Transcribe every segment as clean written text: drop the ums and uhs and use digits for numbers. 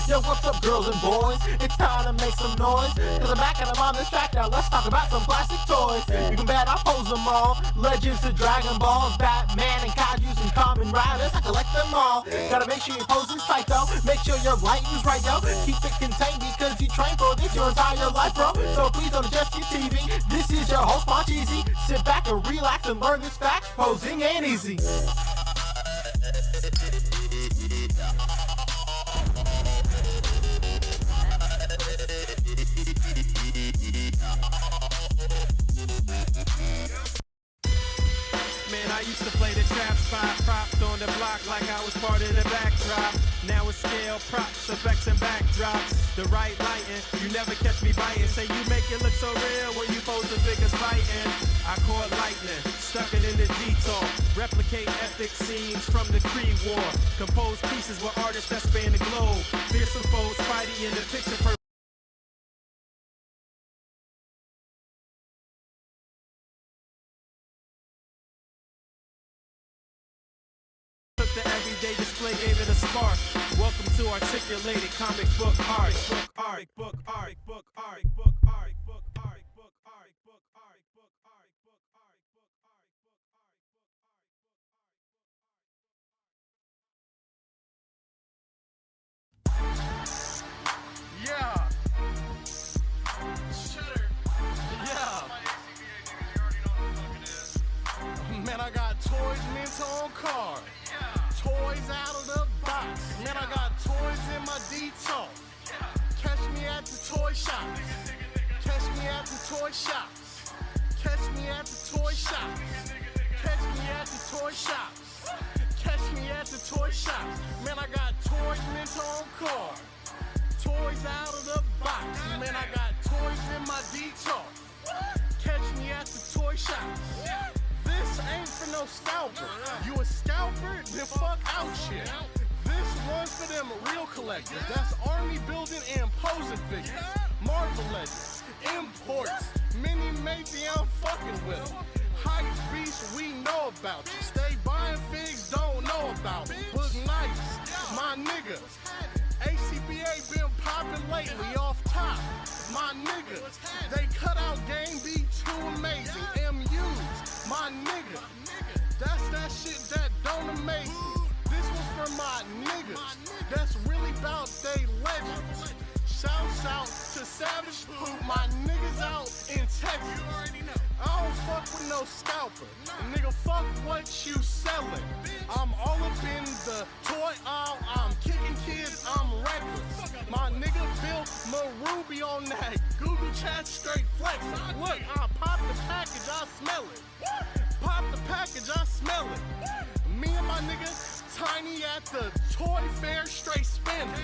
Yo, what's up, girls and boys? It's time to make some noise, cause I'm back and I'm on this track now. Let's talk about some plastic toys. You can bet I pose them all. Legends to Dragon Balls, Batman and Kaijus and Kamen Riders. I collect them all. Gotta make sure your posing's tight though. Make sure your lighting's right yo. Keep it contained because you train for this your entire life, bro. So please don't adjust your TV. This is your host, Cheesy. Sit back and relax and learn this fact. Posing ain't easy. Man, I used to play the trap spot, propped on the block like I was part of the backdrop. Now it's scale, props, effects, and backdrops. The right lighting, you never catch me biting. Say you make it look so real when you pose the figures fighting. I caught lightning, stuck it in the detour. Replicate epic scenes from the Creed War. Compose pieces with artists that span the globe. Fearsome foes, Spidey in the picture perfect. The everyday display gave it a spark. Welcome to articulated comic book art. Book art. Yeah. Shutter. Yeah. Man, I got toys, mints on cars. Toys out of the box. Man, I got toys in my detox. Catch me at the toy shop. Catch me at the toy shops. Catch me at the toy shops. Catch me at the toy shops. Catch me at the toy shops. Man, I got toys, mint on cars. Toys out of the box. Man, I got toys in my detox. Catch me at the toy shops. This ain't for no scalper. You a scalper? Then fuck out shit. This one's for them real collectors. That's army building and posing figures. Marvel Legends, imports, mini matey I'm fucking with. Hype beasts we know about you. Stay buying figs, don't know about it. Boog nice, my nigga. A.C.B.A. been popping lately off top. My nigga, they cut out game be too amazing. MUs, my nigga, that's that shit that don't amaze me. This was for my niggas, that's really about they legends. Shouts out to Savage Poop, my niggas out in Texas. I don't fuck with no scalper, nigga, fuck what you selling. I'm all up in the toy aisle, I'm kicking kids, I'm reckless. My nigga Bill Maruby on that Google chat straight flexing. Look, I pop the package, I smell it. Pop the package, I smell it. Me and my nigga Tiny at the toy fair straight spinning.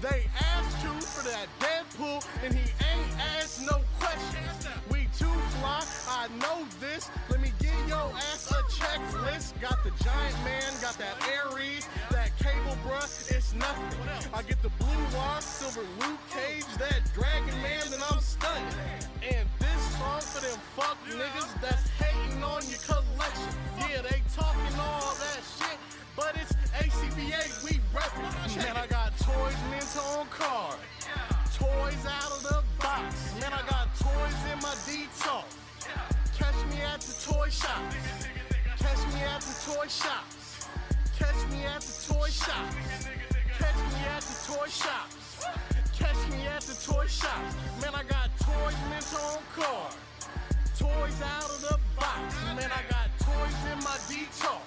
They asked you for that Deadpool and he ain't asked no questions. We too fly, I know this. Let me give your ass a checklist. Got the Giant Man, got that Ares, that Cable bruh, it's nothing. I get the Blue Wire, Silver Luke Cage, that Dragon Man, then I'm stunning. And this song for them fuck niggas that's hating on your collection. Yeah, they talking all that shit, but it's A.C.B.A. we reppin'. Man, I got toys, mint on cars. Toys out of the box. Man, I got toys in my detox. Catch me at the toy shops. Catch me at the toy shops. Catch me at the toy shops. Catch me at the toy shops. Catch me at the toy shops. Man, I got toys, mint on cars. Toys out of the box. Man, I got toys in my detox.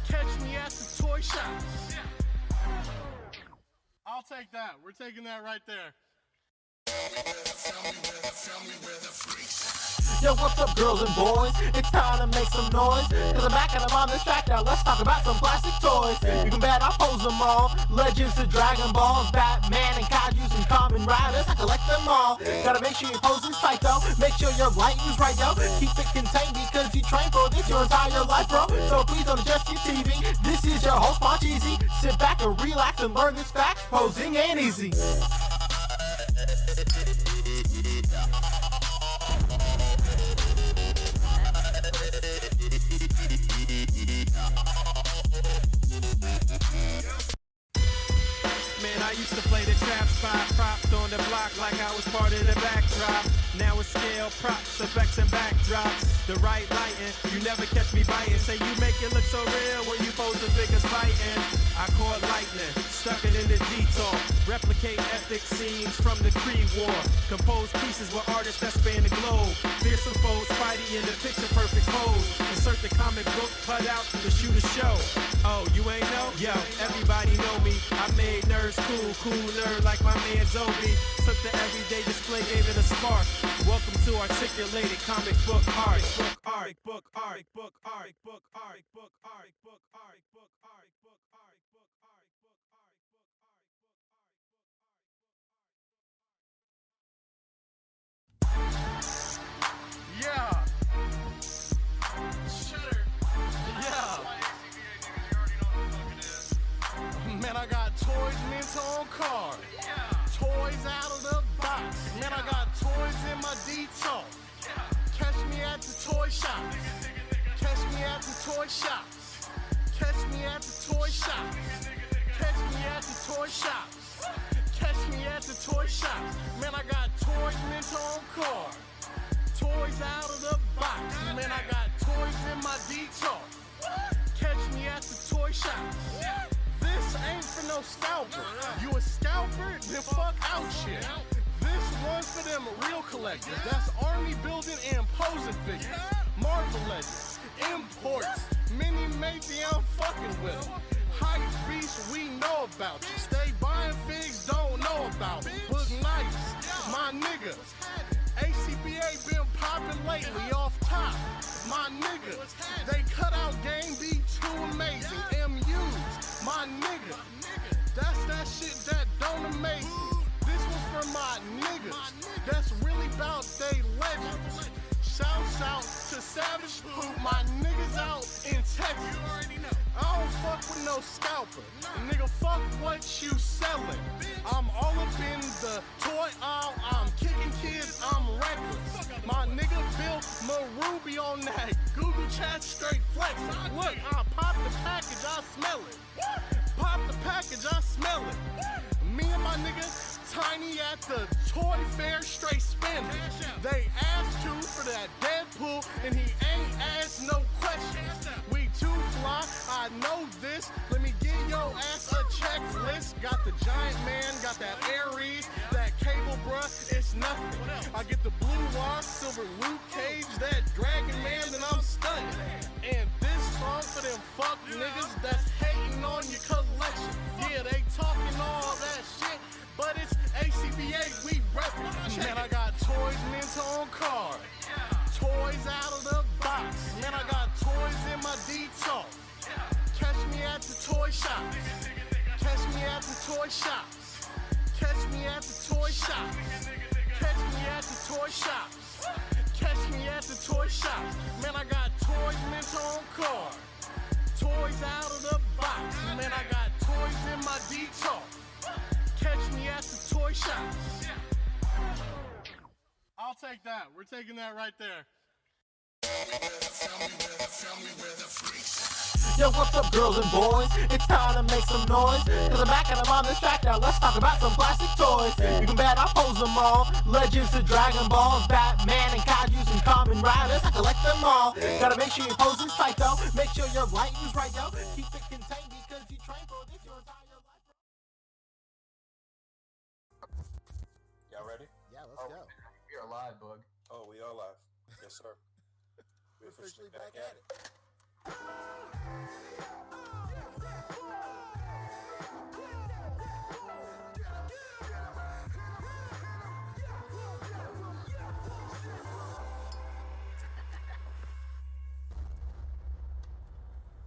Catch me at the toy shops. I'll take that. We're taking that right there. Yo, what's up, girls and boys? It's time to make some noise, cause I'm back and I'm on this track now. Let's talk about some plastic toys. You can bet I pose them all. Legends to Dragon Balls, Batman and Kaijus and Kamen Riders. I collect them all. Gotta make sure your posing's tight though. Make sure your lighting's right yo. Keep it contained because you train for this your entire life, bro. So please don't adjust your TV. This is your host, Cheesy. Sit back and relax and learn this fact. Posing ain't easy. I used to play the trap spot, propped on the block like I was part of the backdrop. Now it's scale, props, effects, and backdrops. The right lighting, you never catch me biting. Say you make it look so real when you pose the figures fighting. I caught lightning, stuck it in the detour. Replicate epic scenes from the Creed War. Compose pieces with artists that span the globe. Fearsome foes, Spidey in the picture perfect pose. Insert the comic book cutout to shoot a show. Oh, you ain't know? Yo, everybody know me. I made nerds cool, cool nerd like my man Zobi. Took the everyday display, gave it a spark. Welcome to articulated comic book art. Book art, book art, book art, book art, book art, book art, book art, book art, book art, book art, Yeah. Shutter. Yeah. Man, I got toys mint on card. Toys out of the box. Man, I got toys in my detox. Catch me at the toy shop. Catch me at the toy shops. Catch me at the toy shops. Catch me at the toy shops. Catch me at the toy shops. Man, I got toys mint on card. Toys out of the box. Man, I got toys in my detox. Catch me at the toy shops. This ain't for no scalper. You a scalper? Then fuck out shit. This one's for them real collectors. That's army building and posing figures. Marvel Legends, imports, mini matey, I'm fucking with them. Hype beasts, we know about you. Stay buying figs, don't know about them. Boog nice, my nigga. A.C.B.A been popping lately off top. My nigga, they cut out game, be too amazing. MUs, my nigga. That's that shit that don't amaze me. This was for my niggas. That's really about they legends. Shouts out to Savage Poop, my niggas out in Texas. I don't fuck with no scalper. Nigga, fuck what you selling. I'm all up in the toy aisle. I'm kicking kids, I'm reckless. My nigga Bill Maruby on that Google chat straight flexing. Look, I pop the package, I smell it. Pop the package, I smell it. Me and my nigga Tiny at the toy fair straight spending. They asked you for that Deadpool and he ain't asked no questions. We too fly, I know this. Let me give your ass a checklist. Got the Giant Man, got that Ares, that Cable bruh, it's nothing. I get the Blue Wire, Silver Luke Cage, that Dragon Man, then I'm stunned. And this song for them fuck niggas that's hating on your collection. Yeah, they talking all that shit, but it's A.C.B.A, we reppin'. Man, I got toys mint on card. Toys out of the box. Man, I got toys in my detox. Catch me at the toy shops. Catch me at the toy shops. Catch me at the toy shops. Catch me at the toy shops. Catch me at the toy shops. Man, I got toys mint on card. Toys out of the box. Man, I got toys in my detox. Catch me at the toy shops. I'll take that. We're taking that right there. Yo, what's up, girls and boys? It's time to make some noise. Cause I'm back and I'm on this track now. Let's talk about some plastic toys. You can bet I pose them all. Legends to Dragon Balls, Batman and Kaiju's and Kamen Riders. I collect them all. Gotta make sure your posing's tight though. Make sure your lighting's right though. Keep it contained because you train for this your entire life. Y'all ready? Yeah, let's go. We are live, Boog. Oh, we are live. Yes, sir. We're Officially back at it.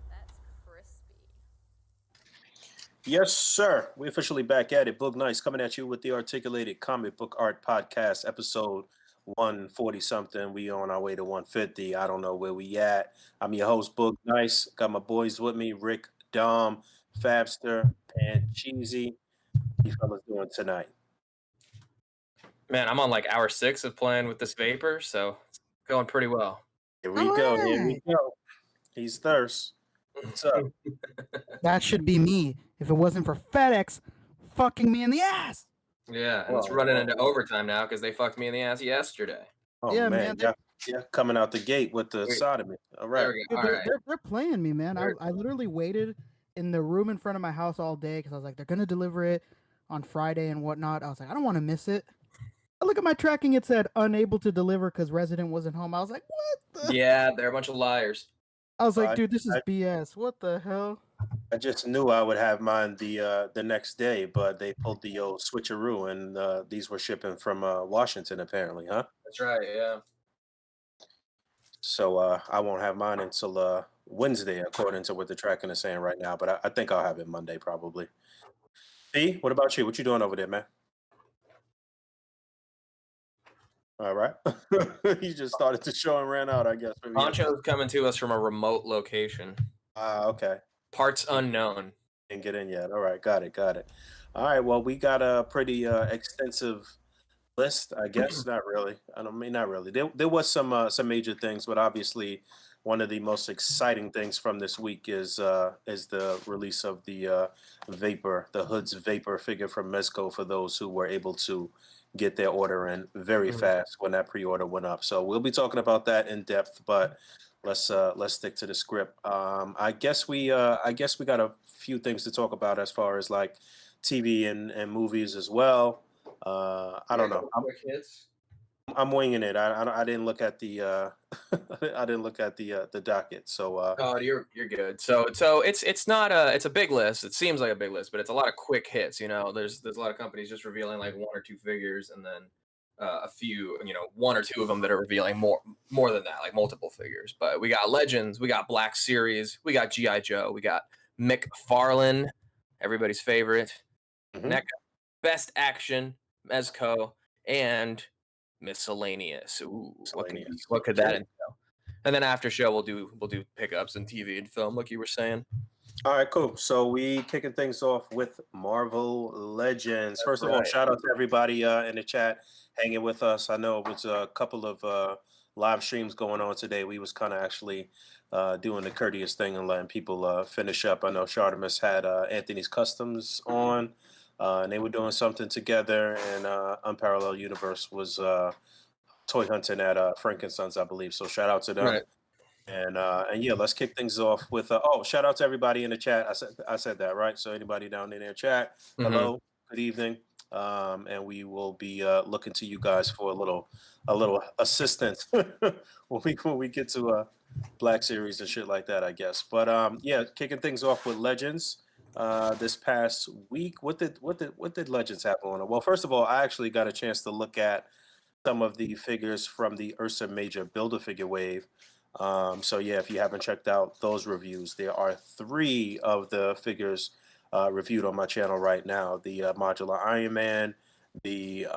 That's crispy. Yes, sir. We're officially back at it. Boog Nice coming at you with the Articulated Comic Book Art Podcast, episode 140 something. We on our way to 150. I don't know where we at. I'm your host, Boog Nice. Got my boys with me, Rick, Dom, Fabster, and Cheesy. How you fellas doing tonight? Man, I'm on like hour 6 of playing with this vapor, so it's going pretty well. Here we go. Here we go. He's thirst. What's up? That should be me. If it wasn't for FedEx fucking me in the ass. Yeah, and it's running into overtime now because they fucked me in the ass yesterday. Oh Yeah, man, man, yeah, coming out the gate with the Wait. sodomy. All There right. we Dude, go. All they're, right. they're playing me, man. They're- I literally waited in the room in front of my house all day because I was like, they're gonna deliver it on Friday and whatnot. I was like, I don't want to miss it. I look at my tracking; it said unable to deliver because resident wasn't home. I was like, what? The? Yeah, they're a bunch of liars. I was like, I- dude, this is I- BS. What the hell? I just knew I would have mine the next day, but they pulled the old switcheroo, and these were shipping from Washington apparently, huh? That's right. Yeah. So I won't have mine until Wednesday, according to what the tracking is saying right now. But I think I'll have it Monday probably. P, what about you? What you doing over there, man? All right. You just started to show and ran out, I guess. Maybe Poncho's coming to us from a remote location. okay. Parts unknown. Didn't get in yet. All right, got it. All right, well, we got a pretty extensive list, I guess. Not really. Not really. There was some major things, but obviously, one of the most exciting things from this week is the release of the the Hood's Vapor figure from Mezco for those who were able to get their order in very fast when that pre-order went up. So we'll be talking about that in depth, but let's stick to the script. I guess we got a few things to talk about as far as like TV and movies as well. I don't know. Quick hits. I'm winging it. I didn't look at the I didn't look at the docket. So Oh, you're good. So it's not it's a big list. It seems like a big list, but it's a lot of quick hits. You know, there's a lot of companies just revealing like one or two figures, and then a few, one or two of them that are revealing more than that, like multiple figures. But we got Legends, we got Black Series, we got GI Joe, we got Mcfarland, everybody's favorite, Neca, Best Action, Mezco, and Miscellaneous. Ooh, what could that entail? And then after show we'll do pickups and TV and film, like you were saying. all right, cool. So we kicking things off with Marvel Legends. First of all, shout out to everybody in the chat hanging with us. I know it was a couple of live streams going on today. We was kind of actually doing the courteous thing and letting people finish up. I know Shartimus had Anthony's Customs on, and they were doing something together. And Unparalleled Universe was toy hunting at Frankensons, I believe. So shout out to them. Right. And yeah, let's kick things off with shout out to everybody in the chat. I said that right. So anybody down in there chat, hello, good evening, and we will be looking to you guys for a little assistance when we get to Black Series and shit like that, I guess. But yeah, kicking things off with Legends. This past week, what did Legends have on it? Well, first of all, I actually got a chance to look at some of the figures from the Ursa Major Build-A-Figure wave. So yeah, if you haven't checked out those reviews, there are 3 of the figures reviewed on my channel right now. The modular Iron Man, the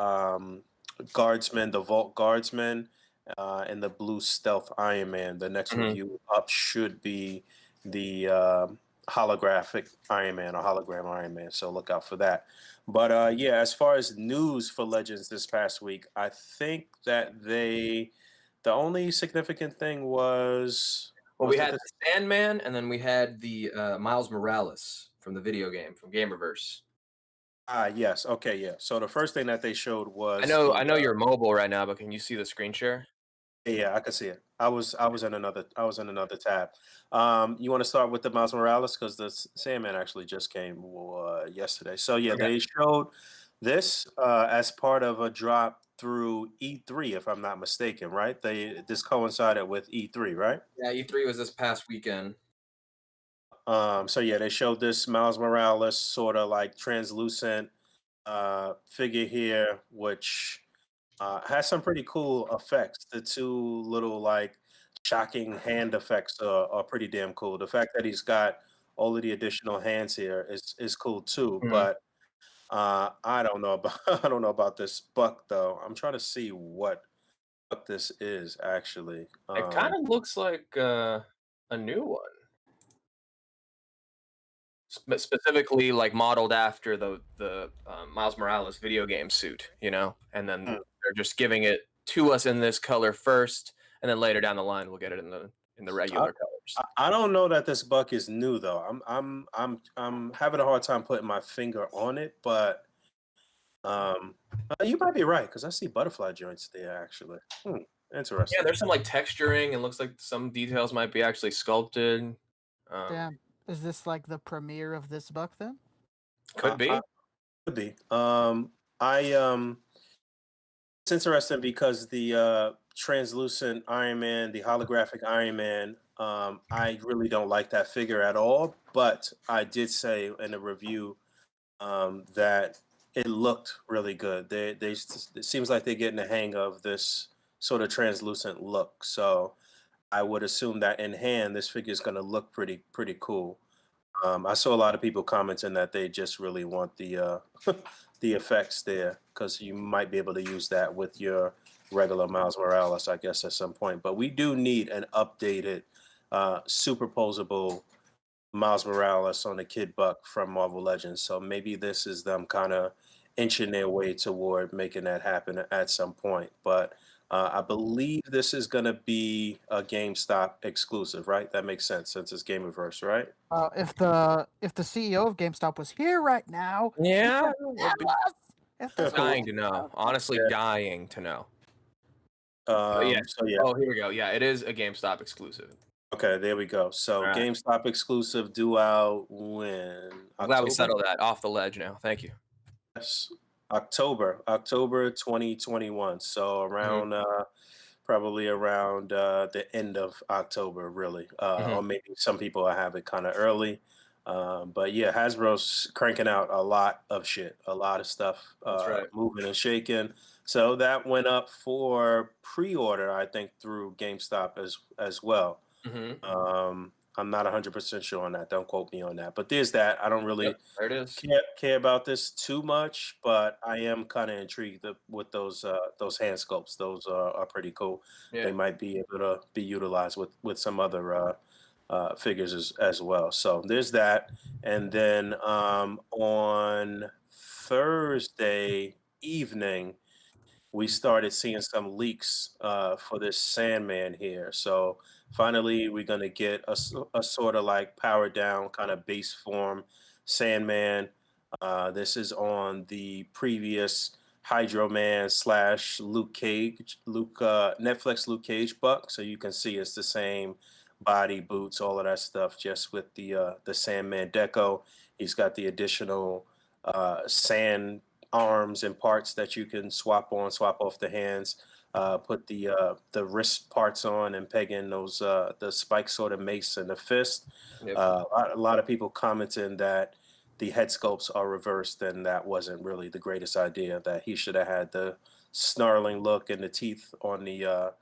Guardsman, the Vault Guardsman, and the Blue Stealth Iron Man. The next review up should be the holographic Iron Man or hologram Iron Man, so look out for that. But yeah, as far as news for Legends this past week, I think that the only significant thing was we had the Sandman, and then we had the Miles Morales from the video game from Gamerverse. Yes, okay, yeah. So the first thing that they showed was I know you're mobile right now, but can you see the screen share? Yeah, I can see it. I was in another tab. You want to start with the Miles Morales because the Sandman actually just came yesterday. So yeah, they showed this as part of a drop through E3, if I'm not mistaken, right? This coincided with E3, right? Yeah, E3 was this past weekend. So yeah, they showed this Miles Morales sort of like translucent figure here, which has some pretty cool effects. The 2 little like shocking hand effects are pretty damn cool. The fact that he's got all of the additional hands here is cool too. But I don't know about this buck though. I'm trying to see what buck this is actually. It kind of looks like a new one. Specifically like modeled after the Miles Morales video game suit, and then they're just giving it to us in this color first, and then later down the line we'll get it in the regular color. first. I don't know that this buck is new though. I'm having a hard time putting my finger on it, but you might be right because I see butterfly joints there actually. Interesting. Yeah, there's some like texturing, and looks like some details might be actually sculpted. Damn. Is this like the premiere of this buck then? Could be. Could be. It's interesting because the translucent Iron Man, the holographic Iron Man, I really don't like that figure at all. But I did say in a review that it looked really good. It seems like they're getting the hang of this sort of translucent look. So I would assume that in hand, this figure is going to look pretty cool. I saw a lot of people commenting that they just really want the the effects there because you might be able to use that with your regular Miles Morales, I guess, at some point. But we do need an updated, superposable Miles Morales on the Kid Buck from Marvel Legends. So maybe this is them kind of inching their way toward making that happen at some point. But I believe this is going to be a GameStop exclusive, right? That makes sense since it's Gameverse, right? If the CEO of GameStop was here right now, he Yeah, would tell us if this dying to know. Honestly, dying to know. Yeah. So yeah. Oh, here we go. Yeah, it is a GameStop exclusive. Okay, there we go. So Right. GameStop exclusive due out when? I'm glad we settled that off the ledge now. Thank you. Yes, October 2021. So around probably around the end of October, really, or maybe some people have it kind of early. But yeah, Hasbro's cranking out a lot of shit, a lot of stuff, That's right. moving and shaking. So that went up for pre-order, I think, through GameStop as well. I'm not 100% sure on that. Don't quote me on that. But there's that. I don't really Yep, there it is. care about this too much, but I am kind of intrigued with those hand sculpts. Those are pretty cool. Yeah. They might be able to be utilized with some other figures as well. So there's that. And then on Thursday evening, we started seeing some leaks for this Sandman here. So finally, we're going to get a sort of like powered down kind of base form Sandman. This is on the previous Hydro Man / Luke Cage, Netflix Luke Cage buck. So you can see it's the same body, boots, all of that stuff, just with the Sandman deco. He's got the additional sand arms and parts that you can swap on, swap off the hands, put the wrist parts on, and peg in those the spike sort of mace and the fist. Yep. A lot of people commenting that the head sculpts are reversed, and that wasn't really the greatest idea. That he should have had the snarling look and the teeth on the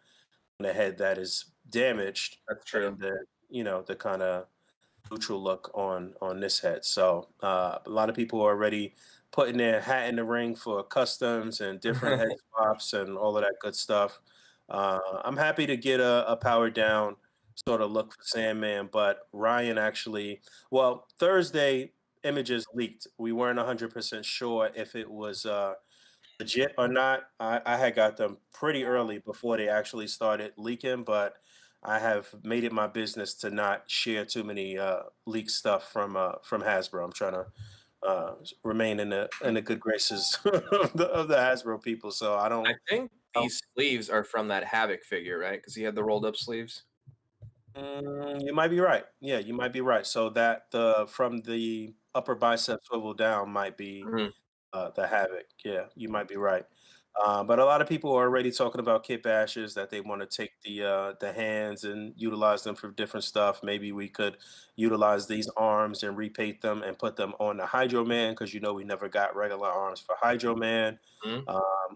head that is damaged. That's true. And the kind of neutral look on this head. So a lot of people are already putting their hat in the ring for customs and different head swaps and all of that good stuff. I'm happy to get a powered down sort of look for Sandman, but Ryan actually, well, Thursday images leaked. We weren't 100% sure if it was legit or not. I had got them pretty early before they actually started leaking, but I have made it my business to not share too many leaked stuff from Hasbro. I'm trying to remain in the good graces of the Hasbro people. So I don't. I think these sleeves are from that Havoc figure, right? Because he had the rolled up sleeves. You might be right. Yeah, you might be right. So that from the upper bicep swivel down might be the Havoc. Yeah, you might be right. But a lot of people are already talking about kit bashes that they want to take the hands and utilize them for different stuff. Maybe we could utilize these arms and repaint them and put them on the Hydro Man because we never got regular arms for Hydro Man,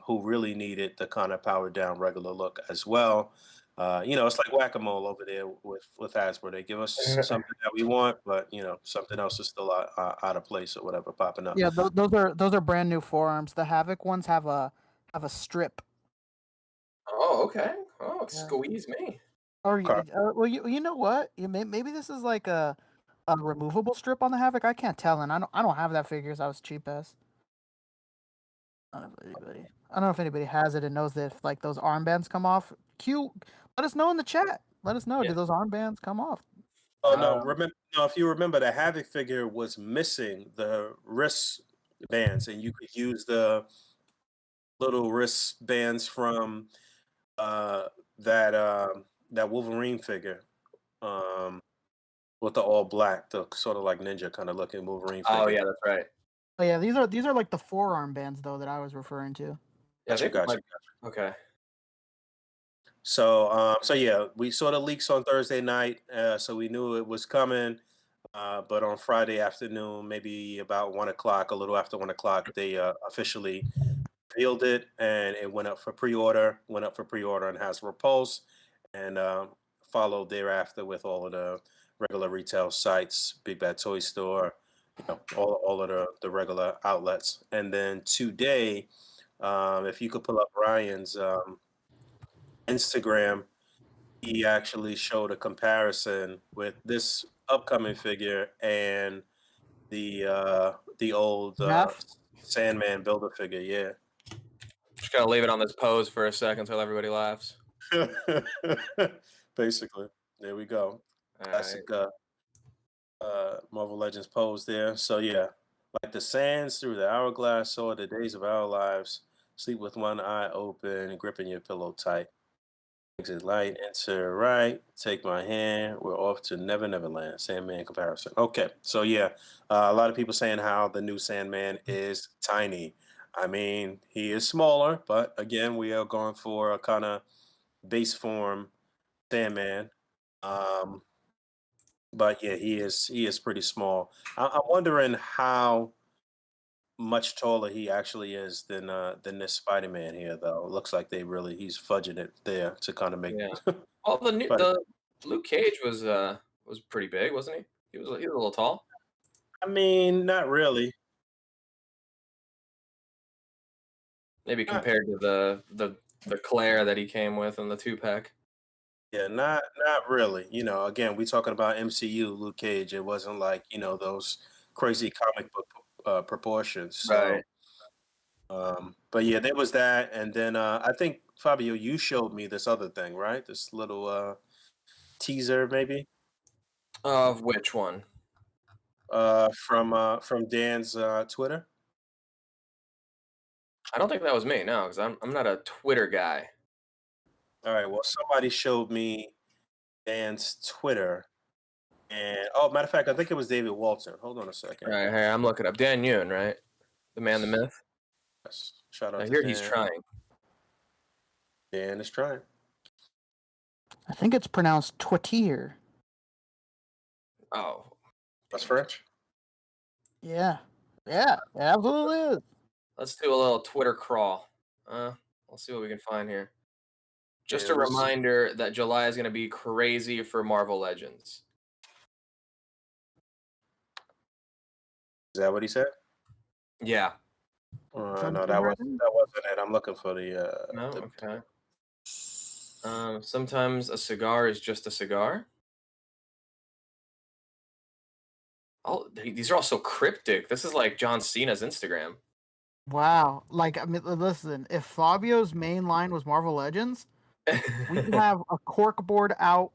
who really needed the kind of powered down regular look as well. It's like whack-a-mole over there with Hasbro. They give us something that we want, but something else is still out of place or whatever popping up. Yeah, those are brand new forearms. The Havoc ones have a strip. Oh, okay. Oh, squeeze me. Or well, you know what? Maybe this is like a removable strip on the Havoc. I can't tell, and I don't have that figure. So I was cheap ass. I don't know if anybody has it and knows that if like those armbands come off. Let us know in the chat. Let us know. Yeah. Do those armbands come off? Oh no, if you remember, the Havoc figure was missing the wrist bands, and you could use the little wristbands from uh, that Wolverine figure with the all black, the sort of like ninja kind of looking Wolverine figure. Oh yeah, that's right. Oh yeah, these are like the forearm bands though that I was referring to. Yeah, Gotcha, gotcha. Okay. So yeah, we saw the leaks on Thursday night, so we knew it was coming. But on Friday afternoon, maybe about 1 o'clock, a little after 1 o'clock, they officially revealed it, and it went up for pre-order. Went up for pre-order on Hasbro Pulse, and followed thereafter with all of the regular retail sites, Big Bad Toy Store, all of the regular outlets. And then today, if you could pull up Ryan's Instagram, he actually showed a comparison with this upcoming figure and the old Raph? Sandman Builder figure. Yeah. Just gotta leave it on this pose for a second until everybody laughs. Basically, there we go. All Classic right. Marvel Legends pose there. So yeah, like the sands through the hourglass, saw the days of our lives. Sleep with one eye open, gripping your pillow tight. Exit light, enter right. Take my hand. We're off to Never Neverland. Sandman comparison. Okay, so yeah, a lot of people saying how the new Sandman is tiny. I mean, he is smaller, but again, we are going for a kind of base form Sandman. But yeah, he is pretty small. I'm wondering how much taller he actually is than this Spider-Man here, though. It looks like he's fudging it there to kind of make. Yeah. Well, But the Luke Cage was pretty big, wasn't he? He was a little tall. I mean, not really. Maybe compared to the Claire that he came with in the 2-pack. Yeah, not really. Again, we talking about MCU Luke Cage. It wasn't like those crazy comic book proportions. So, Right. but yeah, there was that, and then I think Fabio, you showed me this other thing, right? This little teaser, maybe. Of which one? From Dan's Twitter. I don't think that was me. No, because I'm not a Twitter guy. All right. Well, somebody showed me Dan's Twitter, and matter of fact, I think it was David Walton. Hold on a second. All right, hey, I'm looking up Dan Yoon, right? The man, the myth. Yes. Shout out I to hear Dan. he's trying. Dan is trying. I think it's pronounced Twitter. Oh, That's French. Yeah. Yeah, it absolutely is. let's do a little Twitter crawl. Let's see what we can find here. Just a reminder that July is going to be crazy for Marvel Legends. Is that what he said? Yeah. No, that wasn't it. I'm looking for the. No. Okay. Sometimes a cigar is just a cigar. Oh, these are all so cryptic. This is like John Cena's Instagram. Wow. Like, I mean, listen, if Fabio's main line was Marvel Legends, we have a corkboard out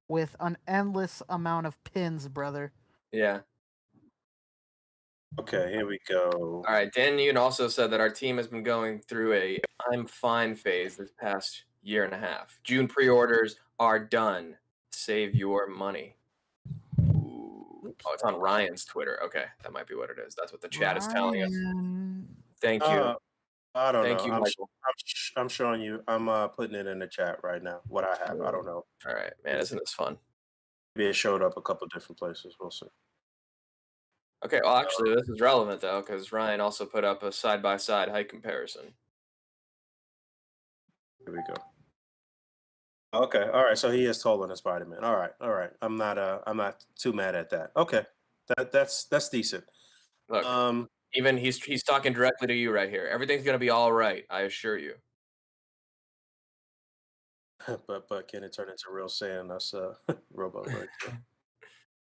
with an endless amount of pins, brother. Yeah. Okay, here we go. All right. Dan Yoon also said that our team has been going through a I'm fine phase this past year and a half. June pre-orders are done. Save your money. Ooh. Oh, it's on Ryan's Twitter. Okay, that might be what it is. That's what the chat is telling us. Thank you. I don't Thank know. you, Michael. I'm showing you. I'm putting it in the chat right now. What I have, I don't know. All right, man. Isn't this fun? Maybe it showed up a couple different places. We'll see. Okay, well, actually, this is relevant, though, because Ryan also put up a side-by-side height comparison. Here we go. Okay, all right. So he is taller than Spider-Man. All right. I'm not too mad at that. Okay, that's decent. Look, even he's talking directly to you right here. Everything's gonna be all right, I assure you. but can it turn into real sand? That's Robo right there.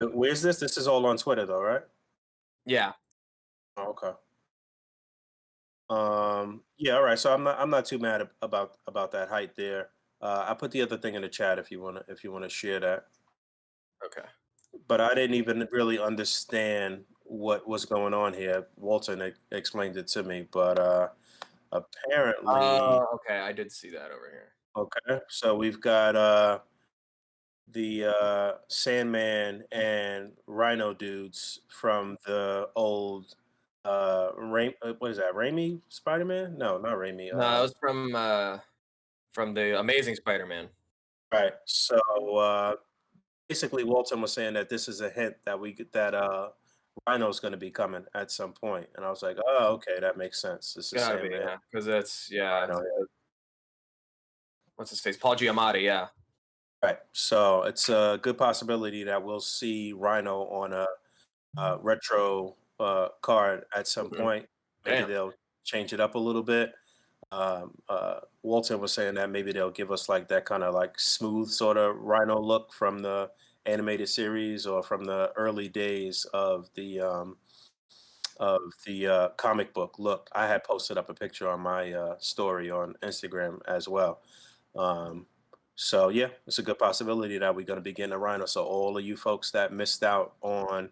Where's this? This is all on Twitter, though, right? Yeah. Oh, okay. Yeah, all right. So I'm not too mad about that height there. I put the other thing in the chat if you wanna share that. Okay. but I didn't even really understand what was going on here. Walton explained it to me, but apparently, Okay, I did see that over here. okay. So we've got the Sandman and Rhino dudes from the old what is that? Raimi Spider-Man? No, not Raimi. No, it was from the Amazing Spider-Man. Right. So basically, Walton was saying that this is a hint that Rhino's going to be coming at some point, and I was like, oh, okay, that makes sense. This is Gotta be, Sandman. yeah, because that's Rhino, yeah. what's his face? Paul Giamatti, yeah. Right. So it's a good possibility that we'll see Rhino on a retro card at some Mhm. point. Maybe Damn. they'll change it up a little bit. Walton was saying that maybe they'll give us like that kind of like smooth sort of Rhino look from the animated series or from the early days of the comic book. Look, I had posted up a picture on my story on Instagram as well. So yeah, it's a good possibility that we're going to be getting a Rhino. So all of you folks that missed out on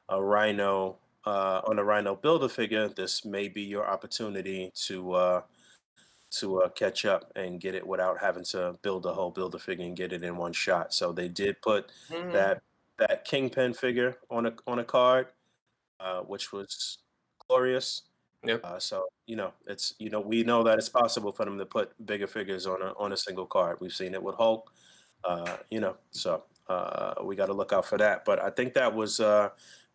a Rhino on a Rhino Build-A-Figure, this may be your opportunity to catch up and get it without having to build a whole Build-A-Figure and get it in one shot. So they did put Mhm. that Kingpin figure on a card, which was glorious. Yep. So it's we know that it's possible for them to put bigger figures on a single card. We've seen it with Hulk. So we got to look out for that. But I think that was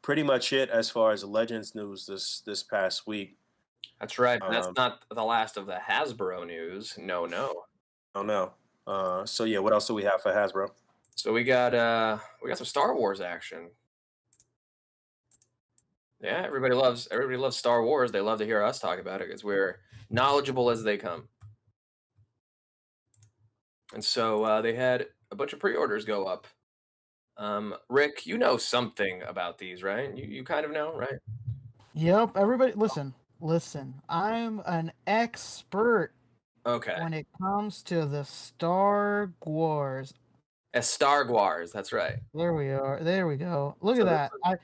pretty much it as far as Legends news this past week. That's right. That's Um, not the last of the Hasbro news. No, no. I don't know. So yeah, what else do we have for Hasbro? So we got some Star Wars action. Yeah, everybody loves Star Wars. They love to hear us talk about it because we're knowledgeable as they come. And so they had a bunch of pre-orders go up. Rick, you know something about these, right? You kind of know, right? Yep. Everybody, listen. I'm an expert Okay. when it comes to the Star Wars. Star Wars, that's right. There we are. There we go. Look So at this that.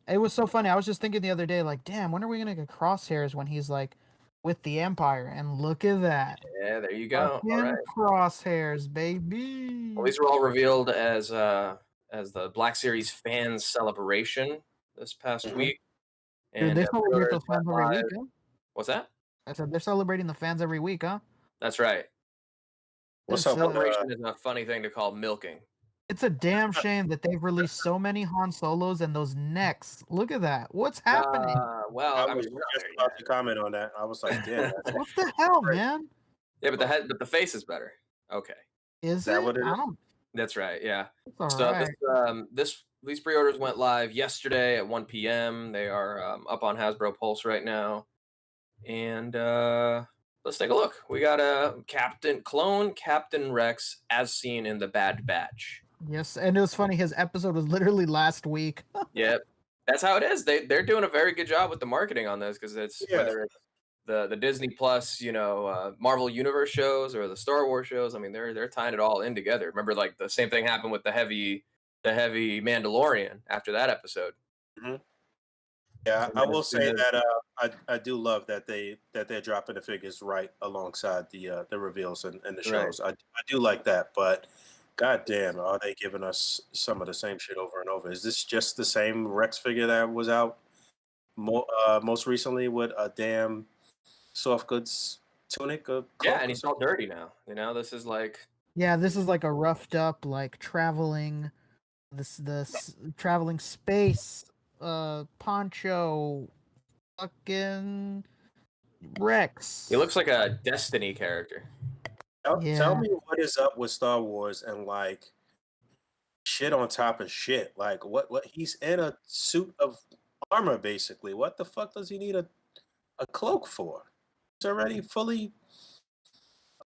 It was so funny. I was just thinking the other day, like, damn, when are we gonna get Crosshairs when he's like with the Empire? And look at that. Yeah, there you go. All Fucking right. Crosshairs, baby. Well, these were all revealed as the Black Series fans celebration this past Mhm. week. Dude, And they celebrate pre-orders those fans went every live. week, huh? What's that? I said they're celebrating the fans every week, huh? That's right. What's It's up with Celebration is a funny thing to call milking. it's a damn shame that they've released so many Han Solos and those necks. Look at that. What's happening? Well, I I was mean, we're not just there about yet. to comment on that. I was like, damn, that's What the hell, great. man? Yeah, but the face is better. Okay, Is that it? what it I is? don't. that's right. Yeah. It's all So right. these pre-orders went live yesterday at 1 p.m. They are up on Hasbro Pulse right now, and let's take a look. We got a Captain Rex as seen in the Bad Batch. Yes, and it was funny. His episode was literally last week. Yep, that's how it is. They're doing a very good job with the marketing on this because it's Yeah. whether it's the Disney Plus, Marvel Universe shows or the Star Wars shows. I mean, they're tying it all in together. Remember, like the same thing happened with the heavy Mandalorian after that episode. Mhm. Yeah, So I they're will say doing that I do love that they're dropping the figures right alongside the reveals and the right. shows. I do like that, but god damn, are they giving us some of the same shit over and over? Is this just the same Rex figure that was out most recently with a damn soft goods tunic or Yeah, cloak? and he's all dirty now. This is like Yeah, this is like a roughed up, like traveling, traveling space, poncho, fucking Rex. he looks like a Destiny character. Tell Yeah. me what is up with Star Wars and like shit on top of shit. Like what he's in a suit of armor basically. What the fuck does he need a cloak for? He's already fully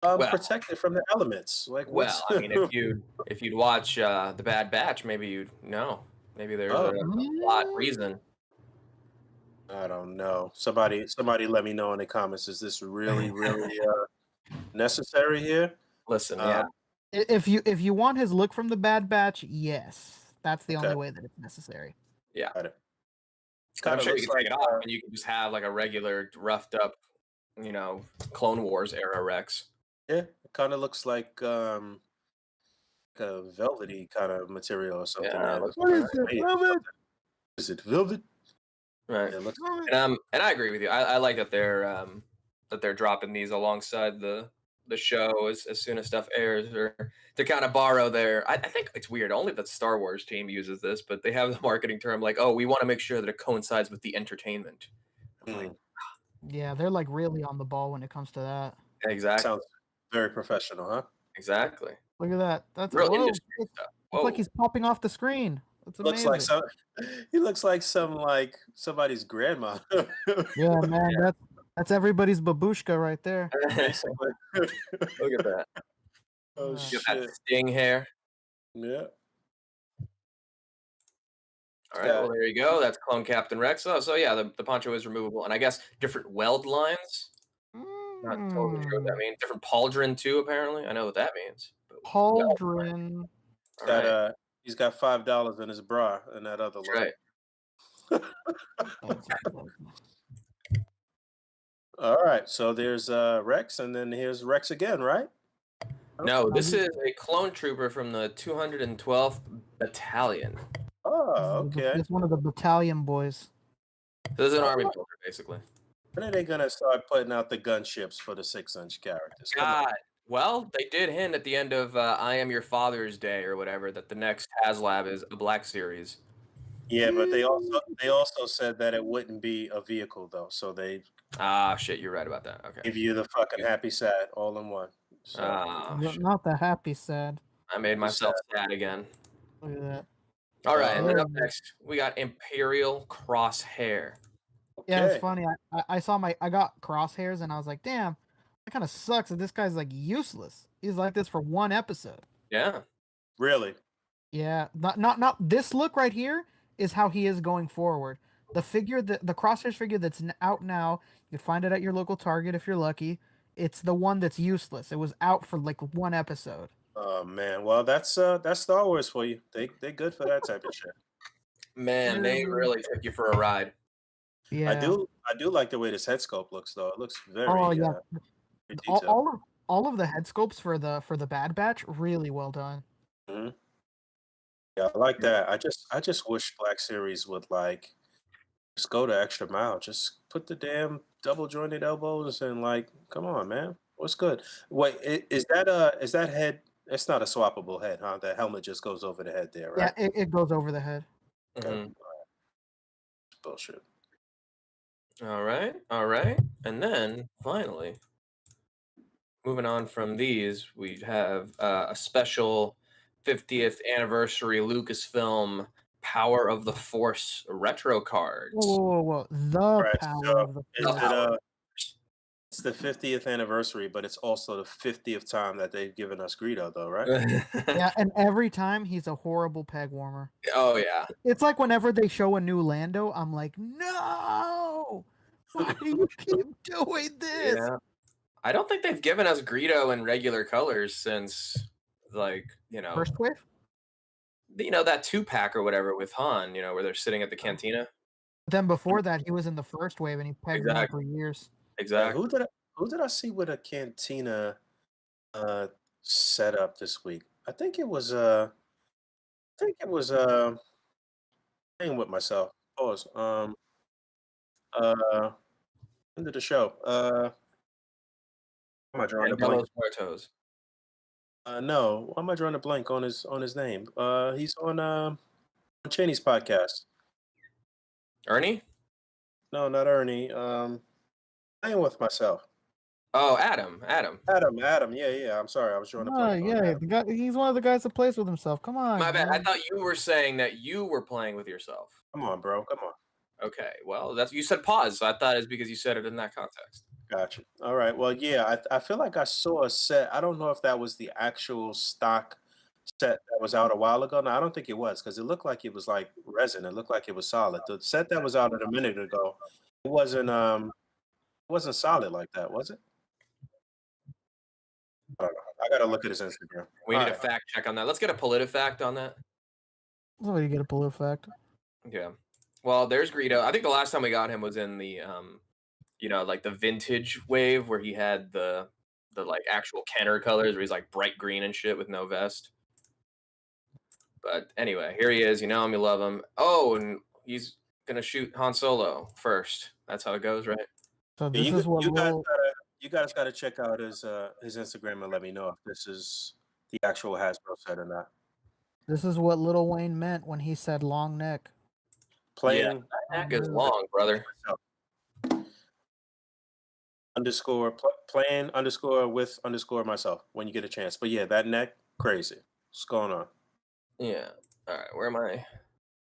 Well, protected from the elements. Like what's I mean, if you'd watch the Bad Batch, maybe you'd know. Maybe there's Oh. a plot reason. I don't know. Somebody let me know in the comments. Is this really necessary here? Listen, Uh, yeah, If you want his look from the Bad Batch, yes, That's the Okay. only way that it's necessary. Yeah. Got it. I'm Kind of sure you looks can like take it off, and you can just have like a regular roughed up, Clone Wars era Rex. yeah, it kind of looks like a velvety kind of material or something. Yeah, there. it looks What is Made it? or Love it. something. Is it velvet? right. Yeah, it looks. And I agree with you. I like that they're dropping these alongside the show as soon as stuff airs, or to kind of borrow their. I think it's weird. Only the Star Wars team uses this, but they have the marketing term like, "Oh, we want to make sure that it coincides with the entertainment." I'm like, Yeah, they're like really on the ball when it comes to that. exactly, Sounds very professional, huh? exactly. Look at that. That's Real whoa. industry It's stuff. like Whoa. he's popping off the screen. That's Looks amazing. like some. He looks like somebody's grandma. Yeah, man, that's everybody's babushka right there. Basically. Look at that. Oh Yeah. Get that shit. sting hair. Yeah. All right, well there you go. That's Clone Captain Rex. So yeah, the poncho is removable, and I guess different weld lines. Not totally sure what that means. Different pauldron too, apparently. I know what that means. but weld line. Pauldron. He's All got right, he's got $5 in his bra in that other that's line. right. All right, so there's Rex, and then here's Rex again, right? No, this is a clone trooper from the 212th Battalion. Oh, okay. It's one of the battalion boys. This is an army builder, basically. When are they gonna start putting out the gunships for the 6-inch characters? Come on. God. Well, they did hint at the end of I Am Your Father's Day or whatever that the next HasLab is a Black Series. Yeah, but they also said that it wouldn't be a vehicle though, so they Ah, shit, you're right about that. Okay. give you the fucking happy sad all in one. So Ah, shit. Not the happy sad. I made myself sad again. Look at that. All right, and then Oh. up next we got Imperial Crosshair. Yeah, it's okay. funny. I saw I got crosshairs and I was like, damn, that kind of sucks that this guy's like useless. He's like this for one episode. Yeah. Really? Yeah, not this look right here is how he is going forward. The figure the crosshairs figure that's out now, you can find it at your local Target if you're lucky. It's the one that's useless. It was out for like one episode. Oh man. Well, that's Star Wars for you. They good for that type of shit. Man, they really took you for a ride. Yeah. I do like the way this head sculpt looks though. It looks very Oh yeah. very detailed. All of the head sculpts for the Bad Batch really well done. Mhm. Yeah, I like that. I just wish Black Series would like just go the extra mile. Just put the damn double jointed elbows and like, come on, man. What's good? Wait, is that head? It's not a swappable head, huh? The helmet just goes over the head there, right? Yeah, it goes over the head. Mhm. Bullshit. All right. And then finally, moving on from these, we have a special 50th anniversary Lucasfilm Power of the Force retro cards. Whoa. The Right, power so of the is Force. it it's the 50th anniversary, but it's also the 50th time that they've given us Greedo, though, right? Yeah, and every time he's a horrible peg warmer. Oh yeah. It's like whenever they show a new Lando, I'm like, no! Why do you keep doing this? Yeah. I don't think they've given us Greedo in regular colors since like, First wave? that 2-pack or whatever with Han, where they're sitting at the cantina. Then before that, he was in the first wave and he pegged me Exactly. for years. Exactly. Who did I see with a cantina set up this week? I think it was playing with myself. Pause. End of the show. Am I drawing a blank? Angelos Muertos. No, why am I drawing a blank on his name? He's on Cheney's podcast. Ernie? No, not Ernie. Playing with myself. Oh, Adam. Adam. Yeah. I'm sorry, I was drawing a Oh, blank. on yeah, Adam. the guy, he's one of the guys that plays with himself. Come on. My bad. I man. thought you were saying that you were playing with yourself. Come on, bro. Come on. Okay. Well, you said pause, so I thought it's because you said it in that context. Gotcha. All right. Well, yeah, I feel like I saw a set. I don't know if that was the actual stock set that was out a while ago. No, I don't think it was because it looked like it was like resin. It looked like it was solid. The set that was out a minute ago, it wasn't solid like that, was it? I don't know. I gotta look at his Instagram. We need a Alright. fact check on that. Let's get a PolitiFact on that. That's why you get a blue effect. Yeah. Well, there's Greedo. I think the last time we got him was in the like the vintage wave where he had the like actual Kenner colors where he's like bright green and shit with no vest. But anyway, here he is. You know him, you love him. Oh, and he's gonna shoot Han Solo first. That's how it goes, right? So Yeah, this is what little. you guys gotta check out his Instagram and let me know if this is the actual Hasbro set or not. This is what Lil Wayne meant when he said long neck. Playing That neck is long, brother. playing with myself when you get a chance. But yeah, that neck, crazy. What's going on? Yeah. All right. Where am I?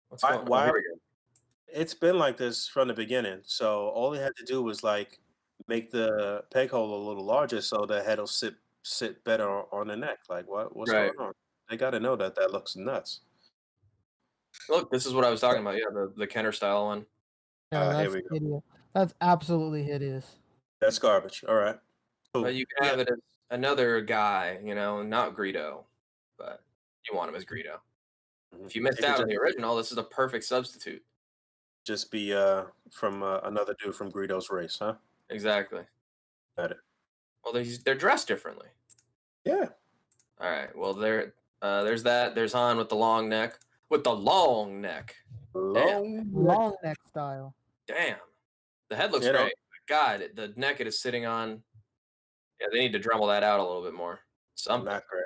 What's Why- going on? why- Here we go. It's been like this from the beginning. So all they had to do was like make the peg hole a little larger so the head will sit better on the neck. Like what's Right. going on? They got to know that looks nuts. Look, this is what I was talking about. Yeah, the Kenner style one. Yeah, Here that's we go. hideous. That's absolutely hideous. That's garbage. All right. Cool. But you can have it as another guy, not Greedo, but you want him as Greedo. If you missed It could out on the original, this is a perfect substitute. just be from another dude from Greedo's race, huh? Exactly. Got it. Well, they're dressed differently. Yeah. All right. Well, there's that. There's Han with the long neck. With the long neck. Long neck style. Damn. The head looks You know- great. God, the neck it is sitting on. Yeah, they need to dremel that out a little bit more. Something. Not great.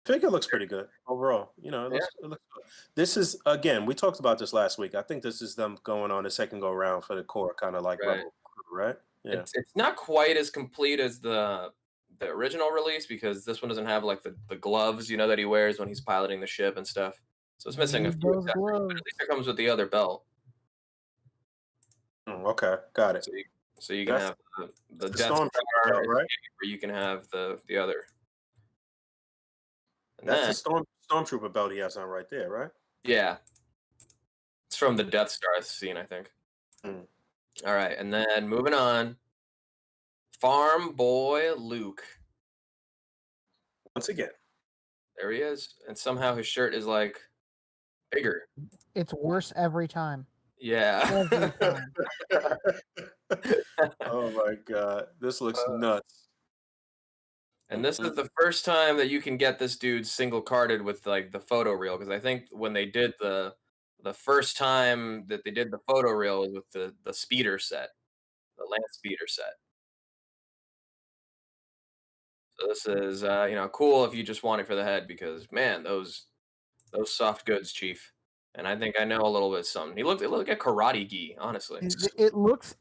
Figure looks pretty good overall. It looks good. This is again, we talked about this last week. I think this is them going on the second go round for the core, kind of like Right. Rebel Crew, right? Yeah. It's not quite as complete as the original release because this one doesn't have like the gloves, that he wears when he's piloting the ship and stuff. So it's missing a Need few those accessories, but gloves. at least it comes with the other belt. Okay, got it. So you can have the Death Stormtrooper Star, belt, right? or you can have the other. And That's then, the Stormtrooper belt he has on right there, right? yeah, it's from the Death Star scene, I think. Hmm. All right, and then moving on, Farm Boy Luke. Once again. There he is, and somehow his shirt is like bigger. It's worse every time. Yeah. Every time. Oh my god, this looks nuts. And this is the first time that you can get this dude single carded with like the photo reel, because I think when they did the first time that they did the photo reel was with the speeder set, the land speeder set. So this is cool if you just want it for the head, because man, those soft goods, Chief. And I think I know a little bit of something. He looked like a karate gi, honestly. It looks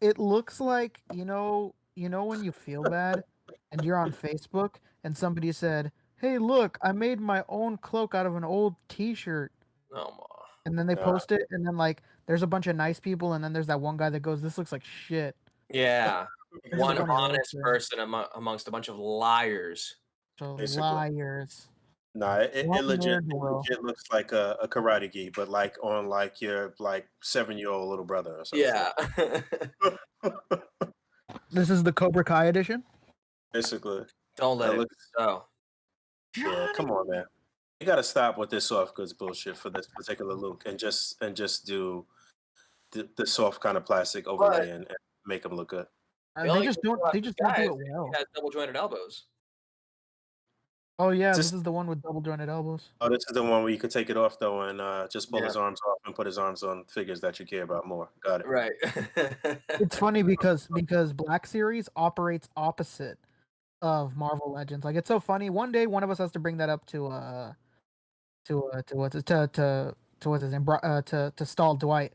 like when you feel bad and you're on Facebook and somebody said, "Hey, look, I made my own cloak out of an old T-shirt," Oh ma. and then they post it, and then like there's a bunch of nice people, and then there's that one guy that goes, "This looks like shit." Yeah. This is One one of those honest things. person amongst a bunch of liars. So Basically. liars. Nah, it One legit nerd will. looks like a karate gi, but like on like your 7-year-old little brother or something. Yeah. This is the Cobra Kai edition. Basically. Don't let That it looks- go. Yeah, come on, man. You gotta stop with this soft goods bullshit for this particular look and just do the soft kind of plastic overlay and make them look good. They just don't do it well. He has double jointed elbows. Oh yeah, Just- this is the one with double jointed elbows. Oh, this is the one where you could take it off though and just pull Yeah. his arms off and put his arms on figures that you care about more. Got it. Right. It's funny because Black Series operates opposite of Marvel Legends. Like it's so funny. One day, one of us has to bring that up to Stall Dwight.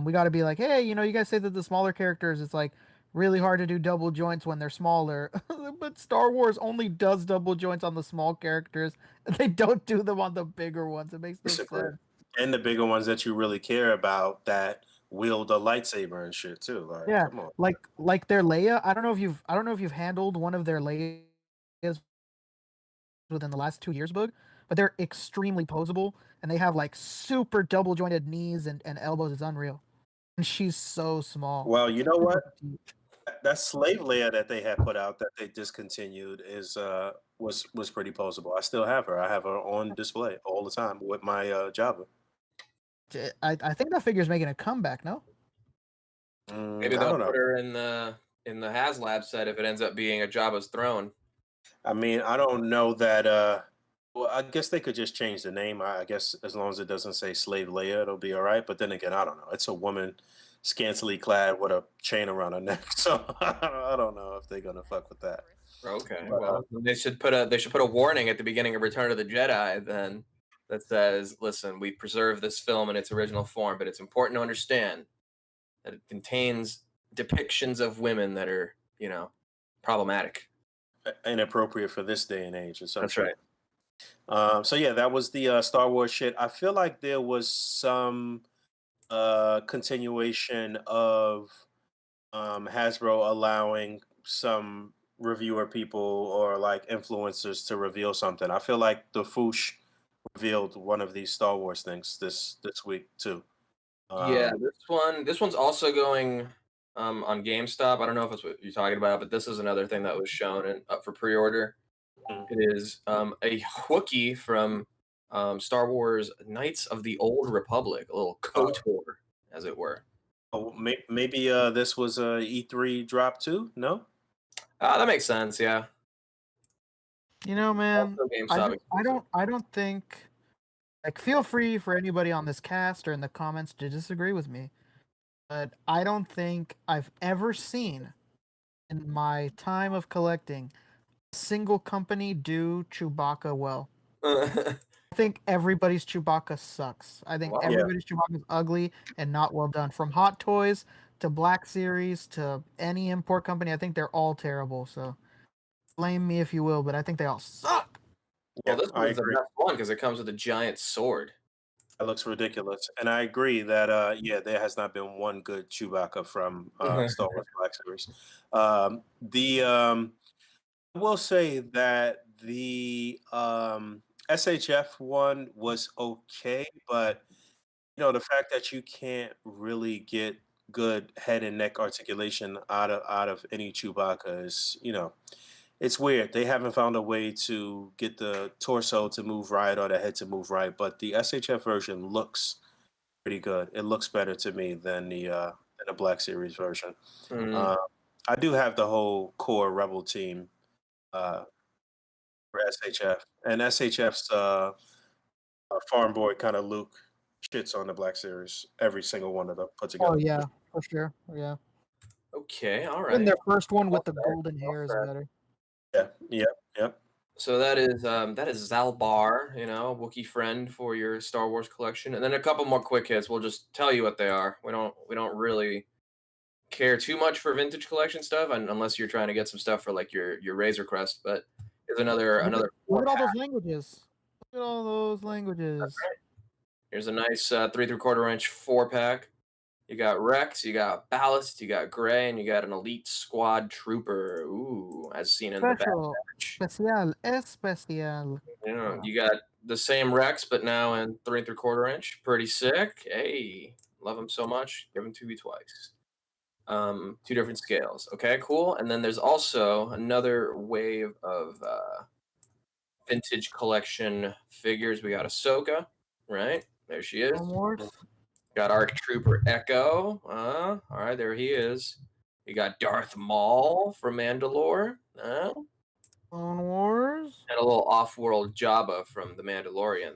We got to be like, hey, you guys say that the smaller characters, it's like really hard to do double joints when they're smaller, but Star Wars only does double joints on the small characters, and they don't do them on the bigger ones. It makes no Basically. sense. And the bigger ones that you really care about that wield a lightsaber and shit too. Like, Yeah, come on. like their Leia. I don't know if you've handled one of their Leias within the last 2 years, Boog, but they're extremely posable, and they have like super double jointed knees and elbows. It's unreal, and she's so small. Well, you know what? that slave layer that they had put out that they discontinued was pretty posable. I still have her. I have her on display all the time with my Java. I think that figure's making a comeback. No. Maybe I they'll don't know. put her in the HasLab set if it ends up being a Jabba's throne. I mean, I don't know that. Well, I guess they could just change the name. I guess as long as it doesn't say Slave Leia, it'll be all right. But then again, I don't know. It's a woman scantily clad with a chain around her neck, so I don't know if they're gonna fuck with that. Okay, But, well, they should put a warning at the beginning of Return of the Jedi then that says, "Listen, we preserved this film in its original form, but it's important to understand that it contains depictions of women that are, problematic." Inappropriate for this day and age. That's right. So yeah, that was the Star Wars shit. I feel like there was some continuation of Hasbro allowing some reviewer people or like influencers to reveal something. I feel like the Foosh revealed one of these Star Wars things this week too. Yeah, this one's also going on GameStop. I don't know if it's what you're talking about, but this is another thing that was shown and up for pre-order. It is a Wookiee from Star Wars Knights of the Old Republic, a little KOTOR, as it were. Oh, maybe this was a E3 drop too. No. That makes sense. Yeah. You know, man, Also GameStop I don't think. Like, feel free for anybody on this cast or in the comments to disagree with me, but I don't think I've ever seen in my time of collecting a single company do Chewbacca well. I think everybody's Chewbacca sucks. I think Wow. everybody's Chewbacca is ugly and not well done. From Hot Toys to Black Series to any import company, I think they're all terrible. So blame me if you will, but I think they all suck. Well, this I one's the agree. best one because it comes with a giant sword. That looks ridiculous, and I agree that there has not been one good Chewbacca from Star Wars Black Series. I will say that the SHF one was okay, but the fact that you can't really get good head and neck articulation out of any Chewbacca is it's weird. They haven't found a way to get the torso to move right or the head to move right, but the SHF version looks pretty good. It looks better to me than the Black Series version. I do have the whole core Rebel team for SHF, and SHF's farm boy kind of Luke shits on the Black Series. Every single one of them put together. Oh yeah, for sure. Yeah. Okay, all And right. their first one with the golden hair is better. Yep. So that is Zalbar, Wookiee friend for your Star Wars collection, and then a couple more quick hits. We'll just tell you what they are. We don't really care too much for vintage collection stuff, unless you're trying to get some stuff for like your Razor Crest. But here's another. Look at all those languages. Look at all those languages. Here's a nice 3 3/4 inch 4-pack. You got Rex, you got Ballast, you got Gray, and you got an Elite Squad Trooper. Ooh, as seen in the back. Special, especial. You got the same Rex, but now in 3 3/4 inch. Pretty sick. Hey, love him so much. Give him to me twice. 2 different scales. Okay, cool. And then there's also another wave of vintage collection figures. We got Ahsoka, right? There she is. Got ARC Trooper Echo. All right, there he is. You got Darth Maul from Mandalore. Clone Wars. And a little off-world Jabba from The Mandalorian.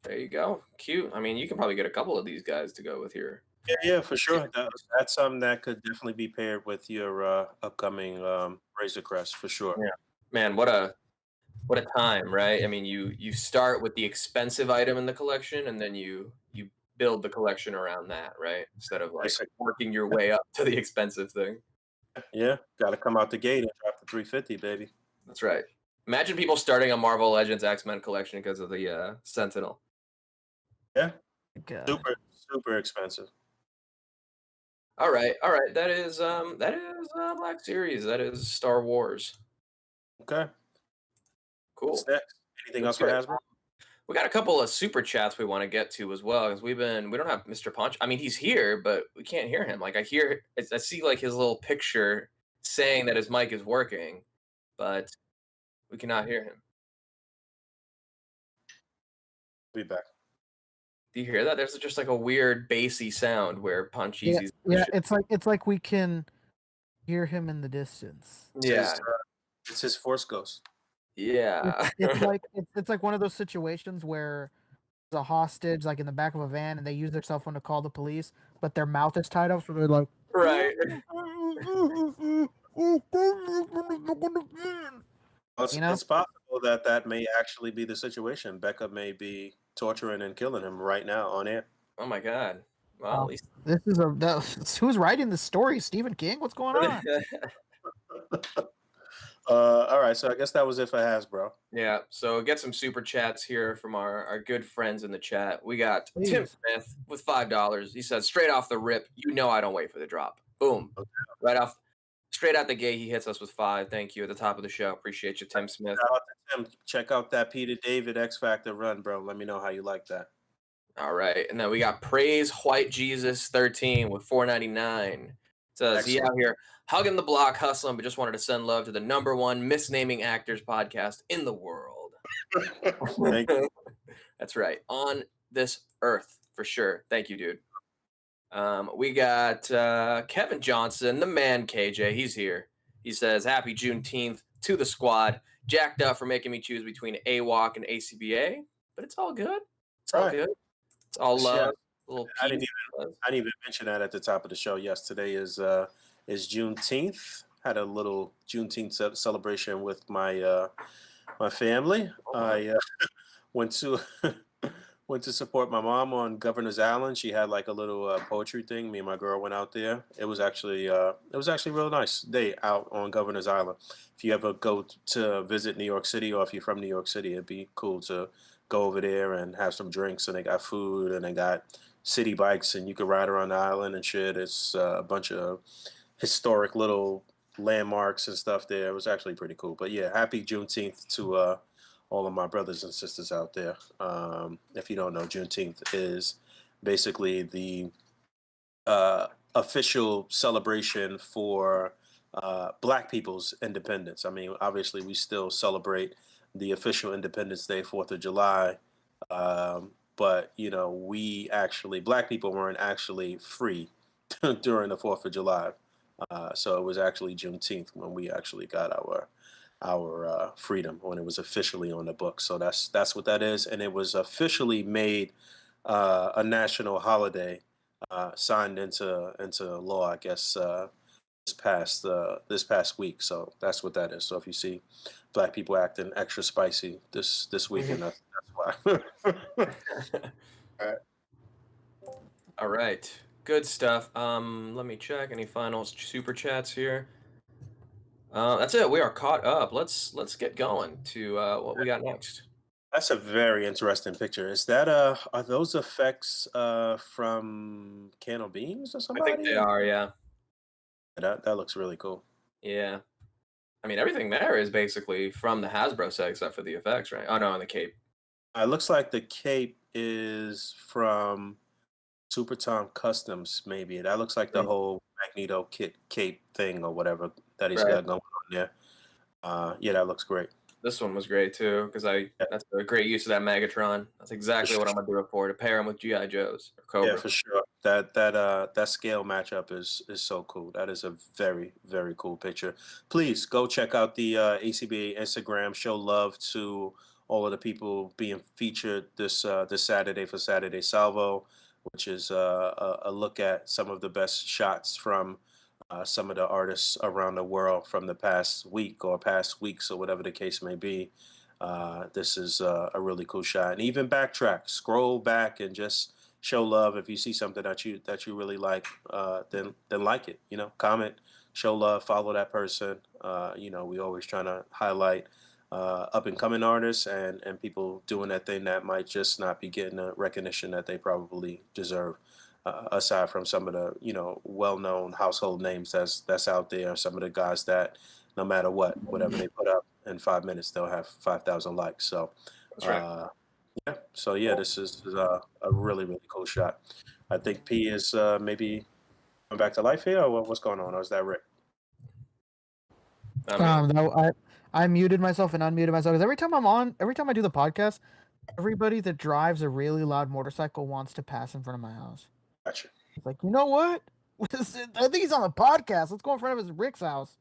There you go. Cute. I mean, you can probably get a couple of these guys to go with here. Yeah, for sure. That's something that could definitely be paired with your upcoming Razor Crest for sure. Yeah. Man, what a time, right? I mean, you start with the expensive item in the collection, and then you build the collection around that, right? Instead of like working your way up to the expensive thing. Yeah, got to come out the gate and drop the 350, baby. That's right. Imagine people starting a Marvel Legends X-Men collection because of the Sentinel. Yeah, super expensive. All right. That is Black Series. That is Star Wars. Okay. Cool. What's next? Anything else for Hasbro? We got a couple of super chats we want to get to as well because we don't have Mr. Punch. I mean, he's here, but we can't hear him. Like I see like his little picture saying that his mic is working, but we cannot hear him. Be back. Do you hear that? There's just like a weird bassy sound where Punch Easy's Yeah, it's like we can hear him in the distance. Yeah. It's his Force Ghost. Yeah. It's like one of those situations where there's a hostage like in the back of a van and they use their cell phone to call the police, but their mouth is tied up, so they're like, right. It's possible that may actually be the situation. Becca may be torturing and killing him right now on air. Oh my God. Well, at least who's writing the story? Stephen King? What's going on? All right, so I guess that was it for Hasbro. Yeah, so get some super chats here from our good friends in the chat. We got Tim Smith with $5. He says, straight off the rip, I don't wait for the drop. Boom. Okay. Straight out the gate, he hits us with 5. Thank you at the top of the show. Appreciate you, Tim Smith. Shout out to Tim. Check out that Peter David X Factor run, bro. Let me know how you like that. All right, and then we got Praise White Jesus 13 with $4.99. Says he out here hugging the block, hustling, but just wanted to send love to the #1 misnaming actors podcast in the world. Thank you. That's right, on this earth for sure. Thank you, dude. We got Kevin Johnson, the man KJ. He's here. He says, happy Juneteenth to the squad. Jacked up for making me choose between AWOC and A.C.B.A, but it's all good. It's all good. It's all love. I didn't even mention that at the top of the show. Yes, today is Juneteenth. Had a little Juneteenth celebration with my my family. I went to support my mom on Governor's Island. She had like a little poetry thing. Me and my girl went out there. It was actually a real nice day out on Governor's Island. If you ever go to visit New York City, or if you're from New York City, it'd be cool to go over there and have some drinks. And they got food and they got city bikes, and you could ride around the island and shit. It's a bunch of historic little landmarks and stuff there. It was actually pretty cool. But yeah, happy Juneteenth to all of my brothers and sisters out there. If you don't know, Juneteenth is basically the official celebration for Black people's independence. I mean, obviously, we still celebrate the official Independence Day, 4th of July. But, Black people weren't actually free during the 4th of July. So it was actually Juneteenth when we actually got our freedom, when it was officially on the books. So that's what that is. And it was officially made a national holiday, signed into law, I guess, this past week. So that's what that is. So if you see Black people acting extra spicy this weekend, that's why. All right. Good stuff. Let me check any final super chats here. That's it. We are caught up. Let's get going to what we got next. That's a very interesting picture. Is that are those effects from Candle Beams or somebody? I think they are, yeah. That looks really cool. Yeah. I mean, everything there is basically from the Hasbro set except for the effects, right? Oh no, and the cape. It looks like the cape is from Super Tom Customs, maybe. That looks like the whole Magneto cape thing or whatever that he's got going on there. Yeah, that looks great. This one was great too, because that's a great use of that Megatron. That's exactly what I'm gonna do it for, to pair him with G.I. Joes or Cobra. Yeah, for sure. That scale matchup is so cool. That is a very, very cool picture. Please go check out the A.C.B.A Instagram. Show love to all of the people being featured this Saturday for Saturday Salvo, which is a look at some of the best shots from some of the artists around the world from the past week or past weeks or whatever the case may be. This is a really cool shot. And even backtrack, scroll back and just show love. If you see something that you really like, then like it. Comment, show love, follow that person. We always trying to highlight up and coming artists and people doing that thing that might just not be getting the recognition that they probably deserve. Aside from some of the well-known household names that's out there, some of the guys that no matter whatever they put up in 5 minutes they'll have 5,000 likes. So So yeah, this is a really really cool shot. I think P is maybe coming back to life here, or what's going on? Or is that Rick? I mean, No, I muted myself and unmuted myself because every time I do the podcast, everybody that drives a really loud motorcycle wants to pass in front of my house. Gotcha. It's like, you know what? I think he's on the podcast. Let's go in front of his Rick's house.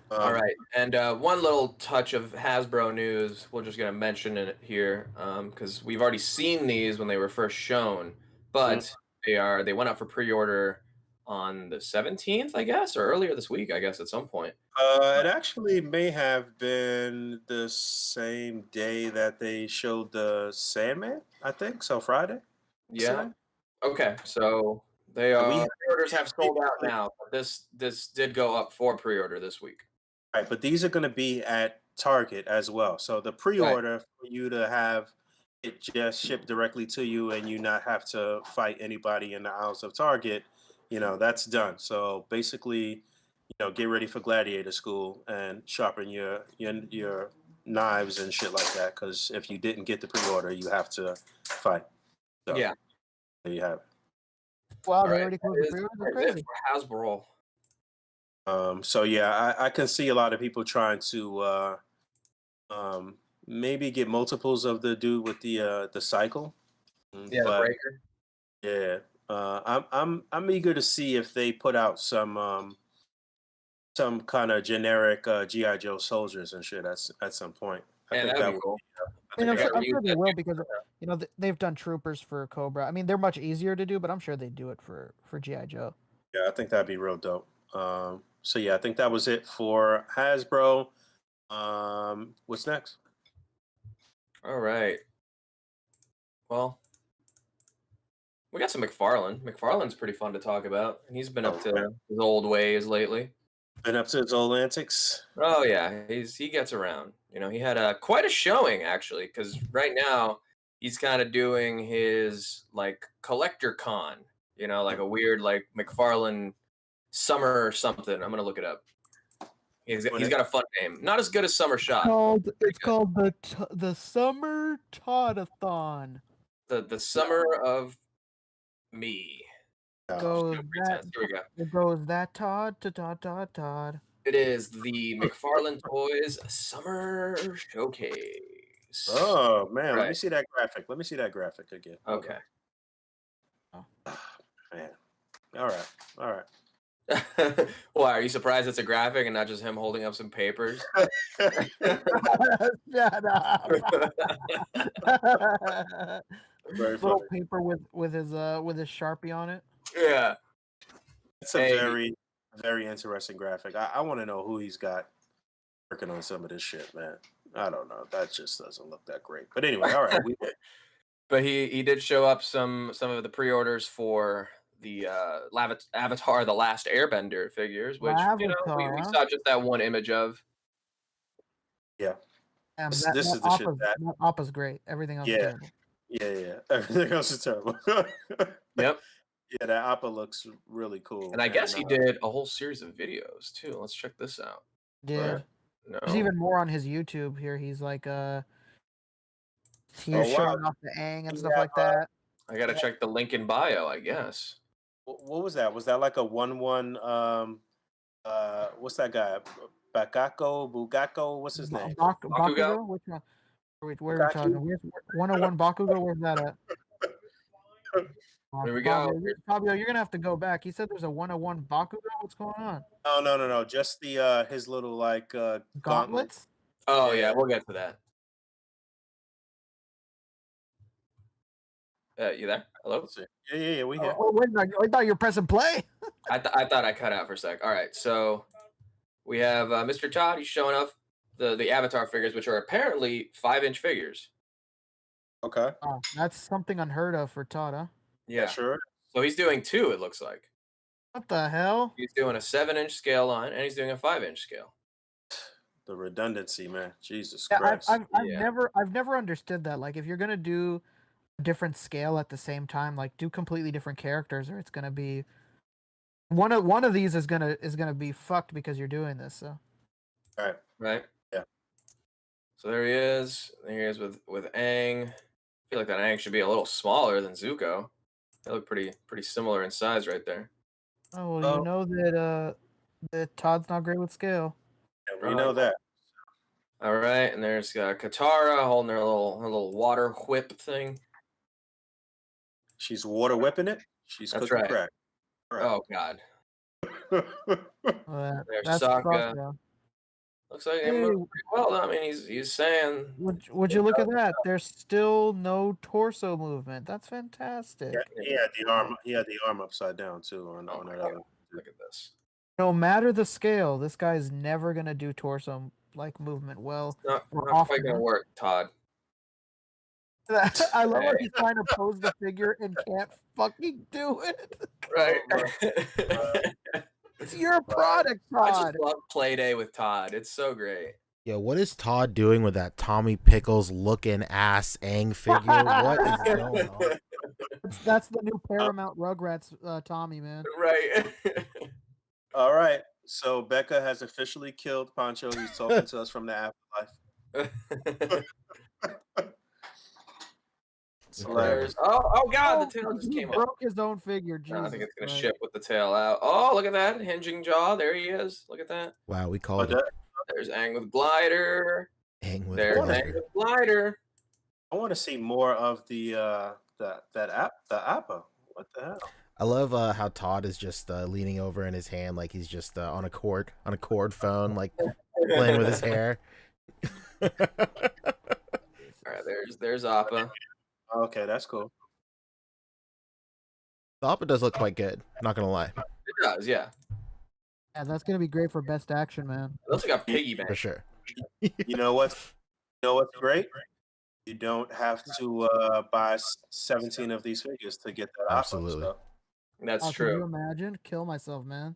all right, and one little touch of Hasbro news. We're just gonna mention it here because we've already seen these when they were first shown, but they went up for pre-order on the 17th, I guess, or earlier this week, I guess, at some point. It actually may have been the same day that they showed the Sandman. I think so. Friday. Yeah. Saturday? Okay, so they And we are pre-orders have sold out now. But this did go up for pre-order this week. Right, but these are going to be at Target as well. So the pre-order for you to have it just shipped directly to you and you not have to fight anybody in the aisles of Target, that's done. So basically, get ready for Gladiator School and sharpen your knives and shit like that. Because if you didn't get the pre-order, you have to fight. So, Yeah. there you have it. Wow, All they right, already closed the pre-order. That's crazy. for Hasbro. So yeah, I can see a lot of people trying to maybe get multiples of the dude with the cycle. Yeah, the But breaker. yeah, I'm eager to see if they put out some kind of generic GI Joe soldiers and shit at some point. Man, that'd be cool. I mean, think I I'm gotta sure reuse they that will too. because they've done troopers for Cobra. I mean, they're much easier to do, but I'm sure they do it for GI Joe. Yeah, I think that'd be real dope. So yeah, I think that was it for Hasbro. What's next? All right. Well, we got some Mcfarland. Mcfarland's pretty fun to talk about. He's been up to his old ways lately. Been up to his old antics. Oh yeah, he gets around. He had quite a showing actually, because right now he's kind of doing his like collector con. Like a weird like McFarlane summer or something. I'm gonna look it up. He's got a fun name, not as good as Summer Shot. It's called the Summer Toddathon. The summer of me. Goes that Here we go. it goes that Todd to Todd. It is the McFarlane Toys Summer Showcase. Oh man, let me Right. see that graphic. Let me see that graphic again. Hold Okay. on. Man. All right. Why are you surprised it's a graphic and not just him holding up some papers? Shut up. Very Little funny. paper with his Sharpie on it. Yeah. It's a Hey. very, very interesting graphic. I want to know who he's got working on some of this shit, man. I don't know. That just doesn't look that great. But anyway, all right. But he did show up some of the pre-orders for the Avatar: The Last Airbender figures, which we saw just that one image of. Yeah. This is the shit that Appa's great. Everything else is terrible. Yeah. Everything else is terrible. Yep. Yeah, that Appa looks really cool. And I guess he did a whole series of videos too. Let's check this out. Did. No. There's even more on his YouTube here. He's like he's showing off the Aang and stuff like that. I gotta check the link in bio, I guess. What was that? Was that like a 1-1? What's that guy? Bugako? What's his name? Bakugo? Which one? Wait, where are we talking? Where's 101 Bakugo? Where's that at? There we go. Fabio, you're gonna have to go back. He said there's a 101 Bakugo. What's going on? No. Just the his little like Gauntlets? Oh yeah, we'll get to that. You there? Hello? Yeah, we here. Oh, wait, I thought you were pressing play. I thought I cut out for a sec. All right, so we have Mr. Todd. He's showing off the Avatar figures, which are apparently 5-inch figures. Okay. Oh, that's something unheard of for Todd, huh? Yeah, sure. So he's doing 2. It looks like What the hell? he's doing a 7-inch scale line, and he's doing a 5-inch scale. The redundancy, man. Jesus Yeah, Christ. I've never understood that. Like, if you're gonna do a different scale at the same time, like do completely different characters, or it's gonna be one of these is gonna be fucked because you're doing this. So Right. Right. Yeah. So there he is. There he is with Aang. I feel like that Aang should be a little smaller than Zuko. They look pretty similar in size right there. Oh well, Oh. you know that Todd's not great with scale. We know that. All right, and there's Katara holding her little water whip thing. She's water whipping it. She's That's cooking right. crack. Oh God. There's That's Sokka. Sokka. Looks like Hey. him moving pretty well. I mean, he's saying. Would you look at that? There's still no torso movement. That's fantastic. He had the arm. He had the arm upside down too on Oh my that God. other. Look at this. No matter the scale, this guy's never gonna do torso like movement well. Not or quite often. gonna work, Todd. I love how he's trying to pose the figure and can't fucking do it. Right. It's your product, I just Todd. love Playday with Todd. It's so great. Yo, what is Todd doing with that Tommy Pickles looking ass Aang figure? What is going on? That's the new Paramount Rugrats Tommy, man. Right. All right. So Becca has officially killed Pancho. He's talking to us from the afterlife. Hilarious. Oh God, the tail just He came off. broke his own figure. I don't think Jesus it's gonna Christ. ship with the tail out. Oh, look at that hinging jaw. There he is. Look at that. Wow, we called it There's Aang with glider. Aang with There's glider. Aang with glider. I want to see more of the Appa. What the hell? I love how Todd is just leaning over in his hand like he's just on a cord phone, like playing with his hair. All right, there's Appa. Okay, that's cool. The Appa does look quite good. Not gonna lie, It does, yeah. Yeah, that's gonna be great for best action, man. It looks like a piggy bank. for sure. You know what's great? You don't have to buy 17 of these figures to get that Appa. Absolutely. So. That's Oh, Can you true. imagine? Kill myself, man.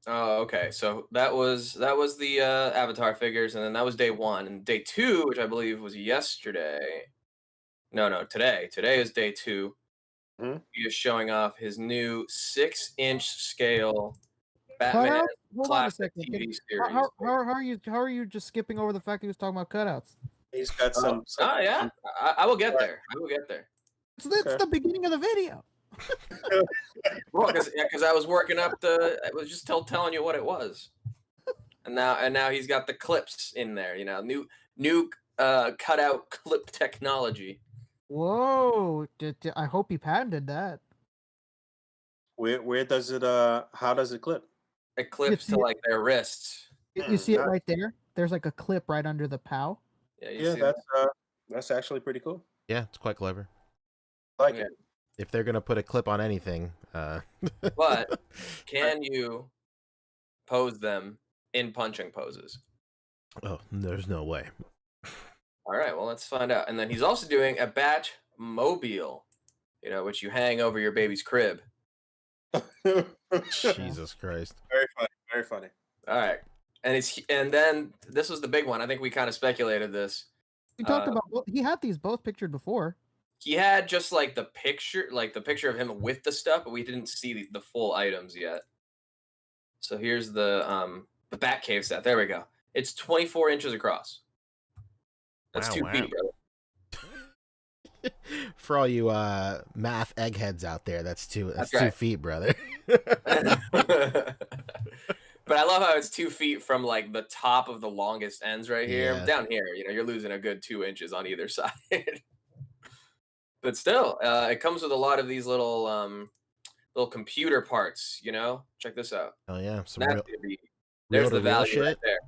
Oh, okay. So that was the Avatar figures, and then that was day 1, and day 2, which I believe was yesterday. No, today. Today is day 2. Mhm. He is showing off his new 6-inch scale Batman Cutouts? Hold on a classic second. TV series. How are you just skipping over the fact he was talking about cutouts? He's got some. Oh yeah, I will get there. I will get there. So that's Okay. the beginning of the video. Well, because I was working up I was just telling you what it was, and now he's got the clips in there. You know, new cutout clip technology. Whoa! I hope he patented that. Where does it? How does it clip? It clips see to it? like their wrists. You see it Nice. right there? There's like a clip right under the POW. Yeah, you Yeah, see that's actually pretty cool. Yeah, it's quite clever. I like Yeah. it. If they're gonna put a clip on anything, But can you pose them in punching poses? oh, there's no way. All right, well, let's find out. And then he's also doing a Bat Mobile, you know, which you hang over your baby's crib. Jesus Christ. Very funny. Very funny. All right, and then this was the big one. I think we kind of speculated this. We talked about he had these both pictured before. He had just like the picture of him with the stuff, but we didn't see the full items yet. So here's the Batcave set. There we go. It's 24 inches across. That's Wow, 2 wow. feet, brother. For all you math eggheads out there, that's 2 That's 2 right. feet, brother. But I love how it's 2 feet from like the top of the longest ends right here. Yeah. Down here, you know, you're losing a good 2 inches on either side. But still, it comes with a lot of these little computer parts. You know, check this out. Oh yeah, some That's real, gonna be, real there's to the real value right shit. there.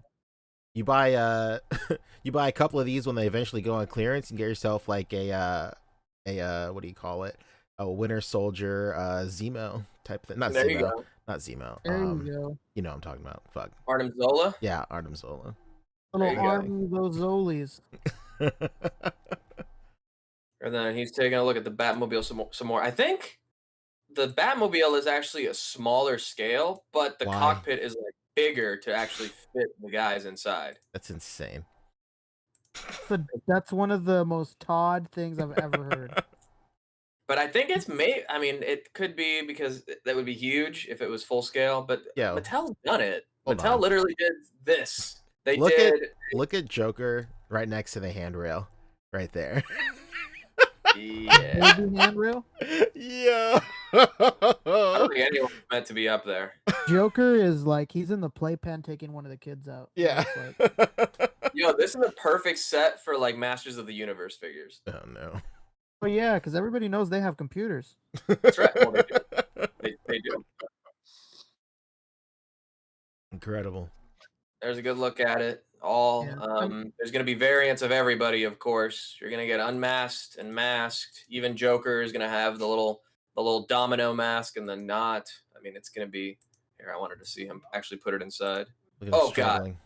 You buy you buy a couple of these when they eventually go on clearance and get yourself like a what do you call it? A Winter Soldier Zemo type thing. Not There you Zemo. go. Not Zemo. There you go. You know what I'm talking about. Fuck. Artem Zola. Yeah, Artem Zola. There you Little go. army those Zolies. And then he's taking a look at the Batmobile some more. I think the Batmobile is actually a smaller scale, but the Why? cockpit is like bigger to actually fit the guys inside. That's insane. That's one of the most Todd things I've ever heard. But I think it's I mean, it could be because that would be huge if it was full scale, but Yeah. Mattel's done it. Hold Mattel on. literally did this. They Look did. look at Joker right next to the handrail, right there. Yeah. Baby handrail. Yeah. I don't think anyone's meant to be up there. Joker is like he's in the playpen taking one of the kids out. it Yeah. looks like. Yo, this is the perfect set for like Masters of the Universe figures. Oh no. But yeah, because everybody knows they have computers. That's right. Well, they do. They do. Incredible. There's a good look at it. All Yeah. there's gonna be variants of everybody, of course. You're gonna get unmasked and masked. Even Joker is gonna have the little domino mask and the not. I mean, it's gonna be here. I wanted to see him actually put it inside. Look at him Oh god. struggling.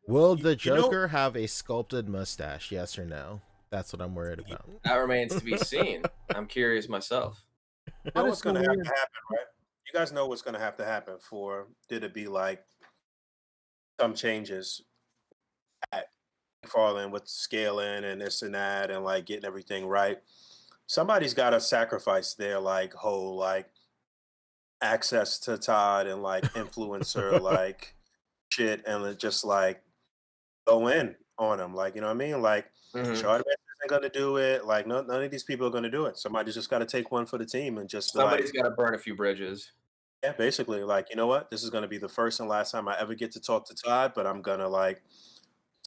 Will the You know- Joker have a sculpted mustache? Yes or no? That's what I'm worried about. That remains to be seen. I'm curious myself. You That know is what's so going to have weird. to happen, right? You guys know what's going to have to happen for there to be like some changes at Mcfarland with scaling and this and that and like getting everything right. Somebody's got to sacrifice their like whole like access to Todd and like influencer like shit and just like go in on him. Like, you know what I mean? Like, Mhm. Charlotte isn't going to do it. Like, none of these people are going to do it. Somebody's just got to take one for the team and just be like, Somebody's got to burn a few bridges. yeah, basically, like, you know what? This is going to be the first and last time I ever get to talk to Todd, but I'm going to like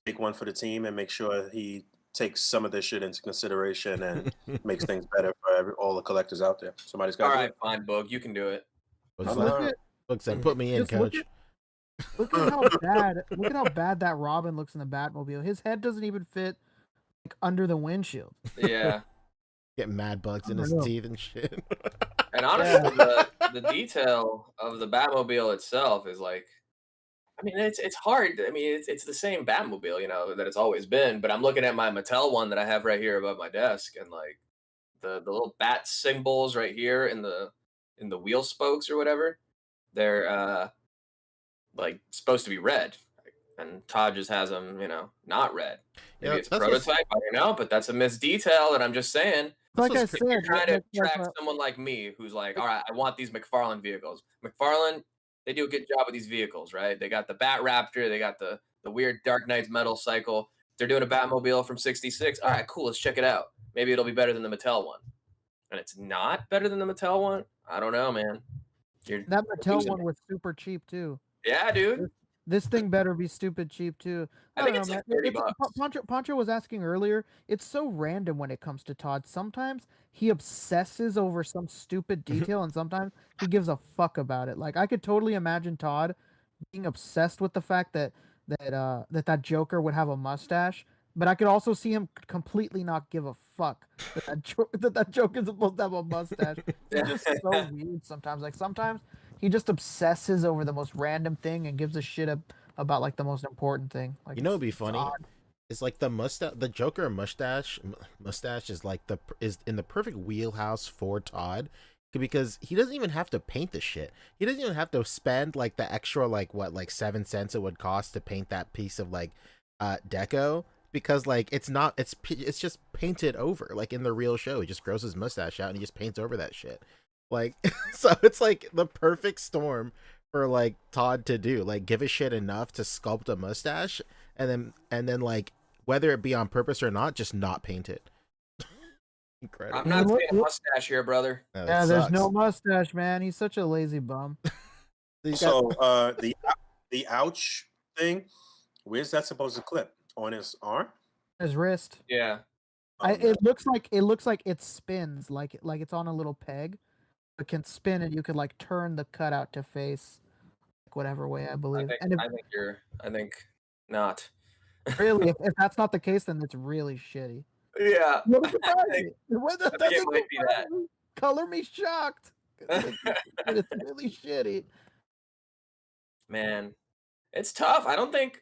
take one for the team and make sure he takes some of this shit into consideration and makes things better for all the collectors out there. Somebody's got All to right, fine, Boog, you can do it. Boog I'm said, not- Boog said, put me in, Just look coach. Look at how bad. Look at how bad that Robin looks in the Batmobile. His head doesn't even fit like under the windshield. Yeah. Get mad bugs in I his know. teeth and shit. And honestly, the detail of the Batmobile itself is like, I mean, it's hard. I mean, it's the same Batmobile, you know, that it's always been. But I'm looking at my Mattel one that I have right here above my desk, and like the little bat symbols right here in the wheel spokes or whatever, they're like supposed to be red, and Todd just has them, you know, not red. Maybe Yeah, it's a that's what's- prototype. I don't know, but that's a missed detail, and I'm just saying. Like I what's said, If you're trying to like, track someone like me who's like, all right, I want these Mcfarland vehicles. Mcfarland, they do a good job with these vehicles, right? They got the Bat Raptor, they got the weird Dark Knight's metal cycle. They're doing a Batmobile from '66. All right, cool, let's check it out. Maybe it'll be better than the Mattel one. And it's not better than the Mattel one? I don't know, man. that Mattel losing one me. was super cheap too. Yeah, dude. This thing better be stupid cheap too. I I think don't it's know, like man. 30 bucks. Poncho was asking earlier. It's so random when it comes to Todd. Sometimes he obsesses over some stupid detail, and sometimes he gives a fuck about it. Like I could totally imagine Todd being obsessed with the fact that Joker would have a mustache, but I could also see him completely not give a fuck that Joker is supposed to have a mustache. It's just so weird sometimes. Like sometimes he just obsesses over the most random thing and gives a shit about like the most important thing. Like You know, it's- it'd be it's funny. odd. It's like the Joker mustache is like is in the perfect wheelhouse for Todd, because he doesn't even have to paint the shit. He doesn't even have to spend like the extra like 7 cents it would cost to paint that piece of like deco, because like it's just painted over. Like in the real show, he just grows his mustache out and he just paints over that shit. Like so it's like the perfect storm for like Todd to do, like give a shit enough to sculpt a mustache and then like whether it be on purpose or not, just not paint it. Incredible. I'm not seeing a mustache here, brother. No, that Yeah, there's sucks. no mustache, man. He's such a lazy bum. You got- So the ouch thing, where's that supposed to clip? On his arm? His wrist. Yeah. Oh, no. It looks like it spins like it's on a little peg. It can spin and you could like turn the cutout to face like, whatever way I believe. And if I think not. really if that's not the case, then it's really shitty. Yeah. What I think- I think it might be that. Color me shocked. It's really shitty. Man, it's tough. I don't think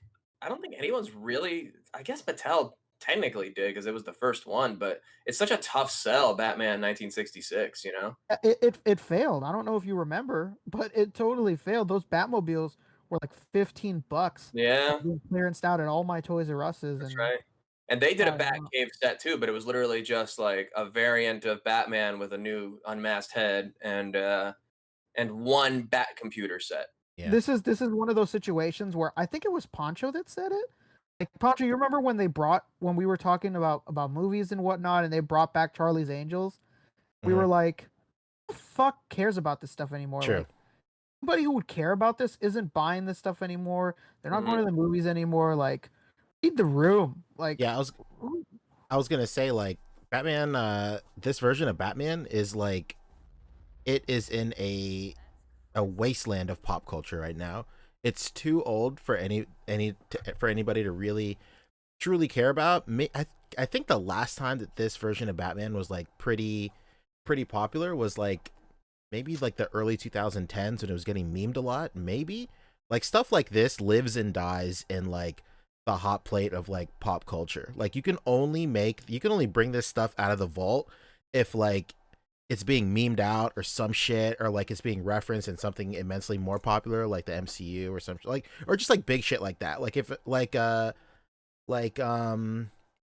anyone's really. I guess Mattel technically did because it was the first one, but it's such a tough sell. Batman 1966. You know. It failed. I don't know if you remember, but it totally failed. Those Batmobiles were like $15. Yeah, Being clearanced out at all my Toys R Us's. that's and right. And they did a Oh, wow. Batcave set too, but it was literally just like a variant of Batman with a new unmasked head and one Bat computer set. Yeah. This is one of those situations where I think it was Poncho that said it. Like Poncho, you remember when we were talking about movies and whatnot, and they brought back Charlie's Angels? We were like, who the fuck cares about this stuff anymore? True. Like, nobody who would care about this isn't buying this stuff anymore. They're not going to the movies anymore. Like, read the room. Like, Yeah, I was gonna say, like, Batman. This version of Batman is like, it is in a wasteland of pop culture right now. It's too old for for anybody to really truly care about. I think the last time that this version of Batman was like pretty popular was like maybe like the early 2010s when it was getting memed a lot. Maybe like stuff like this lives and dies in like the hot plate of like pop culture. Like you can only bring this stuff out of the vault if like it's being memed out or some shit, or like it's being referenced in something immensely more popular like the MCU or something, like, or just like big shit like that. Like if I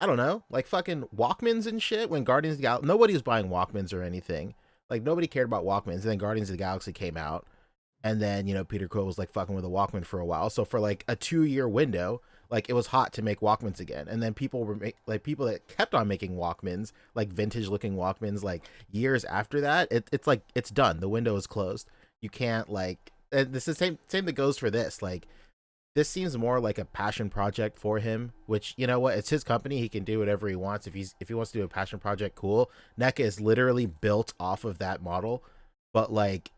don't know, like fucking Walkmans and shit. When Guardians of the Galaxy, nobody was buying Walkmans or anything. Like nobody cared about Walkmans, and then Guardians of the Galaxy came out, and then, you know, Peter Quill was like fucking with a Walkman for a while. So for like a 2-year window, like it was hot to make Walkmans again. And then people people that kept on making Walkmans, like vintage looking Walkmans, like years after that, it's like, it's done. The window is closed. You can't like, and this is the same that goes for this. Like this seems more like a passion project for him, which, you know what, it's his company. He can do whatever he wants. If he wants to do a passion project, cool. Neca is literally built off of that model. But like,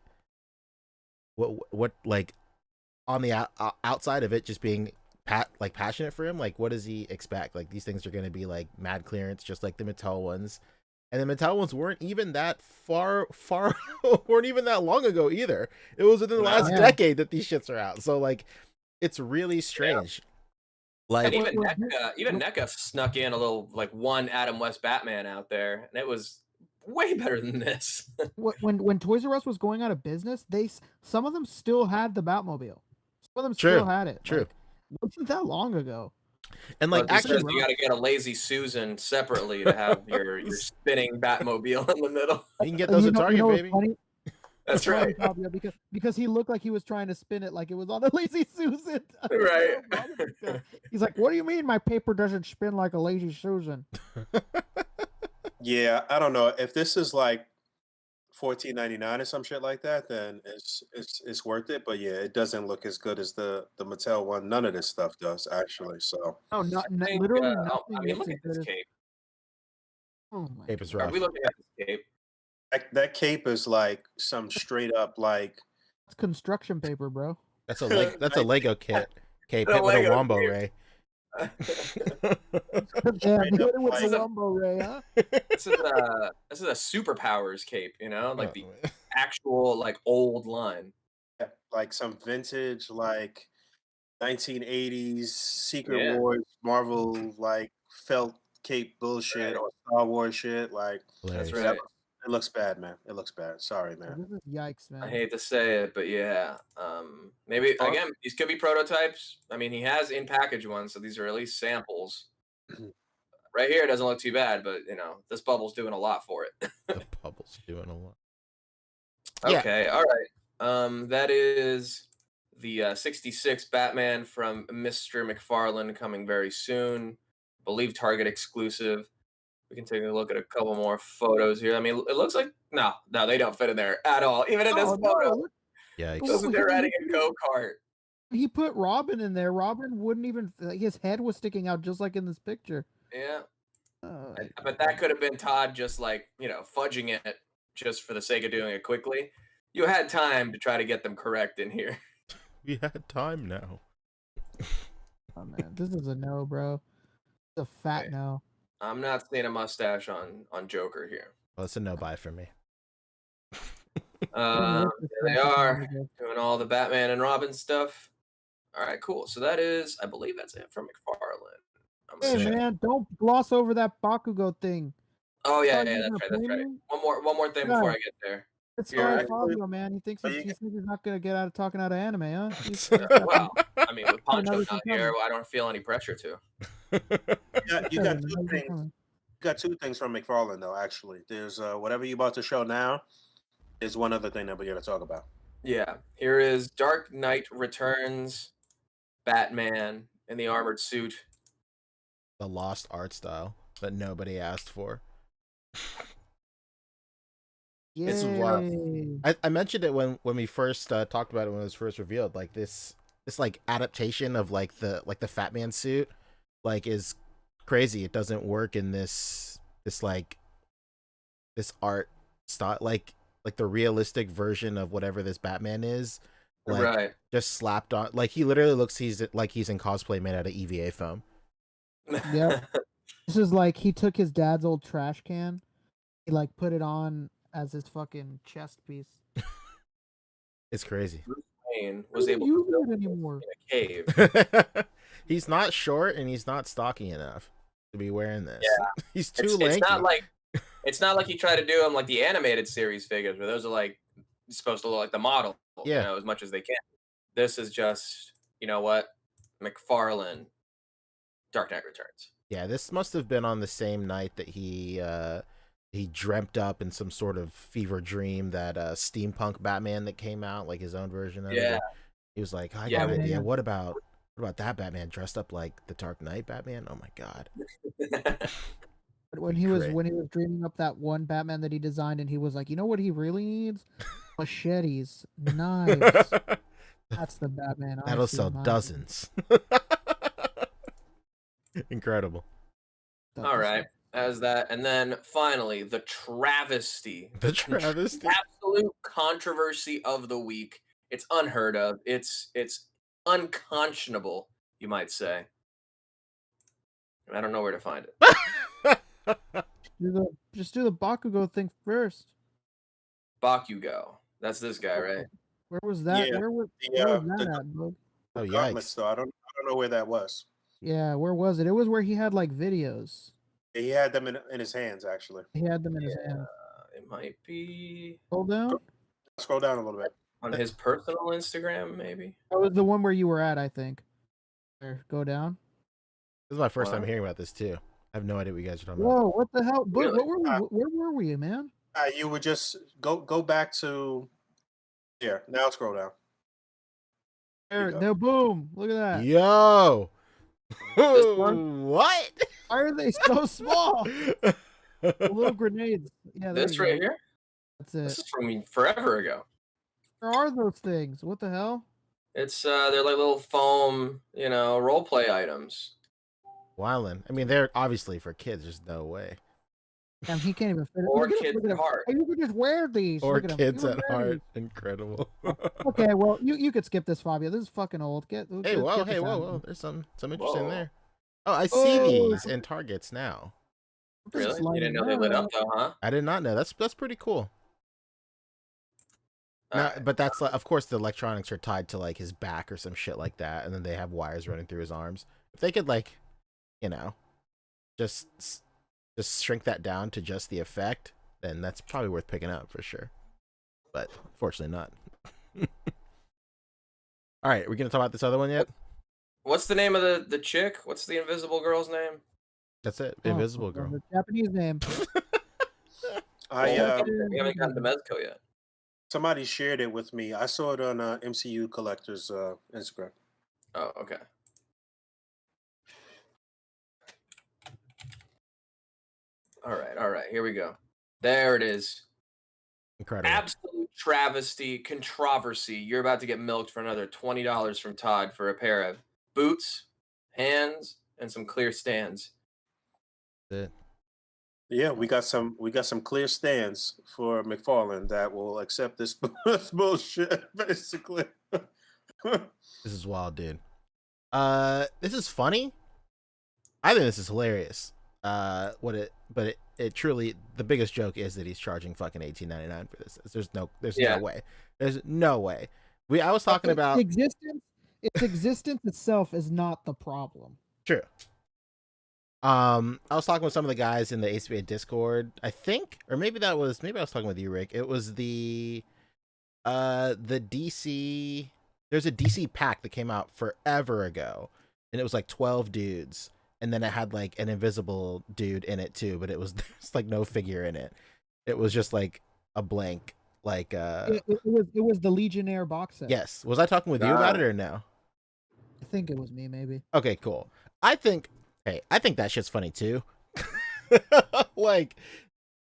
what like on the outside of it just being passionate for him, like what does he expect? Like these things are going to be like mad clearance, just like the Mattel ones, and the Mattel ones weren't even that far weren't even that long ago either. It was within the last decade that these shits are out. So like it's really strange. Like, and even NECA snuck in a little like one Adam West Batman out there, and it was way better than this. when Toys R Us was going out of business, some of them still had the Batmobile. Some of them still had it. True. Like, wasn't that long ago. And like actually, you got to get a Lazy Susan separately to have your spinning Batmobile in the middle. You can get those at Target, baby. That's right. Because he looked like he was trying to spin it like it was on a Lazy Susan. Right. He's like, "What do you mean my paper doesn't spin like a Lazy Susan?" Yeah, I don't know if this is like $14.99 or some shit like that, then it's worth it. But yeah, it doesn't look as good as the Mattel one. None of this stuff does actually. So no, think, literally I nothing. mean, look at this cape. Oh my cape is Are rough. we looking at this cape? that cape is like some straight up like It's construction paper, bro. That's a Lego kit. Cape A hit with a Lego wombo cape. ray. Yeah, straight hit up it with like- the Wumbo Ray, huh? This is a superpowers cape, you know, like the actual like old line. like some vintage like 1980s Secret Yeah. Wars Marvel like felt cape bullshit or Star Wars shit. Like Hilarious. That's right. it looks bad, man. It looks bad. Sorry, man. This is yikes, man. I hate to say it, but yeah. Maybe again, these could be prototypes. I mean, he has in package ones, so these are at least samples. Right here, it doesn't look too bad, but you know, this bubble's doing a lot for it. The bubble's doing a lot. Okay, all right. That is the 66 Batman from Mr. Mcfarland coming very soon. I believe Target exclusive. We can take a look at a couple more photos here. I mean, it looks like no, they don't fit in there at all. Even in this photo, No, Yeah. it looks like they're riding a go-kart. he put Robin in there. Robin wouldn't even. Like, his head was sticking out just like in this picture. Yeah. But that could have been Todd just like, you know, fudging it just for the sake of doing it quickly. You had time to try to get them correct in here. We had time now. Oh man, this is a no, bro. It's a fat Okay. no. I'm not seeing a mustache on Joker here. Well, it's a no buy for me. There they are, doing all the Batman and Robin stuff. All right, cool. So that is, I believe that's it from McFarlane. I'm Hey gonna check. man, don't gloss over that Bakugo thing. Oh yeah, Thought you that's were right. That's right. playing? One more thing before I get there. It's You're Star right. Fabio, man. He thinks he's not gonna get out of talking out of anime, huh? Well, I mean, with Poncho Another not thing here, coming. I don't feel any pressure to. You got two things. You got two things from McFarlane though. Actually, there's whatever you're about to show now. There's one other thing that we're gonna talk about. Yeah, here is Dark Knight Returns, Batman in the armored suit. The lost art style that nobody asked for. This is wild. Yay. I mentioned it when we first talked about it when it was first revealed. Like this like adaptation of like the Fat Man suit, like is crazy. It doesn't work in this like this art style, like the realistic version of whatever this Batman is. Like Right. just slapped on. Like he literally looks he's in cosplay made out of EVA foam. Yep. This is like he took his dad's old trash can, he like put it on as his fucking chest piece. It's crazy. Bruce Wayne I was don't able use to build it anymore. in a cave. He's not short and he's not stocky enough to be wearing this. Yeah. He's too lanky. It's not like he tried to do them like the animated series figures, where those are like supposed to look like the model, Yeah. you know, as much as they can. This is just, you know what, Mcfarland, Dark Knight Returns. Yeah, this must have been on the same night that he dreamt up in some sort of fever dream that steampunk Batman that came out, like his own version of it. He was like, I got an idea. What about that Batman dressed up like the Dark Knight Batman? Oh my god. But when he was dreaming up that one Batman that he designed, and he was like, you know what he really needs? Machetes, knives. That's the Batman. I That'll see sell in my dozens. Incredible. All right, as that, and then finally the travesty, The travesty. absolute controversy of the week. It's unheard of. It's unconscionable, you might say. I don't know where to find it. Just do the Bakugo thing first. Bakugo. That's this guy, right? Where was that? Yeah, Where was the that at, bro? Oh Gauntlets, yikes. though. I don't know where that was. Yeah, where was it? It was where he had like videos. He had them in his hands, actually. He had them in his hand. It might be Hold down. Scroll down a little bit. on his personal Instagram, maybe. That was the one where you were at, I think. There, go down. This is my first time What? hearing about this too. I have no idea what you guys are talking about. Whoa, what the hell? But Really? what were we? Where were we, man? You would just go back to here. Now scroll down. There, go. no, boom! Look at that. Yo. This one? What? Why are they so small? The little grenades. Yeah, there This you right go. here. That's This it. is from forever ago. Where are those things? What the hell? It's they're like little foam, you know, role play items. Wildin'. I mean, they're obviously for kids. There's no way. Damn, he can't even fit it. Or Look at him, kids look at at him. heart. Hey, you could just wear these. Or Look at him. kids You at would wear heart. these. Incredible. Okay, well, you could skip this, Fabio. This is fucking old. Hey, let's whoa, get hey, this whoa, out of whoa. here. There's some interesting Whoa. there. Oh, I see Oh. these in Targets now. This is Really? You lighting didn't know they lit up though, huh? I did not know. That's pretty cool. All Now, right. but that's of course the electronics are tied to like his back or some shit like that, and then they have wires running through his arms. If they could like, you know, just shrink that down to just the effect, then that's probably worth picking up for sure. But fortunately not. All right, we're gonna talk about this other one yet? What's the name of the chick? What's the invisible girl's name? That's it. Oh, Invisible Girl. the Japanese name. I We haven't gotten to Mezco yet. somebody shared it with me. I saw it on MCU Collector's Instagram. Oh, okay. All right. Here we go. There it is. Incredible. Absolute travesty, controversy. You're about to get milked for another $20 from Todd for a pair of boots, hands, and some clear stands. That's it. Yeah, we got some clear stands for McFarland that will accept this, this bullshit, basically. This is wild, dude. This is funny. I think this is hilarious. But it truly, the biggest joke is that he's charging fucking $18.99 for this. There's no way. There's no way. I was talking about Its existence itself is not the problem. True. I was talking with some of the guys in the A.C.B.A. Discord, I think, or maybe I was talking with you, Rick. It was the DC. There's a DC pack that came out forever ago, and it was like 12 dudes, and then it had like an invisible dude in it too, but it was there's like no figure in it. It was just like a blank Like, It was the Legionnaire box set. yes. Was I talking with you about it or no? I think it was me, maybe. Okay, cool. I think that shit's funny too. Like,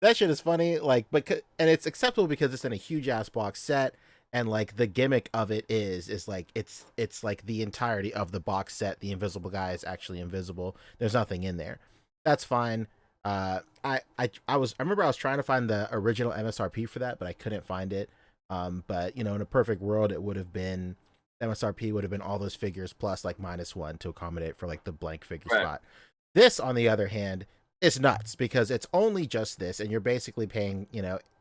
that shit is funny. Like, and it's acceptable because it's in a huge ass box set, and like the gimmick of it is like it's like the entirety of the box set. The invisible guy is actually invisible. There's nothing in there. That's fine. I remember I was trying to find the original MSRP for that, but I couldn't find it. But in a perfect world, it would have been MSRP would have been all those figures plus like -1 to accommodate for like the blank figure spot. This, on the other hand, is nuts because it's only just this, and you're basically paying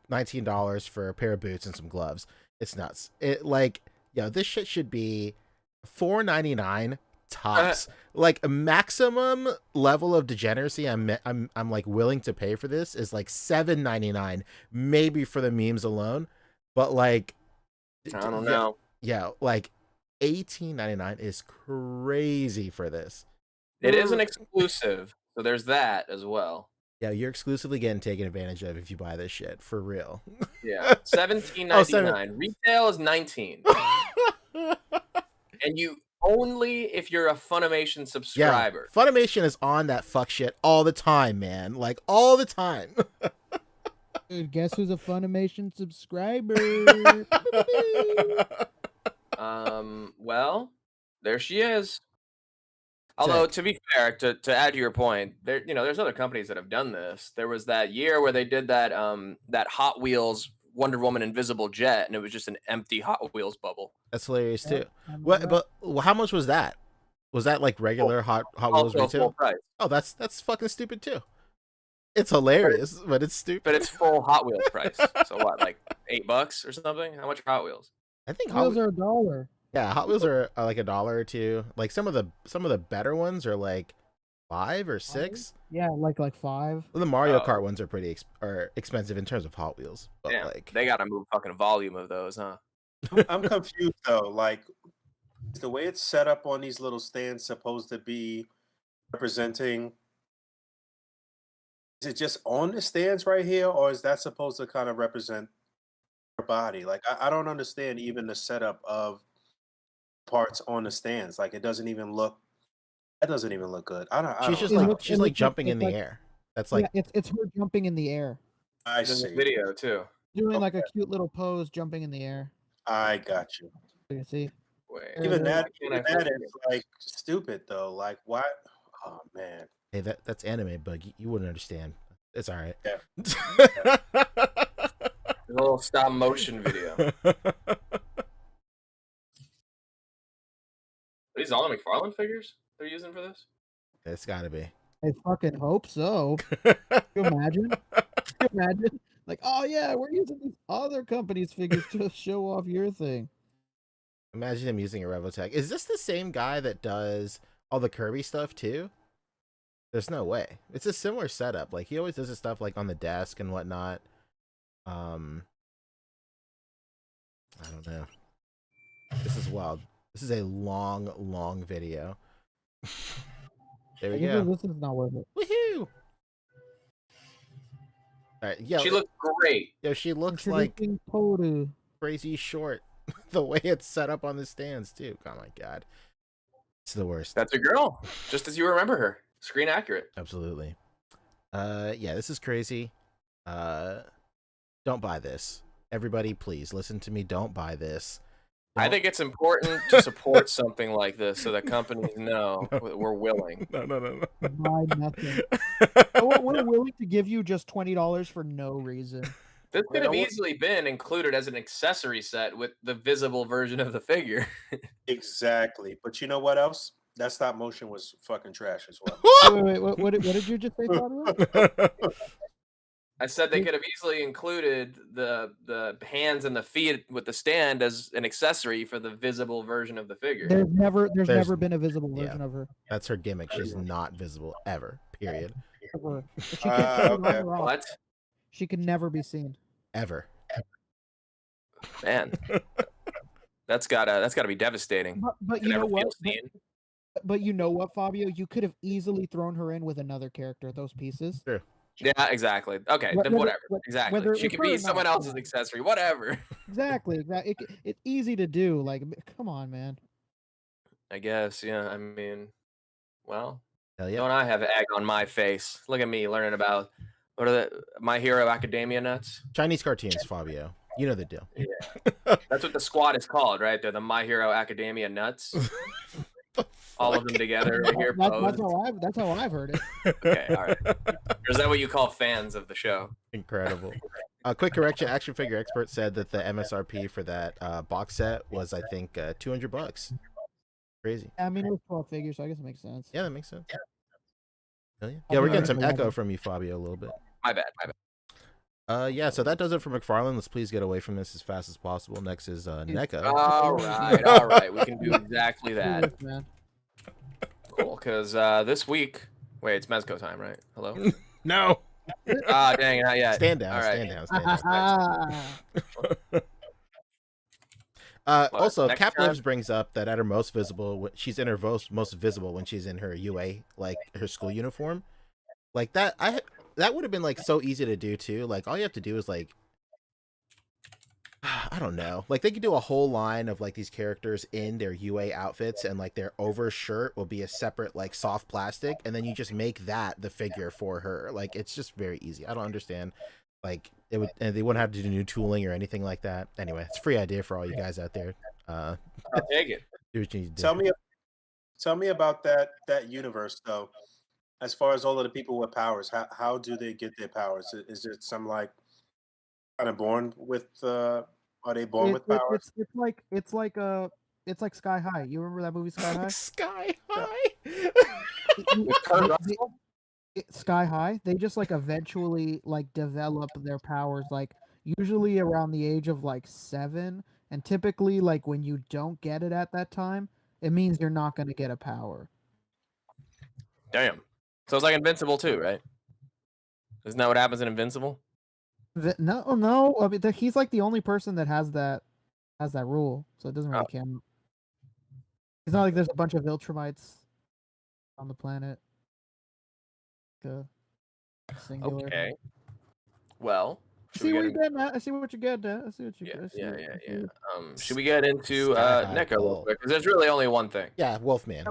$19 for a pair of boots and some gloves. It's nuts. This shit should be $4.99 tops. Like a maximum level of degeneracy I'm like willing to pay for this is like $7.99, maybe for the memes alone. But like, I don't know. Yeah, like $18.99 is crazy for this. It is an exclusive, so there's that as well. Yeah, you're exclusively getting taken advantage of if you buy this shit, for real. Yeah, $17.99. Retail is $19. And you only if you're a Funimation subscriber. Yeah, Funimation is on that fuck shit all the time, man. Like, all the time. Dude, guess who's a Funimation subscriber? Well, there she is. Although, to be fair, to add to your point, there's other companies that have done this. There was that year where they did that that Hot Wheels Wonder Woman Invisible Jet, and it was just an empty Hot Wheels bubble. That's hilarious too. But how much was that? Was that like regular Hot Wheels retail? Full price. Oh, that's fucking stupid too. It's hilarious, but it's stupid. But it's full Hot Wheels price. So what, like $8 or something? How much are Hot Wheels? I think Hot Wheels are $1. Yeah, Hot Wheels are like $1 or $2. Like some of the better ones are like $5 or $6. Yeah, like $5. Well, the Mario Kart ones are pretty expensive in terms of Hot Wheels. But yeah, like, they gotta move fucking volume of those, huh? I'm confused though. Like, is the way it's set up on these little stands supposed to be representing? Is it just on the stands right here, or is that supposed to kind of represent her body? Like, I don't understand even the setup of parts on the stands. Like, it doesn't even look. That doesn't even look good. She's like jumping in the air. That's like it's her jumping in the air. I see. Video too. Doing like a cute little pose, jumping in the air. I got you. You see. Wait, Even that is like stupid though. Like, what? Oh man. Hey, that's anime, Bug. You wouldn't understand. It's all right. Yeah. A little stop motion video. Are these all the Mcfarland figures they're using for this? It's gotta be. I fucking hope so. Can you imagine? Can you imagine? Like, oh yeah, we're using these other companies' figures to show off your thing. Imagine him using a Revotech. Is this the same guy that does all the Kirby stuff too? There's no way. It's a similar setup. Like, he always does his stuff like on the desk and whatnot. I don't know. This is wild. This is a long video. There we go. This is not worth it. Woohoo! All right, yeah. She looks great. Yeah, she looks like crazy short. The way it's set up on the stands too. Oh my god, it's the worst. That's a girl, just as you remember her. Screen accurate. Absolutely. Yeah, this is crazy. Don't buy this. Everybody, please listen to me. Don't buy this. I think it's important to support something like this so that companies know we're willing. No. Buy nothing. We're willing to give you just $20 for no reason. This could have easily been included as an accessory set with the visible version of the figure. Exactly. But you know what else? That stop motion was fucking trash as well. Wait. What did you just say, Fabio? I said they could have easily included the hands and the feet with the stand as an accessory for the visible version of the figure. There's never been a visible version of her. That's her gimmick. She's not visible ever. Period. Ever. What? She can never be seen. Ever. Man, that's gotta be devastating. But you know what? But you know what, Fabio? You could have easily thrown her in with another character. Those pieces. True. Yeah, exactly. Okay, then whatever. Exactly. whether it She was can her be or someone not. else's accessory. Whatever. Exactly. It's easy to do. Like, come on, man. I guess. Yeah. I mean, well, Hell yeah. don't I have egg on my face? Look at me learning about what are the My Hero Academia nuts? Chinese cartoons, Fabio. You know the deal. Yeah. That's what the squad is called, right? They're the My Hero Academia nuts. All of them together right here. That's how I've heard it. Okay, all right. Or is that what you call fans of the show? Incredible. A quick correction: Action Figure Expert said that the MSRP for that box set was, I think, $200. Crazy. I mean, it was 12 figures, so I guess it makes sense. Yeah, that makes sense. Hell yeah. Yeah, we're getting some echo from you, Fabio, a little bit. My bad. Yeah, so that does it for Mcfarland. Let's please get away from this as fast as possible. Next is Neca. All right. We can do exactly that. Man. Cool, because this week... Wait, it's Mezco time, right? Hello? No. Ah, dang it, not yet. Stand down, All right. stand down. Also, next Cap time? Lives brings up that at her most visible, she's in her most visible when she's in her UA, like her school uniform. Like that, that would have been like so easy to do too. Like all you have to do is like, I don't know, like they could do a whole line of like these characters in their UA outfits, and like their over shirt will be a separate like soft plastic, and then you just make that the figure for her. Like it's just very easy. I don't understand. Like it would, and they wouldn't have to do new tooling or anything like that. Anyway, it's a free idea for all you guys out there. I'll take it. Do what you need to do. Tell me about that universe though. As far as all of the people with powers, how do they get their powers? Is it some like kind of born with? Are they born with powers? It's like Sky High. You remember that movie Sky High? Sky High. Sky High. They just like eventually like develop their powers, like usually around the age of like 7, and typically like when you don't get it at that time, it means you're not going to get a power. Damn. So it's like Invincible too, right? Isn't that what happens in Invincible? No. I mean, he's like the only person that has that rule, so it doesn't really count. It's not like there's a bunch of Viltrumites on the planet. Singular. Okay. Well, See what you're getting at. I see what you're getting at. I see what you Yeah. Should we get into Neca real quick? Because there's really only one thing. Yeah, Wolfman.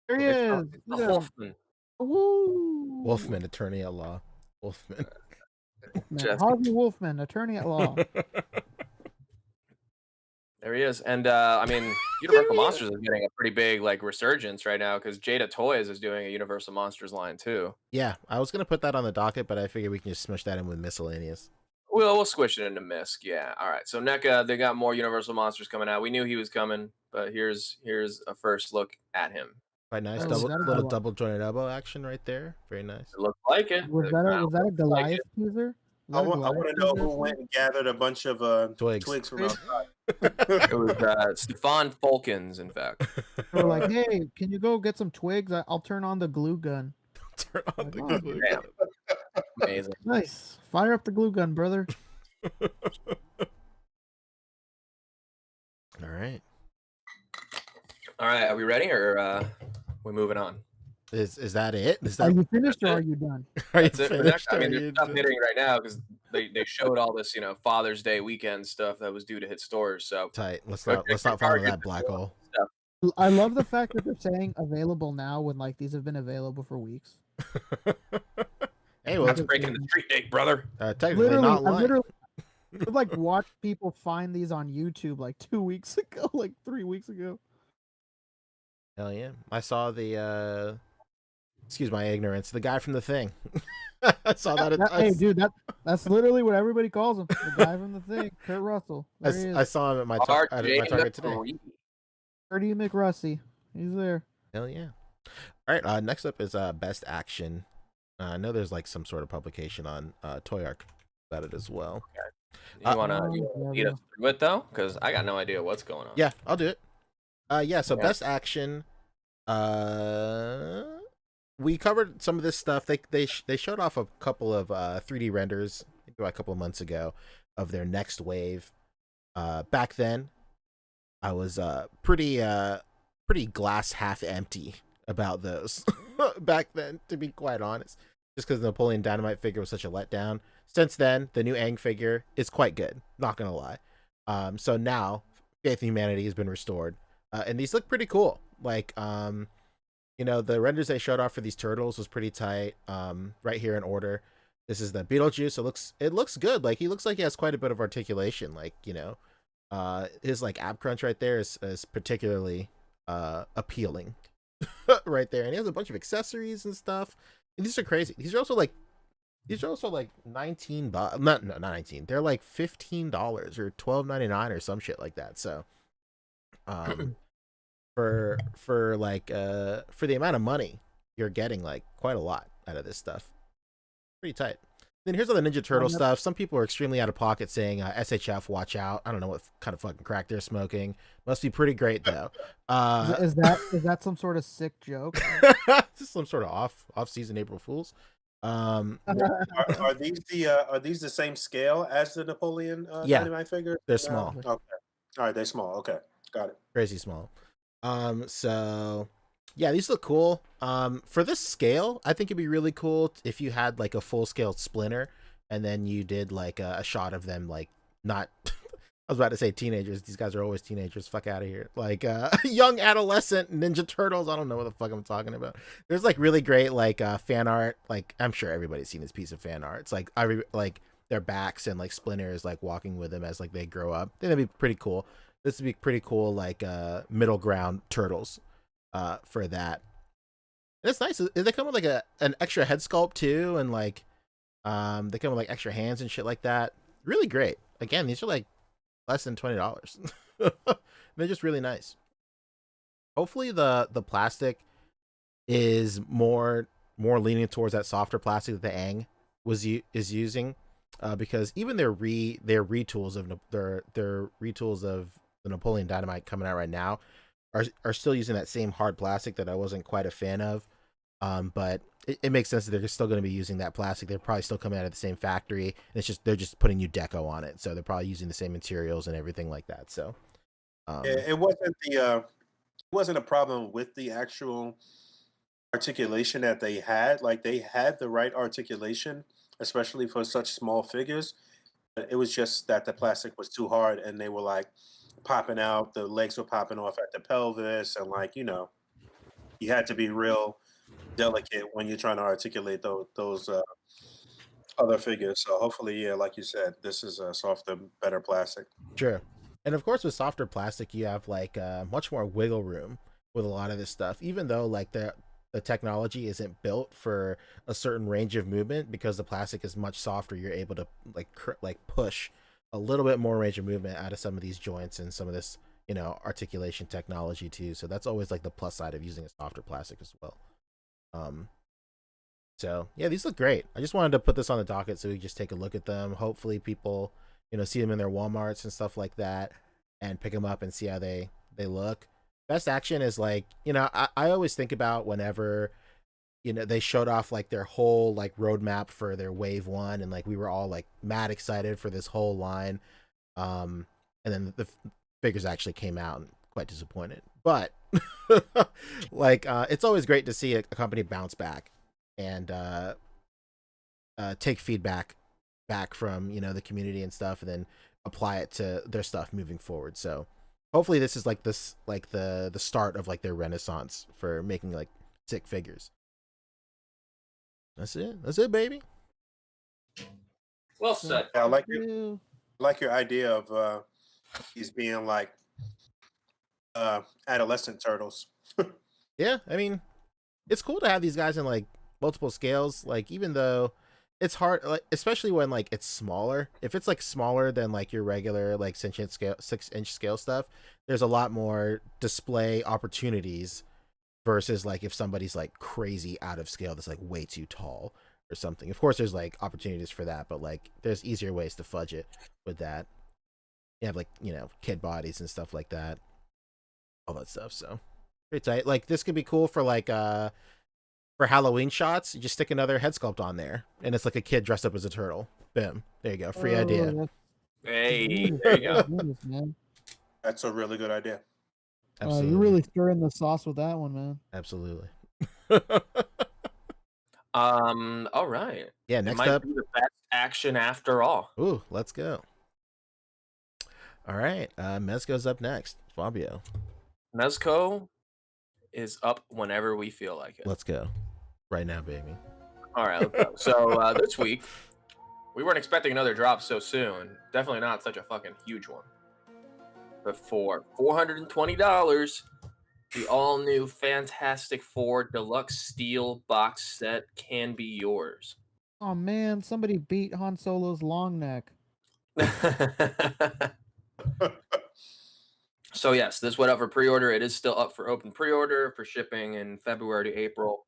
There he is. The Wolfman. Woo! Wolfman, attorney at law. Wolfman. Harvey Wolfman, attorney at law. There he is. And I mean, Universal Monsters is getting a pretty big like resurgence right now because Jada Toys is doing a Universal Monsters line too. Yeah, I was gonna put that on the docket, but I figured we can just smush that in with miscellaneous. We'll squish it into Misk. Yeah. All right. So Neca, they got more Universal Monsters coming out. We knew he was coming, but here's a first look at him. Quite nice. Double jointed elbow action right there. Very nice. It looked like it. Was that a Goliath teaser? I want to know who went and gathered a bunch of twigs from outside. It was Stefan Folkens, in fact. They were like, "Hey, can you go get some twigs? I'll turn on the glue gun." Turn on the glue gun. Amazing. Nice. Fire up the glue gun, brother. All right. All right. Are we ready, or we moving on? Is that it? Are you finished or are you done? Are you finished? I mean, there's stuff hitting right now because they showed all this, Father's Day weekend stuff that was due to hit stores. So tight. Let's not follow that black hole. I love the fact that they're saying available now when like these have been available for weeks. Hey, well, that's breaking the street date, brother. Technically not lying. I literally would like watch people find these on YouTube like 2 weeks ago, like 3 weeks ago. Hell yeah! I saw the excuse my ignorance, the guy from The Thing. I saw that. Hey, dude, that's literally what everybody calls him. The guy from The Thing, Kurt Russell. I saw him at my Target today. Kurtie McRussy. He's there. Hell yeah! All right. Next up is Best Action. I know there's like some sort of publication on Toy Arc about it as well. Okay. You wanna lead us through it though, because I got no idea what's going on. Yeah, I'll do it. Yeah. So Best Action. We covered some of this stuff. They showed off a couple of 3D renders a couple of months ago of their next wave. Back then, I was pretty glass half empty about those. Back then, to be quite honest, just because the Napoleon Dynamite figure was such a letdown. Since then, the new Aang figure is quite good. Not gonna lie. So now faith in humanity has been restored, and these look pretty cool. Like, the renders they showed off for these turtles was pretty tight. Right here in order. This is the Beetlejuice. It looks good. Like, he looks like he has quite a bit of articulation. Like, his like ab crunch right there is particularly appealing right there, and he has a bunch of accessories and stuff. And these are crazy. These are also like $19. Not 19. They're like $15 or $12.99 or some shit like that. So, for the amount of money, you're getting like quite a lot out of this stuff. Pretty tight. Then here's all the Ninja Turtle stuff. Some people are extremely out of pocket saying SHF, watch out. I don't know what kind of fucking crack they're smoking. Must be pretty great though. Is that some sort of sick joke? Just some sort of off season April Fools. Are these the same scale as the Napoleon Dynamite figure? They're small. Okay. All right, they're small. Okay, got it. Crazy small. So yeah, these look cool. For this scale, I think it'd be really cool if you had like a full scale Splinter, and then you did like a shot of them, like not. I was about to say teenagers. These guys are always teenagers. Fuck out of here. Like young adolescent Ninja Turtles. I don't know what the fuck I'm talking about. There's like really great like fan art. Like, I'm sure everybody's seen this piece of fan art. It's like like their backs and like Splinter is like walking with them as like they grow up. I think that'd be pretty cool. This would be pretty cool, like middle ground Turtles for that. And it's nice. They come with like an extra head sculpt too, and like they come with like extra hands and shit like that. Really great. Again, these are like less than $20. They're just really nice. Hopefully the plastic is more leaning towards that softer plastic that the Aang is using, because even their retools of the Napoleon Dynamite coming out right now are still using that same hard plastic that I wasn't quite a fan of. But it makes sense that they're still going to be using that plastic. They're probably still coming out of the same factory. And they're just putting new deco on it, so they're probably using the same materials and everything like that. So it wasn't a problem with the actual articulation that they had. Like, they had the right articulation, especially for such small figures. But it was just that the plastic was too hard, and they were like popping out. The legs were popping off at the pelvis, and like, you had to be real delicate when you're trying to articulate those other figures. So hopefully, yeah, like you said, this is a softer, better plastic. Sure. And of course, with softer plastic, you have like much more wiggle room with a lot of this stuff, even though like the technology isn't built for a certain range of movement. Because the plastic is much softer, you're able to like push a little bit more range of movement out of some of these joints and some of this articulation technology too. So that's always like the plus side of using a softer plastic as well. So yeah, these look great. I just wanted to put this on the docket so we just take a look at them. Hopefully people see them in their Walmarts and stuff like that, and pick them up and see how they look. Best action is like, I always think about whenever they showed off like their whole like roadmap for their wave 1, and like we were all like mad excited for this whole line, and then the figures actually came out and quite disappointed. But like it's always great to see a company bounce back and take feedback back from the community and stuff, and then apply it to their stuff moving forward. So hopefully this is like the start of like their renaissance for making like sick figures. That's it, baby. Well said. I like your idea of these being like adolescent turtles. Yeah, I mean, it's cool to have these guys in like multiple scales. Like, even though it's hard, like especially when like it's smaller. If it's like smaller than like your regular like 6-inch scale stuff, there's a lot more display opportunities versus like if somebody's like crazy out of scale that's like way too tall or something. Of course, there's like opportunities for that, but like there's easier ways to fudge it with that. You have like kid bodies and stuff like that, all that stuff. So pretty tight. Like, this could be cool for like for Halloween shots. You just stick another head sculpt on there, and it's like a kid dressed up as a turtle. Boom, there you go. Free idea. Hey, there you go. That's a really good idea. Absolutely. You're really stirring the sauce with that one, man. Absolutely. All right. Yeah, It next might up. be the best action after all. Ooh, let's go. All right, Mezco's up next. Fabio, Mezco is up whenever we feel like it. let's go. Right now, baby. All right, let's go. So this week, we weren't expecting another drop so soon. Definitely not such a fucking huge one. But for $420, the all-new Fantastic Four Deluxe Steel box set can be yours. Oh man, somebody beat Han Solo's long neck. So yes, this went up for pre-order. It is still up for open pre-order for shipping in February to April.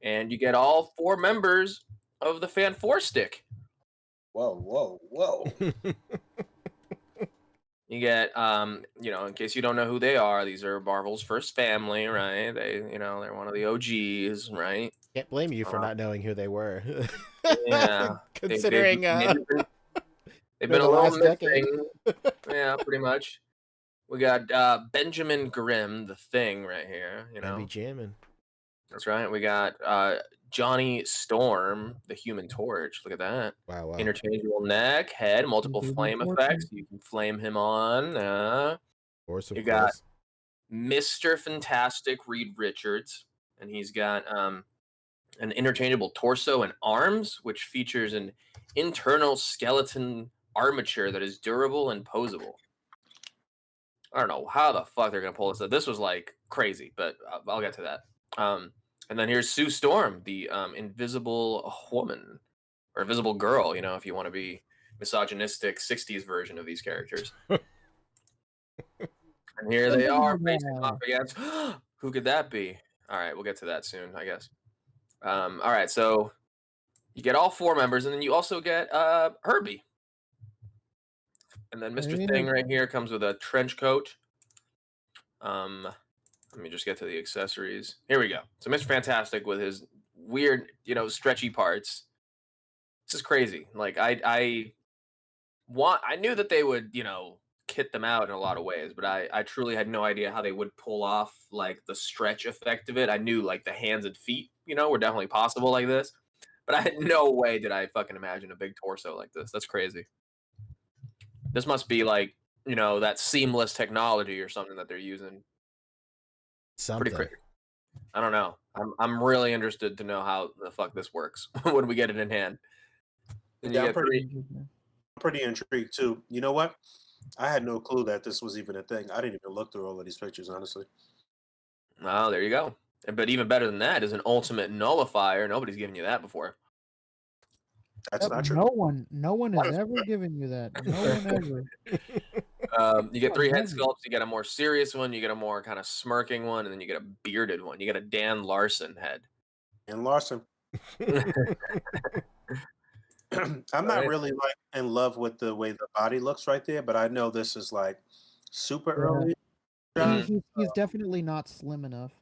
And you get all 4 members of the Fan 4 stick. Whoa. You get, in case you don't know who they are, these are Marvel's first family, right? They're one of the OGs, right? Can't blame you for not knowing who they were. Yeah. Considering they've been the a little last decade. missing. Yeah, pretty much. We got Benjamin Grimm, the Thing, right here. Be jamming. That's right. We got Johnny Storm, the Human Torch. Look at that. Wow. Interchangeable neck, head, multiple flame effects. You can flame him on. You got Mr. Fantastic Reed Richards, and he's got an interchangeable torso and arms, which features an internal skeleton armature that is durable and posable. I don't know how the fuck they're gonna pull this up. This was like crazy, but I'll get to that. And then here's Sue Storm, the invisible woman or invisible girl. If you want to be misogynistic, '60s version of these characters. And here they are facing off against. Who could that be? All right, we'll get to that soon, I guess. All right, so you get all 4 members, and then you also get Herbie. And then Mr. Thing right here comes with a trench coat. Let me just get to the accessories. Here we go. So Mr. Fantastic with his weird, stretchy parts. This is crazy. Like I knew that they would, kit them out in a lot of ways, but I truly had no idea how they would pull off like the stretch effect of it. I knew like the hands and feet, were definitely possible like this, but I had no way did I fucking imagine a big torso like this. That's crazy. This must be like, that seamless technology or something that they're using. Something. Pretty crazy. I don't know. I'm really interested to know how the fuck this works when we get it in hand. And Yeah, I'm pretty intrigued too. You know what? I had no clue that this was even a thing. I didn't even look through all of these pictures, honestly. Oh, there you go. But even better than that is an ultimate nullifier. Nobody's given you that before. That's not true. No one has ever given you that. No one ever. You get 3 head sculpts. You get a more serious one. You get a more kind of smirking one, and then you get a bearded one. You get a Dan Larson head. Dan Larson. I'm not really like in love with the way the body looks right there, but I know this is like super early. He's definitely not slim enough.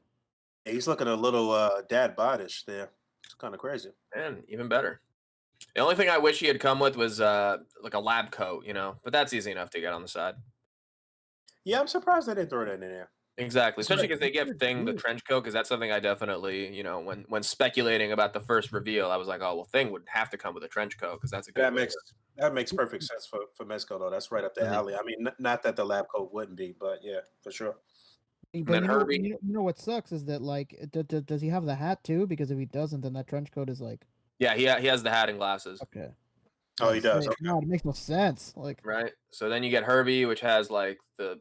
Yeah, he's looking a little dad bodish there. It's kind of crazy. And even better. The only thing I wish he had come with was like a lab coat, but that's easy enough to get on the side. Yeah, I'm surprised they didn't throw that in there. Exactly, especially because they give Thing the trench coat, because that's something I definitely, when speculating about the first reveal, I was like, oh, well, Thing would have to come with a trench coat because that's a good. That makes perfect sense for Mezco though. That's right up the alley. I mean, not that the lab coat wouldn't be, but yeah, for sure. But you know what sucks is that like, does he have the hat too? Because if he doesn't, then that trench coat is like. Yeah, he has the hat and glasses. Okay. Oh, he does. Okay. God, it makes no sense. Like. Right. So then you get Herbie, which has like the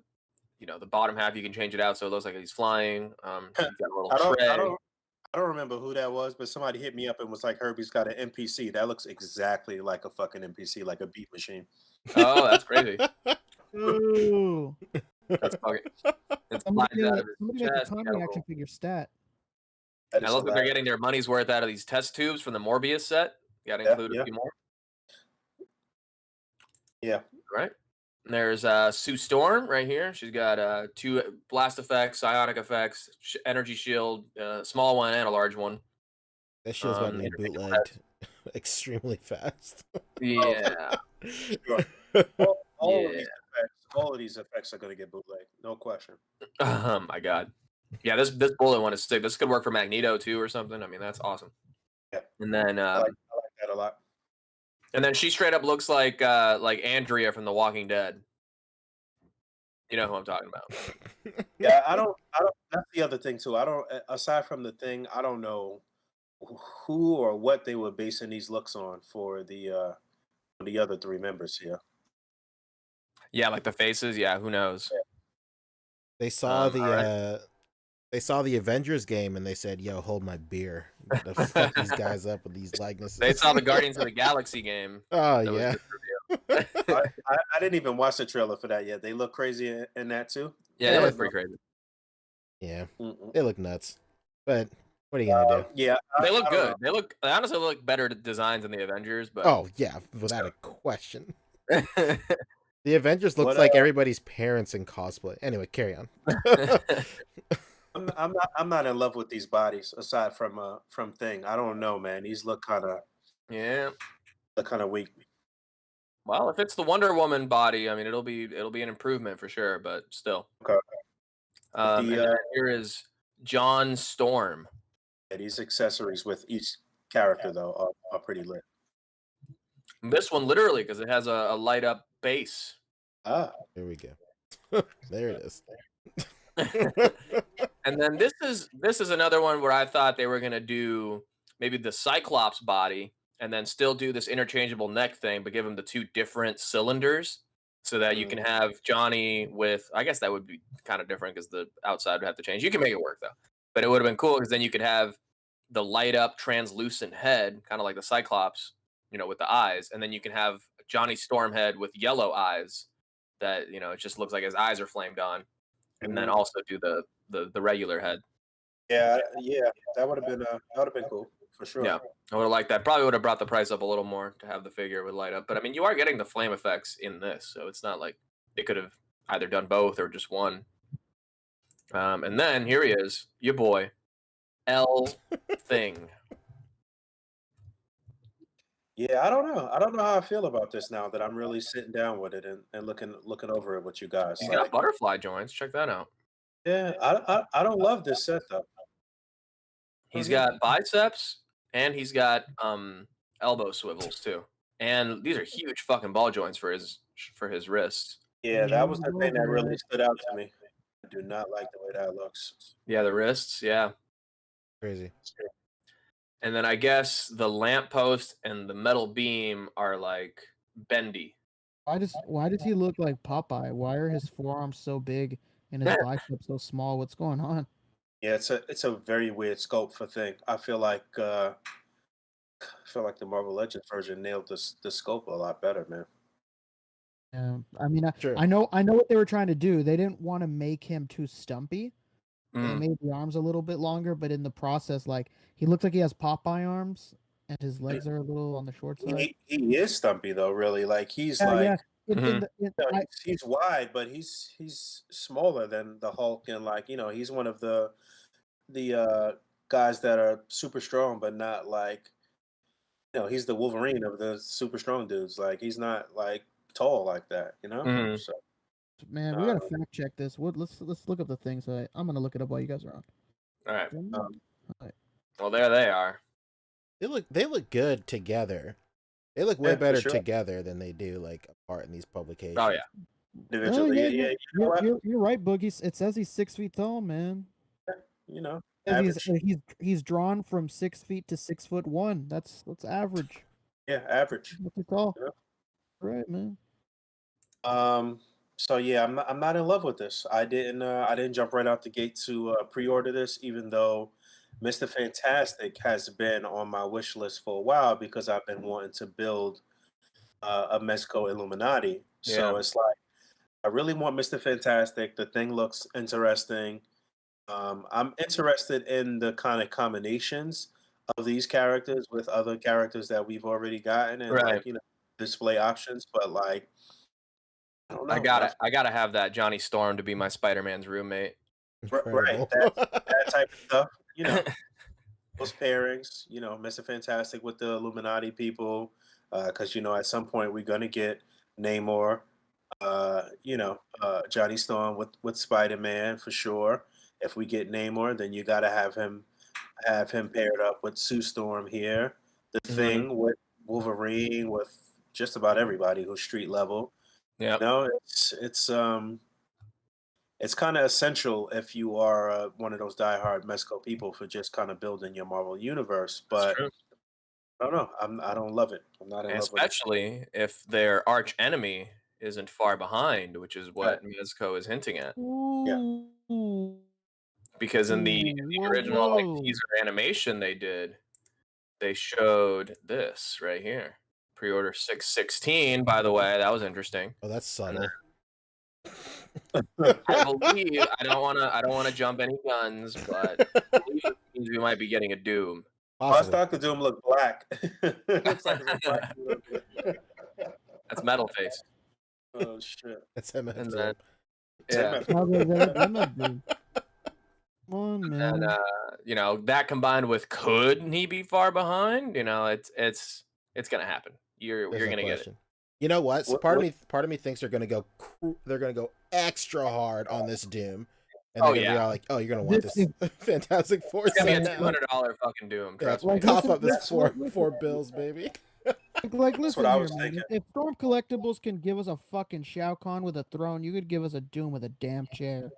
bottom half. You can change it out so it looks like he's flying. He's got a little tray. I don't remember who that was, but somebody hit me up and was like, Herbie's got an NPC. That looks exactly like a fucking NPC, like a beat machine. Oh, that's crazy. Ooh. That's fucking. Somebody got the Tommy action figure stat. I love that they're getting their money's worth out of these test tubes from the Morbius set. You got to include a few more. Yeah. Right. There's Sue Storm right here. She's got 2 blast effects, psionic effects, energy shield, small one and a large one. That shield's about to get bootlegged extremely fast. Yeah. All of these effects are going to get bootlegged, no question. Oh my god. Yeah, this bullet one is sick. This could work for Magneto too or something. I mean, that's awesome. And then I like that a lot. she straight up looks like Andrea from The Walking Dead. You know who I'm talking about. Yeah, I don't. That's the other thing too. I don't. Aside from the thing, I don't know who or what they were basing these looks on for the other three members here. Yeah, like the faces. Yeah, who knows? They saw Alright. they saw the Avengers game and they said, "Yo, hold my beer. To fuck these guys up with these likenesses." They saw the Guardians of the Galaxy game. Oh that was yeah. just revealed. I didn't even watch the trailer for that yet. They look crazy in that too. Yeah, they look pretty crazy. Yeah, Mm-mm. they look nuts. But what are you gonna do? Yeah, They look I don't good. They honestly look better designs than the Avengers, but Oh yeah, without a question. The Avengers looks What, like everybody's parents in cosplay. Anyway, carry on. I'm not in love with these bodies aside from Thing. I don't know, man. These look yeah. kind of weak. Well, if it's the Wonder Woman body, I mean, it'll be an improvement for sure, but still. Okay. And then here is John Storm. Yeah, these accessories with each character though are pretty lit. This one literally because it has a light up base. Ah, Here we go. There it is. And then this is another one where I thought they were gonna do maybe the Cyclops body and then still do this interchangeable neck thing, but give him the two different cylinders so that you can have Johnny with. I guess that would be kind of different because the outside would have to change. You can make it work though, but it would have been cool because then you could have the light up translucent head, kind of like the Cyclops, with the eyes, and then you can have Johnny Storm head with yellow eyes that it just looks like his eyes are flamed on, and then also do the regular head. yeah, that would have been cool for sure. Yeah, I would have liked that. Probably would have brought the price up a little more to have the figure with light up. But I mean, you are getting the flame effects in this, so it's not like they could have either done both or just one. And then here he is, your boy, L Thing. Yeah, I don't know. I don't know how I feel about this now that I'm really sitting down with it and looking over it with you guys. He's got butterfly joints. Check that out. Yeah, I don't love this set though. He's got biceps and he's got elbow swivels too. And these are huge fucking ball joints for his wrists. Yeah, that was the thing that really stood out to me. I do not like the way that looks. Yeah, the wrists, yeah. Crazy. And then I guess the lamppost and the metal beam are like bendy. Why does he look like Popeye? Why are his forearms so big and his biceps so small? What's going on? Yeah, it's a very weird sculpt for Thing. I feel like the Marvel Legends version nailed the sculpt a lot better, man. Yeah, I mean, Sure. I know what they were trying to do. They didn't want to make him too stumpy. They made the arms a little bit longer, but in the process, like he looks like he has Popeye arms, and his legs are a little on the short side. He is stumpy though, really. Like he's he's wide, but he's smaller than the Hulk, and like he's one of the guys that are super strong, but not like he's the Wolverine of the super strong dudes. Like he's not like tall like that, So Man, we gotta fact check this. Let's look up the thing. So I'm gonna look it up while you guys are on. All right. All right. Well, there they are. They look good together. They look way Yeah, for better sure. together than they do like apart in these publications. Oh yeah. individually, yeah. You know what? You're right, Boogie. It says he's 6 feet tall, man. It It says average. he's drawn from 6 feet to 6'1". That's average. Yeah, average. That's tall. Yeah. Right, man. So yeah, I'm not in love with this. I didn't jump right out the gate to pre-order this, even though Mr. Fantastic has been on my wish list for a while because I've been wanting to build a Mezco Illuminati. So Yeah. it's like I really want Mr. Fantastic. The thing looks interesting. I'm interested in the kind of combinations of these characters with other characters that we've already gotten and Right. like display options. But like I don't know. I gotta have that Johnny Storm to be my Spider-Man's roommate. Right, Incredible. that type of stuff. Those pairings. Mr. Fantastic with the Illuminati people, because at some point we're gonna get Namor. Johnny Storm with Spider-Man for sure. If we get Namor, then you gotta have him have him paired up with Sue Storm here. The Thing with Wolverine, with just about everybody who's street level. Yeah. No, it's kind of essential if you are one of those diehard Mezco people for just kind of building your Marvel universe. That's But true. I don't know. I don't love it. I'm not in love with it. Especially if their arch enemy isn't far behind, which is Right. what Mezco is hinting at. Yeah. Ooh. Because in the Whoa, original like whoa. teaser animation they did, they showed this right here. Pre-order 6/16, by the way. That was interesting. Oh, that's And subtle. I believe I don't wanna jump any guns, but I believe it means we might be getting a Doom. Plus, Possibly. Doctor Doom look black. Looks like it's a black dude. That's Metal Face. Oh shit! That's MF And Doom. then It's yeah. MF. Other than that, dude. Come on, And man. you know, that combined with could he be far behind? You know, it's gonna happen. You're There's no gonna get it. question. You know what? So What- part what- of me thinks they're gonna go extra hard on this Doom, and Oh, they're gonna be yeah. all like, "Oh, you're gonna want This this Fantastic Four It's gonna be a set now." $200 fucking Doom. Yeah, Trust me. cough listen, up this that's four what- four bills, baby. Like, listen what I here, was man. thinking. If Storm Collectibles can give us a fucking Shao Kahn with a throne, you could give us a Doom with a damn chair.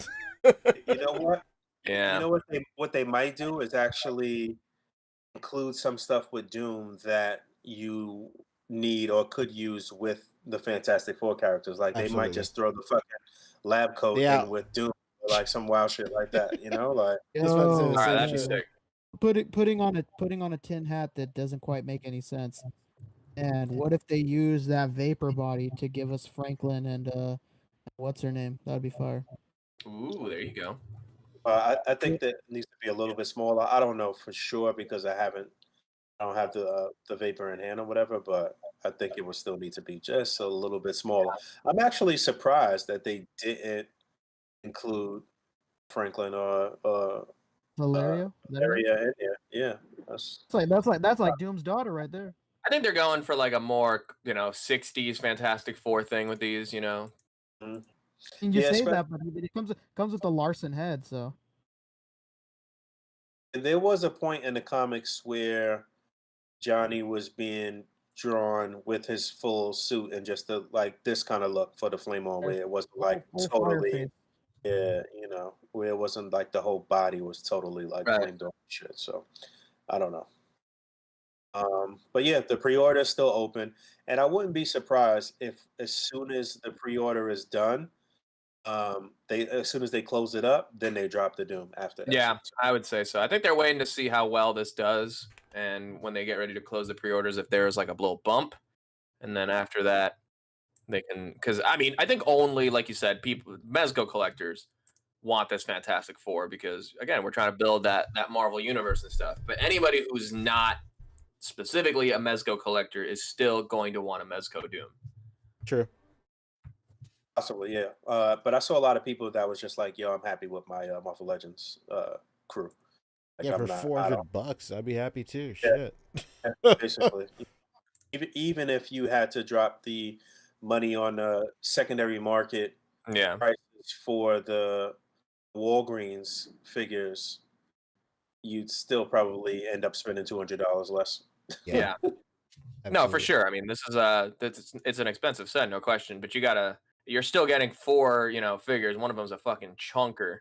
You know what? Yeah. You know what they might do is actually include some stuff with Doom that you need or could use with the Fantastic Four characters. Like they might Absolutely. just throw the fucking lab coat Yeah. in with Doom, or like some wild shit like that. You know, like Just about to say the Yo, All right, same that'd be shit. sick. putting on a tin hat that doesn't quite make any sense. And what if they use that vapor body to give us Franklin and what's her name? That'd be fire. Ooh, there you go. I think that needs to be a little bit smaller. I don't know for sure because I don't have the vapor in hand or whatever, but I think it would still need to be just a little bit smaller. I'm actually surprised that they didn't include Franklin or Valeria? Is that her name? area in there. Yeah, that's That's like Doom's daughter right there. I think they're going for like a more, you know, 60s Fantastic Four thing with these, you know. mhm. And you Yeah, say espe- that, but it comes with the Larson head, so There was a point in the comics where Johnny was being drawn with his full suit and just the like this kind of look for the flame on, where it wasn't like full totally, Fireface. yeah, you know, where it wasn't like the whole body was totally like Right. flamed on and shit. So I don't know. But yeah, the pre-order is still open, and I wouldn't be surprised if as soon as the pre-order is done, they as soon as they close it up, then they drop the Doom after that. Yeah, I would say so. I think they're waiting to see how well this does, and when they get ready to close the pre-orders, if there's like a little bump, and then after that, they can. Because I mean, I think only like you said, people Mezco collectors want this Fantastic Four because again, we're trying to build that Marvel universe and stuff. But anybody who's not specifically a Mezco collector is still going to want a Mezco Doom. True. Possibly, yeah. But I saw a lot of people that was just like, "Yo, I'm happy with my Marvel Legends crew." Like, Yeah, I'm for not, I $400, I'd be happy too. Yeah. Shit. basically. Even if you had to drop the money on the secondary market Yeah, prices for the Walgreens figures, you'd still probably end up spending $200 less. yeah. No, for Absolutely. sure. I mean, this is it's an expensive set, no question. But you're still getting 4, you know, figures. One of them's a fucking chunker.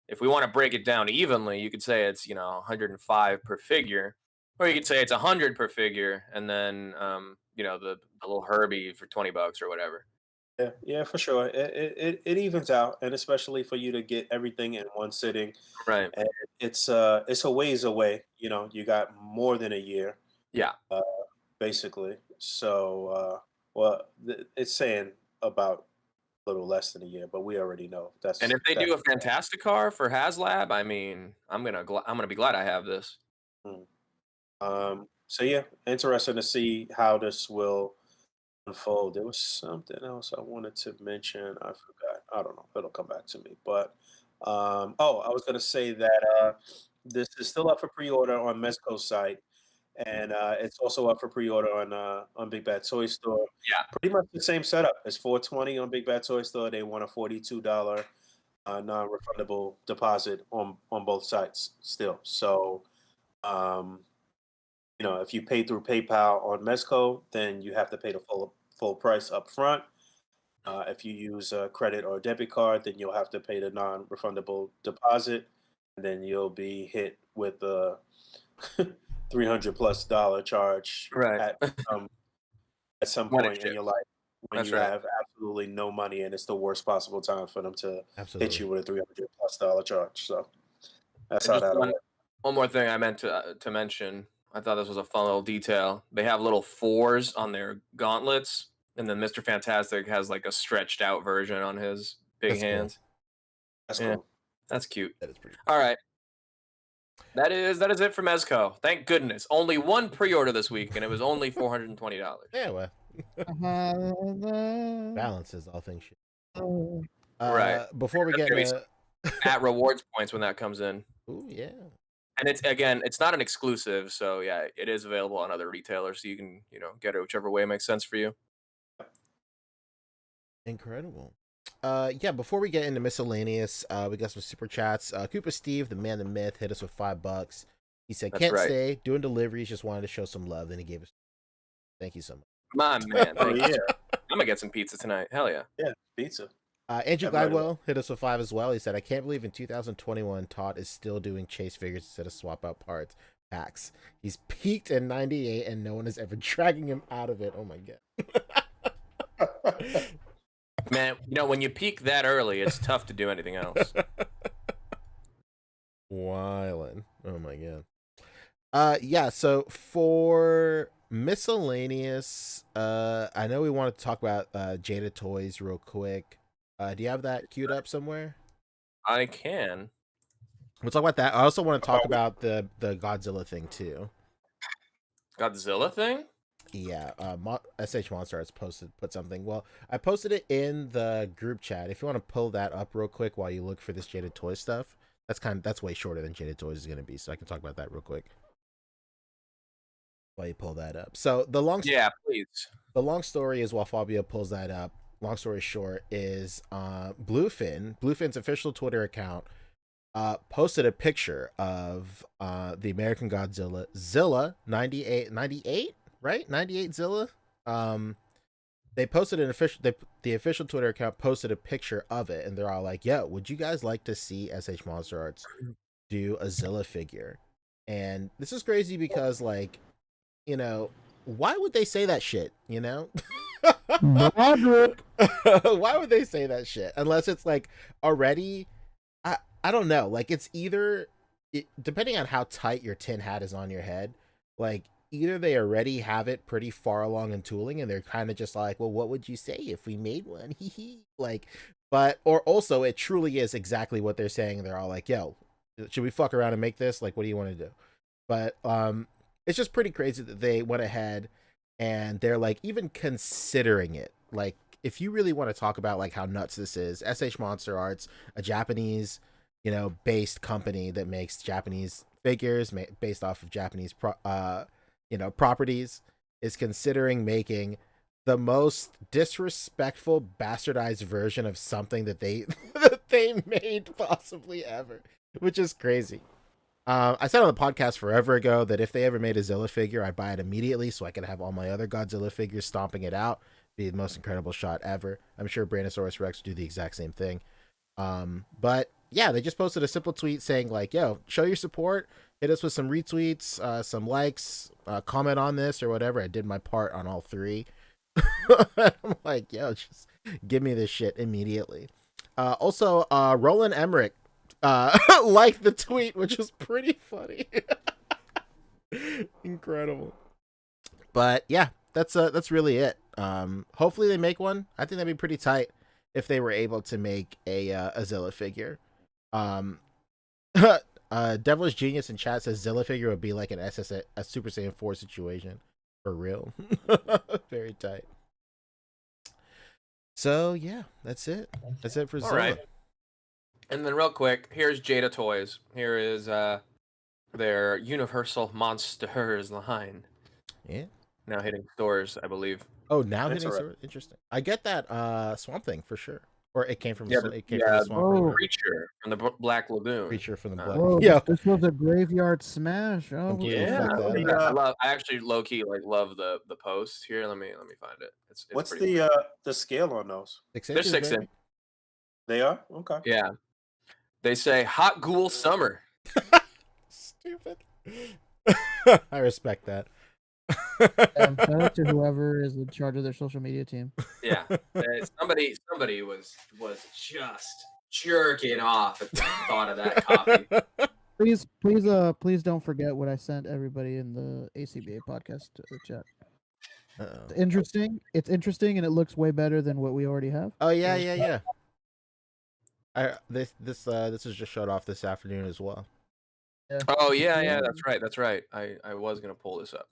If we want to break it down evenly, you could say it's 105 per figure, or you could say it's 100 per figure, and then the little Herbie for $20 or whatever. Yeah, for sure. It evens out, and especially for you to get everything in one sitting, Right. and it's a ways away. You know, you got more than a year, Yeah. basically. So, well, it's saying about a little less than a year, but we already know that's. And if they do a Fantastic Car for HasLab, I mean, I'm gonna be glad I have this. So yeah, interesting to see how this will unfold. There was something else I wanted to mention. I forgot. I don't know. It'll come back to me. But I was gonna say that this is still up for pre-order on Mezco's site, and it's also up for pre-order on Big Bad Toy Store. Yeah. Pretty much the same setup. It's $420 on Big Bad Toy Store. They want a $42 non-refundable deposit on both sites still. So If you pay through PayPal on Mezco, then you have to pay the full price up front. If you use a credit or debit card, then you'll have to pay the non-refundable deposit, and then you'll be hit with a $300+ charge Right. at some When it point in ships. your life when That's you right. have absolutely no money, and it's the worst possible time for them to hit Absolutely. you with a $300+ charge. So that's And how just that'll work. one more thing I meant to mention. I thought this was a fun little detail. They have little 4s on their gauntlets, and then Mr. Fantastic has like a stretched out version on his big That's cool. hands. That's Yeah, cool. that's cute. That is pretty. All right. That is it for Mezco. Thank goodness. Only one pre-order this week, and it was only $420. Yeah, well, balances all things shit. Right. Before we get There's into, at rewards points when that comes in. ooh, yeah. And it's not an exclusive, so yeah, it is available on other retailers, so you can, get it whichever way makes sense for you. Incredible. Yeah, before we get into miscellaneous, we got some super chats. Cooper Steve, the man, the myth, hit us with $5. He said, That's can't right. stay, doing deliveries, just wanted to show some love. Then he gave us, thank you so much. My man. Oh Thank yeah, you. I'm gonna get some pizza tonight. Hell yeah. yeah, pizza. Andrew Yeah, right Glidewell hit us with 5 as well. He said, I can't believe in 2021, Todd is still doing chase figures instead of swap out parts packs. He's peaked in 98 and no one is ever dragging him out of it. Oh my God. Man, when you peak that early, it's tough to do anything else. Wildin'. Oh my God. Yeah, so for miscellaneous, I know we want to talk about Jada Toys real quick. Do you have that queued up somewhere? I can. We'll talk about that. I also want to talk about the Godzilla thing too. Godzilla thing? Yeah, SH Monster has put something. Well, I posted it in the group chat. If you want to pull that up real quick while you look for this Jada Toys stuff, that's way shorter than Jada Toys is gonna be, so I can talk about that real quick while you pull that up. So Yeah, please. The long story is, while Fabio pulls that up, long story short is Bluefin's official Twitter account posted a picture of the American Godzilla Zilla 98, right? 98 Zilla. They posted the official Twitter account posted a picture of it, and they're all like, "Yo, would you guys like to see SH Monster Arts do a Zilla figure?" And this is crazy because, like, why would they say that shit? Why would they say that shit? Unless it's like already, I don't know. Like, it's either, depending on how tight your tin hat is on your head, like, either they already have it pretty far along in tooling and they're kind of just like, well, what would you say if we made one? Like, or also it truly is exactly what they're saying. They're all like, yo, should we fuck around and make this? Like, what do you want to do? But it's just pretty crazy that they went ahead and they're like even considering it. Like, if you really want to talk about like how nuts this is, SH Monster Arts, a Japanese, based company that makes Japanese figures based off of Japanese properties, is considering making the most disrespectful, bastardized version of something that they made possibly ever, which is crazy. I said on the podcast forever ago that if they ever made a Zilla figure, I'd buy it immediately so I could have all my other Godzilla figures stomping it out. Be the most incredible shot ever. I'm sure Brachiosaurus Rex would do the exact same thing. But yeah, they just posted a simple tweet saying like, yo, show your support, hit us with some retweets, some likes, comment on this or whatever. I did my part on all 3. I'm like, yo, just give me this shit immediately. Also, Roland Emmerich liked the tweet, which was pretty funny. Incredible. But yeah, that's really it. Hopefully they make one. I think that'd be pretty tight if they were able to make a Zilla figure. Devilish Genius in chat says Zilla figure would be like a Super Saiyan 4 situation. For real. Very tight. So yeah, that's it. That's it for Zilla. All right. And then real quick, here's Jada Toys. Here is their Universal Monsters line. Yeah. Now hitting stores, I believe. Oh, now hitting stores? Interesting. I get that Swamp Thing for sure. Or it came from Yeah, it came from the swamp. Oh. River. Creature from the Black Lagoon. Creature from the Black. Whoa, Yo, this was a graveyard smash. Oh, Completely Yeah, fucked that look at up. that. I actually low key like love the post here. Let me find it. It's What's pretty. the scale on those? 6 They're inches, 6 baby. inch. They are okay. Yeah. They say hot ghoul summer. Stupid. I respect that. shout out to whoever is in charge of their social media team. Yeah. Somebody was just jerking off at the thought of that copy. Please don't forget what I sent everybody in the A.C.B.A. podcast chat. Uh-oh. It's interesting, and it looks way better than what we already have. Oh yeah. This was just showed off this afternoon as well. Yeah. Oh yeah, that's right. I was gonna pull this up.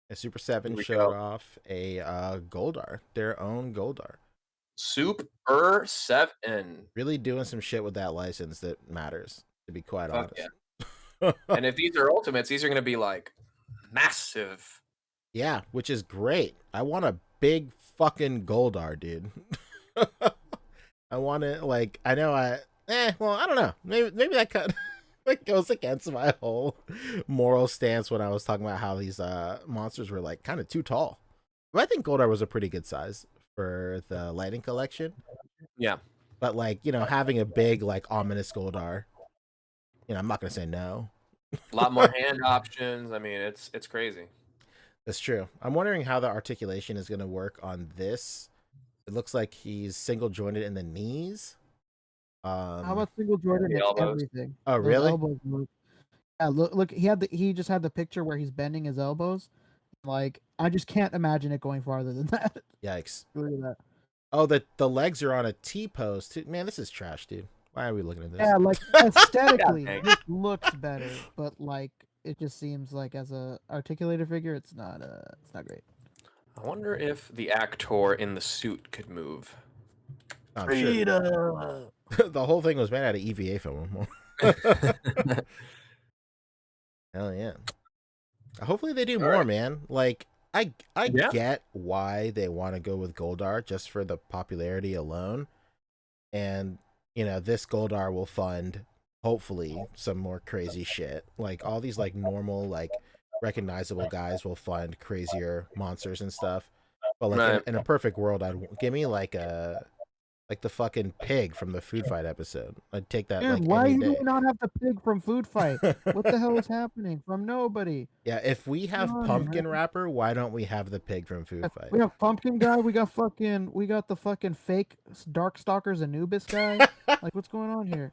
A Super 7 we showed go. off a Goldar, their own Goldar. Super 7. Really doing some shit with that license that matters, to be quite Fuck honest. yeah. And if these are ultimates, these are gonna be like massive. Yeah, which is great. I want a big fucking Goldar, dude. I want it like I don't know. Maybe that kind that goes against my whole moral stance when I was talking about how these monsters were like kind of too tall. But I think Goldar was a pretty good size for the Lightning Collection. Yeah. But like, having a big like ominous Goldar, I'm not gonna say no. A lot more hand options. I mean, it's crazy. That's true. I'm wondering how the articulation is gonna work on this. It looks like he's single jointed in the knees. How about single jointed in everything? Oh, Those really? elbows look, yeah, look. He just had the picture where he's bending his elbows. Like, I just can't imagine it going farther than that. Yikes. Look at that. Oh, the legs are on a T-post. Man, this is trash, dude. Why are we looking at this? Yeah, like aesthetically, Yeah, this looks better, but like it just seems like as a articulated figure, it's not great. I wonder if the actor in the suit could move. I'm sure. The whole thing was made out of EVA film. Hell yeah. Hopefully they do more, man. Like I get why they want to go with Goldar just for the popularity alone. And this Goldar will fund hopefully some more crazy shit. Like all these like normal like recognizable guys will fund crazier monsters and stuff. But like in a perfect world, I'd give me like the fucking pig from the Food Fight episode. I'd take that. Dude, like why any do day. you not have the pig from Food Fight? What the hell is happening? From nobody. Yeah, if we have Come on, Pumpkin man. Wrapper, why don't we have the pig from Food Fight? We have Pumpkin guy. We got the fucking fake Darkstalkers Anubis guy. Like, what's going on here?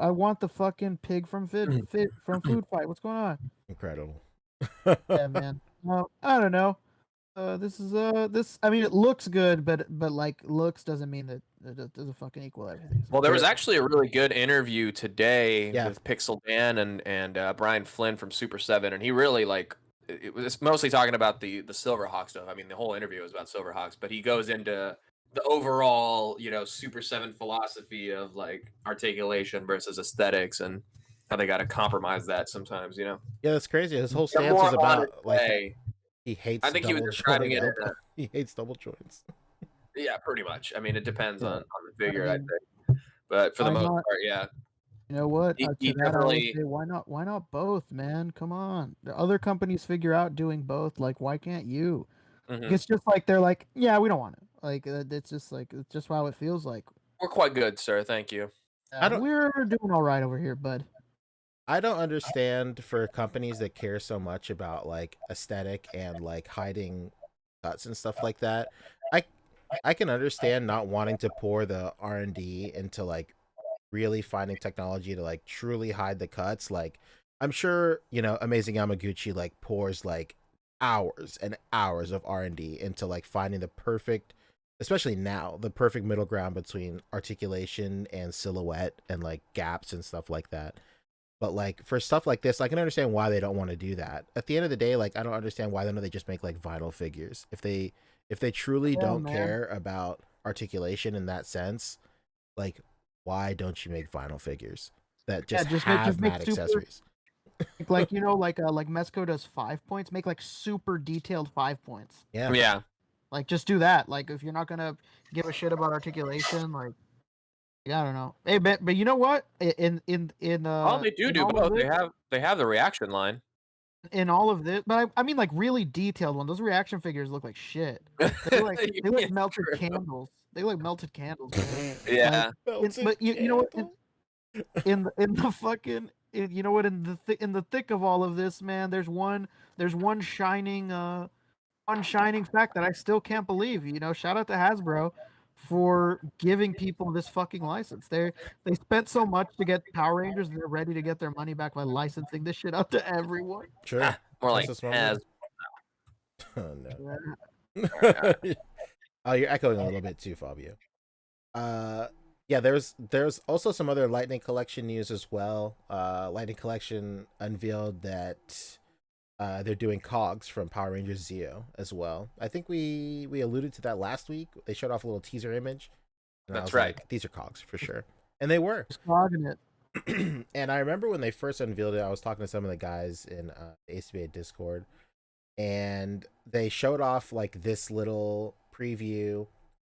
I want the fucking pig from Food Fight. What's going on? Incredible. Yeah, man. Well, I don't know. This is this. I mean, it looks good, but like looks doesn't mean that it doesn't fucking equal everything. Well, there was actually a really good interview today Yeah. with Pixel Dan and Brian Flynn from Super 7, and he really it was mostly talking about the Silverhawk stuff. I mean, the whole interview was about Silverhawks, but he goes into the overall Super 7 philosophy of like articulation versus aesthetics and how they got to compromise that sometimes. Yeah, that's crazy. His whole They're stance more is on about its like way. he hates. I think he was describing it. He hates double joints. Yeah, pretty much. I mean, it depends Yeah. on the figure, I mean, think. But for the why most not? part, yeah. You know what? He To that, I would definitely- say, why not both, man? Come on. The other companies figure out doing both. Like, why can't you? Mhm. It's just like they're like, yeah, we don't want it. Like, it's just how it feels like. We're quite good, sir. Thank you. We're doing all right over here, bud. I don't understand for companies that care so much about like aesthetic and like hiding cuts and stuff like that. I can understand not wanting to pour the R&D into like really finding technology to like truly hide the cuts. Like I'm sure, Amazing Yamaguchi like pours like hours and hours of R&D into like finding the perfect, especially now, the perfect middle ground between articulation and silhouette and like gaps and stuff like that. But like for stuff like this, I can understand why they don't want to do that. At the end of the day, like I don't understand why they just make like vinyl figures. If they truly don't care about articulation in that sense, like why don't you make vinyl figures that just have matte accessories? Like like Mesco does 5 points, make like super detailed 5 points. Yeah. Yeah. Like, just do that. Like, if you're not gonna give a shit about articulation, like, I don't know. Hey, but you know what? Oh, they do in do all of both. this, They have the reaction line. in all of this, but I mean, like, really detailed one. Those reaction figures look like shit. They look like Yeah, melted true. candles. They look like melted candles, man. Yeah. But you know what? In the fucking you know what, in the thick of all of this, man, there's one shining fact that I still can't believe. You know, shout out to Hasbro for giving people this fucking license. They spent so much to get Power Rangers, they're ready to get their money back by licensing this shit out to everyone. True. More like Justice has. Oh no. Yeah. Oh, you're echoing a little bit too, Fabio. Yeah, there's also some other Lightning Collection news as well. Lightning Collection unveiled that they're doing cogs from Power Rangers Zeo as well. I think we alluded to that last week. They showed off a little teaser image. And That's I was right. Like, these are cogs for sure, and they were. Just clogging it. And I remember when they first unveiled it, I was talking to some of the guys in A.C.B.A Discord, and they showed off like this little preview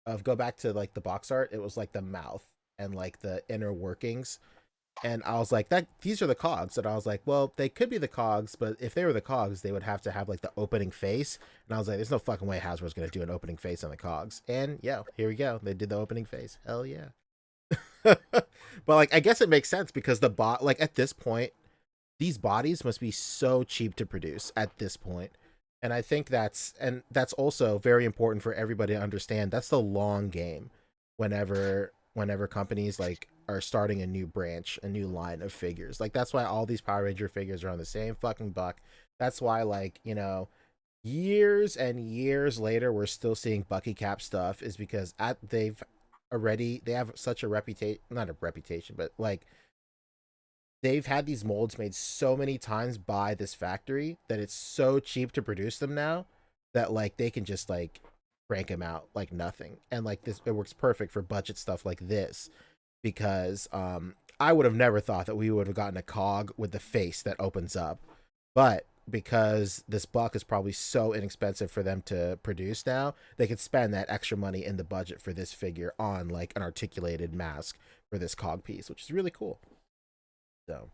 of, go back to like the box art. It was like the mouth and like the inner workings, and I was like, that these are the cogs. And I was like, well, they could be the cogs, but if they were the cogs, they would have to have like the opening face. And I was like, there's no fucking way Hasbro's gonna do an opening face on the cogs. And yeah, here we go, they did the opening face. Hell yeah. But like, I guess it makes sense because the like at this point, these bodies must be so cheap to produce at this point. And I think that's also very important for everybody to understand. That's the long game whenever companies like are starting a new branch, a new line of figures. Like, that's why all these Power Ranger figures are on the same fucking buck. That's why, like, you know, years and years later we're still seeing Bucky Cap stuff, is because they have such a reputation, not a reputation, but like, they've had these molds made so many times by this factory that it's so cheap to produce them now that like they can just like crank them out like nothing. And like this, it works perfect for budget stuff like this, because I would have never thought that we would have gotten a cog with the face that opens up, but because this buck is probably so inexpensive for them to produce now, they could spend that extra money in the budget for this figure on like an articulated mask for this cog piece, which is really cool. So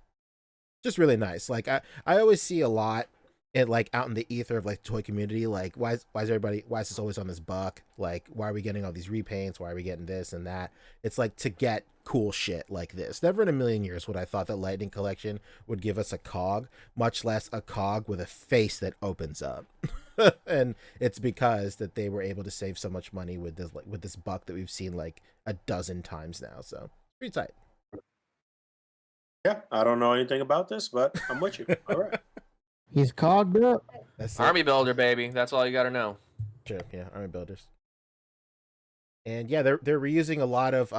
just really nice. Like, I always see a lot in like out in the ether of like the toy community, like why is this always on this buck? Like, why are we getting all these repaints? Why are we getting this and that? It's like to get cool shit like this. Never in a million years would I thought that Lightning Collection would give us a cog, much less a cog with a face that opens up. And it's because that they were able to save so much money with this buck that we've seen like a dozen times now. So pretty tight. Yeah, I don't know anything about this, but I'm with you. All right. He's cogged up. That's it. Army builder, baby. That's all you got to know. Sure, yeah, army builders. And yeah, they're reusing a lot of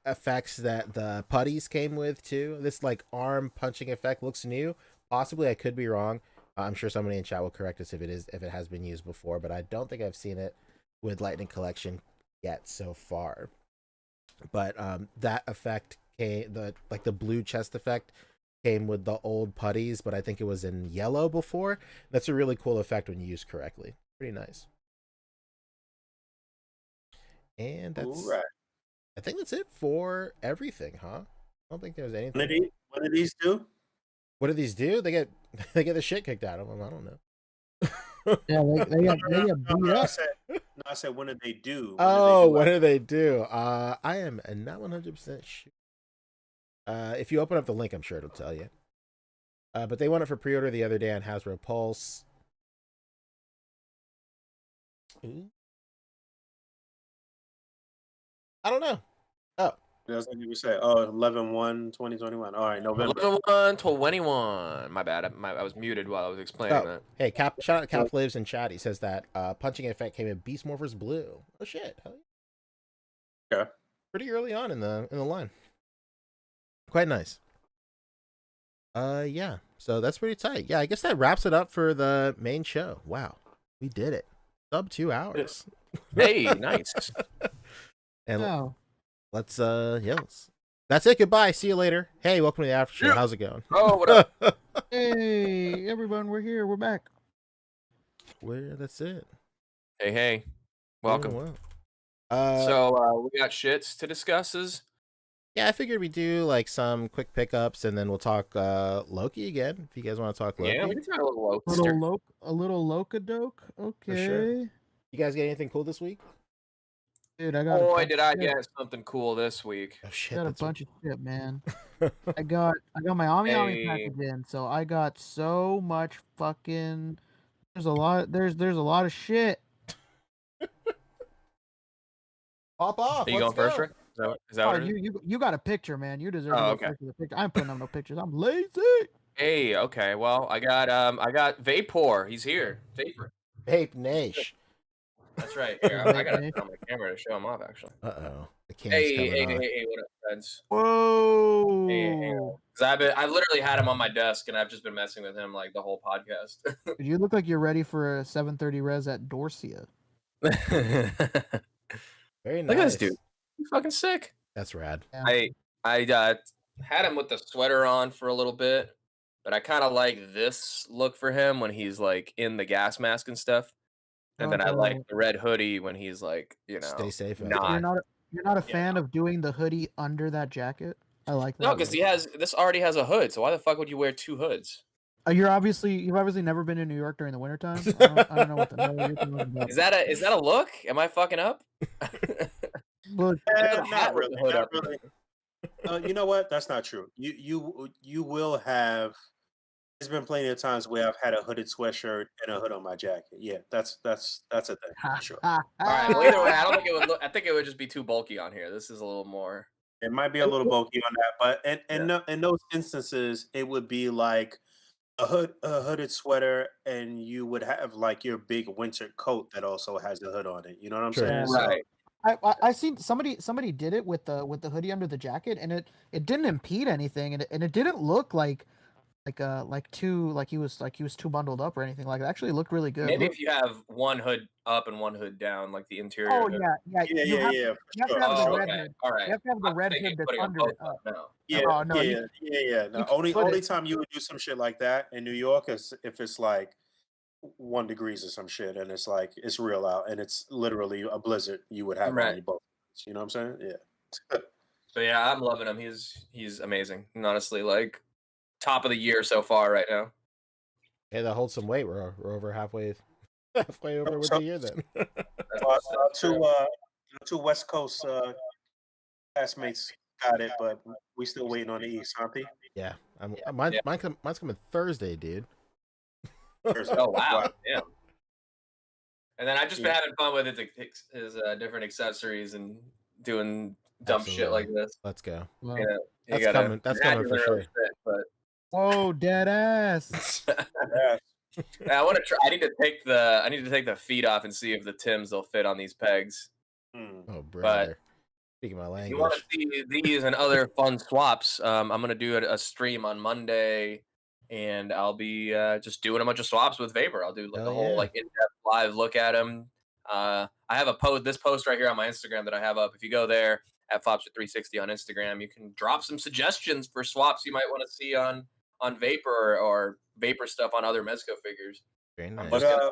effects that the putties came with too. This like arm punching effect looks new. Possibly, I could be wrong. I'm sure somebody in chat will correct us if it has been used before, but I don't think I've seen it with Lightning Collection yet so far. But that effect came, the blue chest effect came with the old putties, but I think it was in yellow before. That's a really cool effect when used correctly. Pretty nice. And that's Right. I think that's it for everything, huh? I don't think there's anything. What do these do? What do these do? They get the shit kicked out of them. I don't know. Yeah, they got beat I up. said, when did they do? What do they do? I am not 100% sure. If you open up the link, I'm sure it'll tell you. But they went it for pre-order the other day on Hasbro Pulse. Ooh. I don't know. Oh. That's what you say. Oh, 11/1/2021. All right, November. 11/1/21. My bad. I was muted while I was explaining that. Hey, shout out Cap Lives in chat. He says that punching effect came in Beast Morphers Blue. Oh shit. Hell yeah. Okay. Pretty early on in the line. Quite nice. Yeah. So that's pretty tight. Yeah, I guess that wraps it up for the main show. Wow. We did it. Sub 2 hours. Hey, nice. And No. let's that's it. Goodbye. See you later. Hey, welcome to the after show. Yeah. How's it going? Oh, what up? Hey, everyone, we're here. We're back. That's it. Hey, Doing welcome. well. So we got shits to discuss. Yeah, I figured we do like some quick pickups, and then we'll talk Loki again. If you guys want to talk Loki, Yeah, we can try a little A little Lokadoke. Okay. For sure. You guys get anything cool this week? Dude, I got Boy, did I get something cool this week. Oh shit! got a that's bunch of shit, man. I got my Ami Hey. package in, so I got so much fucking. There's a lot of shit. Pop off. Are you going first, Rick? Is that Oh, what it is? you got a picture, man. You deserve Oh, to go okay. first with a picture. I'm putting up no pictures. I'm lazy. Hey, okay. Well, I got Vapor. He's here. Vapor. Vape Nash. That's right. Here, I gotta put on my camera to show him off. Actually. Uh-oh. The cam's Hey, coming on. hey, what up, friends? Whoa. Hey, Cause I literally had him on my desk, and I've just been messing with him like the whole podcast. Dude, you look like you're ready for a 7:30 res at Dorsia. Very nice. Look at this dude. He's fucking sick. That's rad. Yeah. I had him with the sweater on for a little bit, but I kind of like this look for him when he's like in the gas mask and stuff, and then I like the red hoodie when he's like, Stay safe. You're not a fan of doing the hoodie under that jacket? I like that. No, because this already has a hood. So why the fuck would you wear two hoods? You've obviously never been in New York during the wintertime. I don't know what the hell you're talking about. Is that a look? Am I fucking up? Look, Not really. You know what? That's not true. You will have. There's been plenty of times where I've had a hooded sweatshirt and a hood on my jacket. Yeah, that's a thing for sure. All right. Well, either way, I don't think it would look. I think it would just be too bulky on here. This is a little more. It might be a little bulky on that, but in those instances, it would be like a hooded sweater, and you would have like your big winter coat that also has a hood on it. You know what I'm saying? Right. I seen somebody did it with the hoodie under the jacket, and it didn't impede anything, and it didn't look like he was too bundled up or anything like that. It actually looked really good. Maybe if you have one hood up and one hood down, like the interior. Oh hood. yeah. You have to have the red hood. All right. You have to have the red hood that's under it. Yeah. No, only time you would do some shit like that in New York is if it's like 1 degrees or some shit, and it's like it's real out, and it's literally a blizzard. You would have on your boat. You know what I'm saying? Yeah. So yeah, I'm loving him. He's amazing. And honestly, like top of the year so far right now. Hey, that holds some weight. We're over halfway over with the year then. Two West Coast classmates got it, but we still waiting on the East, huh, P? Yeah, mine's coming Thursday, dude. Oh wow, damn. And then I've just been having fun with his different accessories and doing dumb shit like this. Let's go. Wow. Yeah, that's coming for sure. But whoa, dead ass. I want to try. I need to take the feet off and see if the Tims will fit on these pegs. Oh, brother. Speaking my language. If you want to see these and other fun swaps, I'm gonna do a stream on Monday, and I'll be just doing a bunch of swaps with Vapor. I'll do like a whole like in-depth live look at him. I have this post right here on my Instagram that I have up. If you go there at Flopster360 on Instagram, you can drop some suggestions for swaps you might want to see on Vapor or Vapor stuff on other Mezco figures. Very nice. I'm just gonna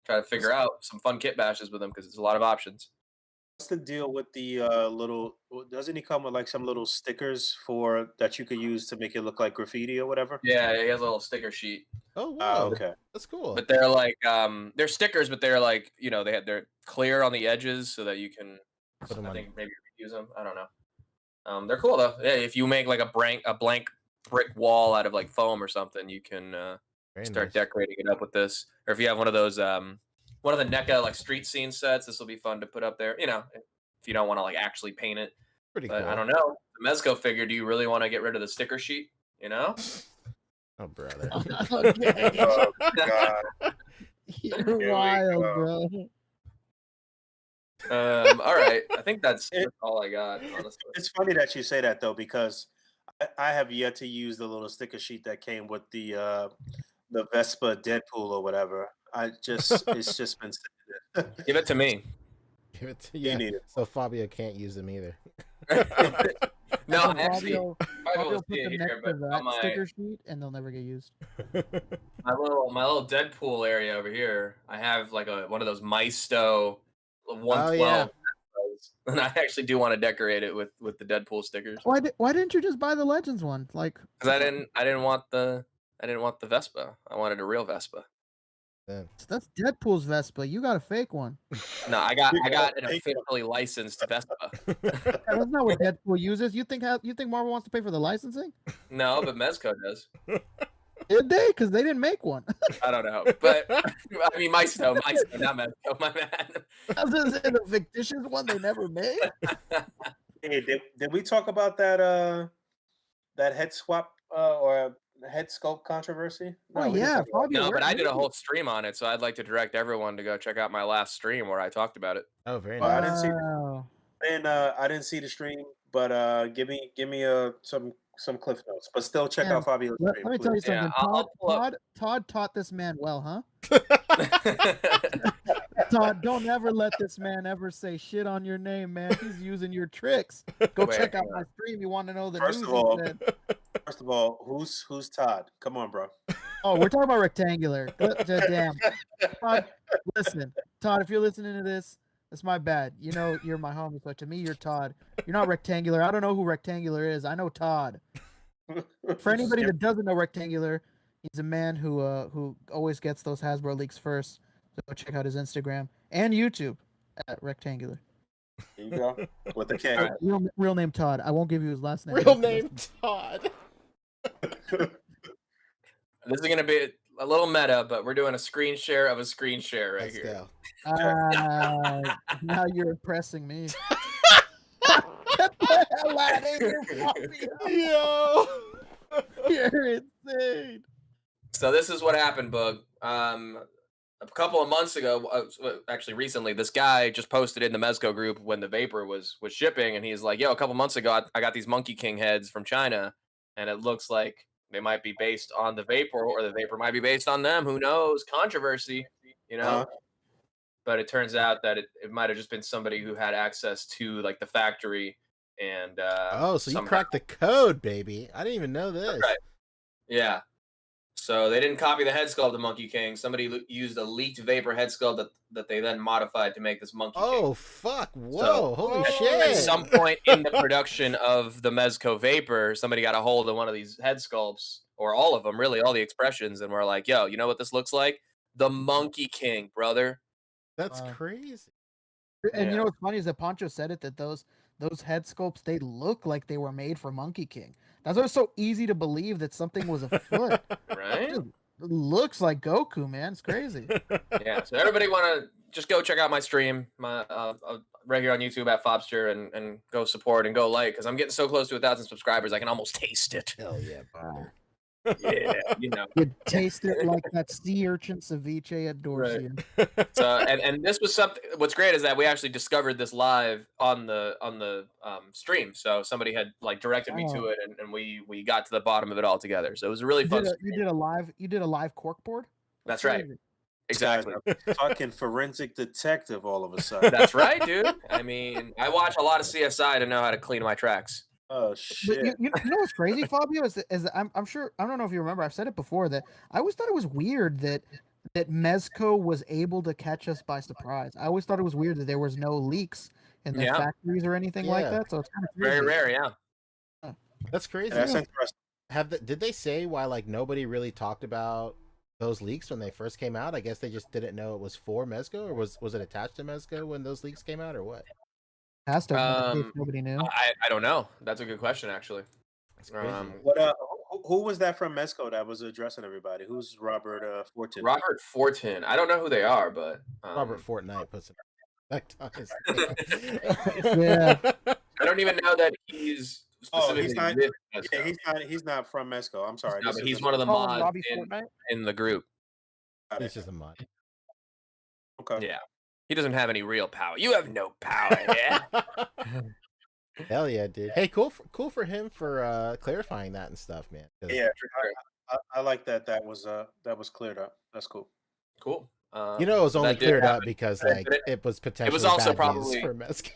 try to figure out some fun kit bashes with them because there's a lot of options. What's the deal with the little? Doesn't he come with like some little stickers for that you could use to make it look like graffiti or whatever? Yeah, he has a little sticker sheet. Oh wow, okay, that's cool. But they're like they're stickers, but they're like they're clear on the edges so that you can I think maybe reuse them. I don't know. They're cool though. Yeah, if you make like a blank brick wall out of like foam or something, you can start decorating it up with this. Or if you have one of those one of the NECA like street scene sets, this will be fun to put up there. If you don't want to like actually paint it. Pretty but cool. I don't know. The Mezco figure, do you really want to get rid of the sticker sheet? Oh, brother. Okay. Oh, God. You're wild, bro. All right. I think that's all I got, honestly. It's funny that you say that though, because I have yet to use the little sticker sheet that came with the Vespa Deadpool or whatever. It's just been sitting there. Give it to me. Give it to you. Need it. So Fabio can't use them either. No, And actually, Fabio Fabio will put see it them here, next but to on that my sticker sheet, and they'll never get used. little Deadpool area over here, I have like one of those Maisto 112, yeah. and I actually do want to decorate it with the Deadpool stickers Why didn't you just buy the Legends one? Like, because I didn't want the Vespa. I wanted a real Vespa. that's Deadpool's Vespa. You got a fake one. No, I got an officially licensed Vespa. That's not what Deadpool uses. You think Marvel wants to pay for the licensing? No, but Mezco does. Did they? Because they didn't make one. I don't know, but I mean Maisto, not Mezco. My bad. That's the fictitious one they never made. Hey, did we talk about that head swap or head sculpt controversy? Oh we didn't yeah, talk about Fabio, No, but where- I did a whole stream on it, so I'd like to direct everyone to go check out my last stream where I talked about it. Oh, very Well, I nice. didn't see Wow. and I didn't see the stream, but give me some cliff notes. But still check Yeah, out Fabio's Let stream. me tell you please. Yeah, something. I'll pull up. Todd taught this man well, huh? Todd, don't ever let this man ever say shit on your name, man. He's using your tricks. Go Wait, check out my stream. You want to know the First news? of all- he said. First of all, who's Todd? Come on, bro. Oh, we're talking about rectangular. Damn. Todd, listen, Todd, if you're listening to this, it's my bad. You know you're my homie, but to me you're Todd. You're not rectangular. I don't know who rectangular is. I know Todd. For anybody that doesn't know rectangular, he's a man who always gets those Hasbro leaks first. So go check out his Instagram and YouTube at rectangular. There you go. With the K. Real name Todd. I won't give you his last name. Real name Todd. This is gonna be a little meta, but we're doing a screen share of a screen share right Let's here. go. Now you're impressing me. Get the hell out of here, Fabio. Yo. You're insane. So this is what happened, Boog. A couple of months ago, actually recently, this guy just posted in the Mezco group when the Vapor was shipping, and he's like, "Yo, a couple months ago, I got these Monkey King heads from China, and it looks like they might be based on the Vapor, or the Vapor might be based on them. Who knows? Controversy, you know." Uh-huh. But it turns out that it might have just been somebody who had access to like the factory, and Oh, so you somehow- cracked the code, baby. I didn't even know this. Right. Yeah. So they didn't copy the head sculpt of Monkey King. Somebody used a leaked Vapor head sculpt that they then modified to make this Monkey King. Oh, fuck. Whoa. Holy At shit. some point in the production of the Mezco Vapor, somebody got a hold of one of these head sculpts, or all of them, really, all the expressions, and we're like, "Yo, you know what this looks like? The Monkey King, brother." That's Wow. crazy. And Yeah. you know what's funny is that Poncho said it that those head sculpts, they look like they were made for Monkey King. That's why it's so easy to believe that something was a foot. Right? It looks like Goku, man. It's crazy. Yeah. So everybody want to just go check out my stream, my right here on YouTube at Fobster, and go support and go like, because I'm getting so close to 1,000 subscribers, I can almost taste it. Hell yeah, brother. Yeah, you know. You taste it like that sea urchin ceviche adores Right. you. So and this was something. What's great is that we actually discovered this live on the stream. So somebody had like directed me to it, and we got to the bottom of it all together. So it was a really You fun. did a live corkboard? That's right. crazy. Exactly. Fucking forensic detective all of a sudden. That's right, dude. I mean, I watch a lot of CSI to know how to clean my tracks. Oh But shit. you know what's crazy, Fabio, is that I'm sure, I don't know if you remember, I've said it before, that I always thought it was weird that Mezco was able to catch us by surprise. I always thought it was weird that there was no leaks in the Yeah. factories or anything like Yeah. that. So it's kind of Very rare, yeah. That's crazy. That's interesting. Did they say why like nobody really talked about those leaks when they first came out? I guess they just didn't know it was for Mezco, or was it attached to Mezco when those leaks came out, or what? Has to have been the case, nobody knew. I don't know. That's a good question, actually. That's crazy. What who was that from Mezco that was addressing everybody? Who's Robert Fortin? Robert Fortin. I don't know who they are, but Robert Fortnite puts it back on his. Yeah. I don't even know that he's Oh, specifically he's not. with Yeah, Mezco. he's not from Mezco. I'm sorry. No, This but is he's a- one of the Oh, mods Robbie Fortnite? in the group. Got He's it. just a mod. Okay. Yeah. He doesn't have any real power. You have no power, yeah. Hell yeah, dude. Hey, cool for him for clarifying that and stuff, man. 'Cause Yeah, I like that. That was cleared up. That's cool. Cool. you know, it was so only that did cleared up happen. because But like it was potentially also bad news probably- for Mezco.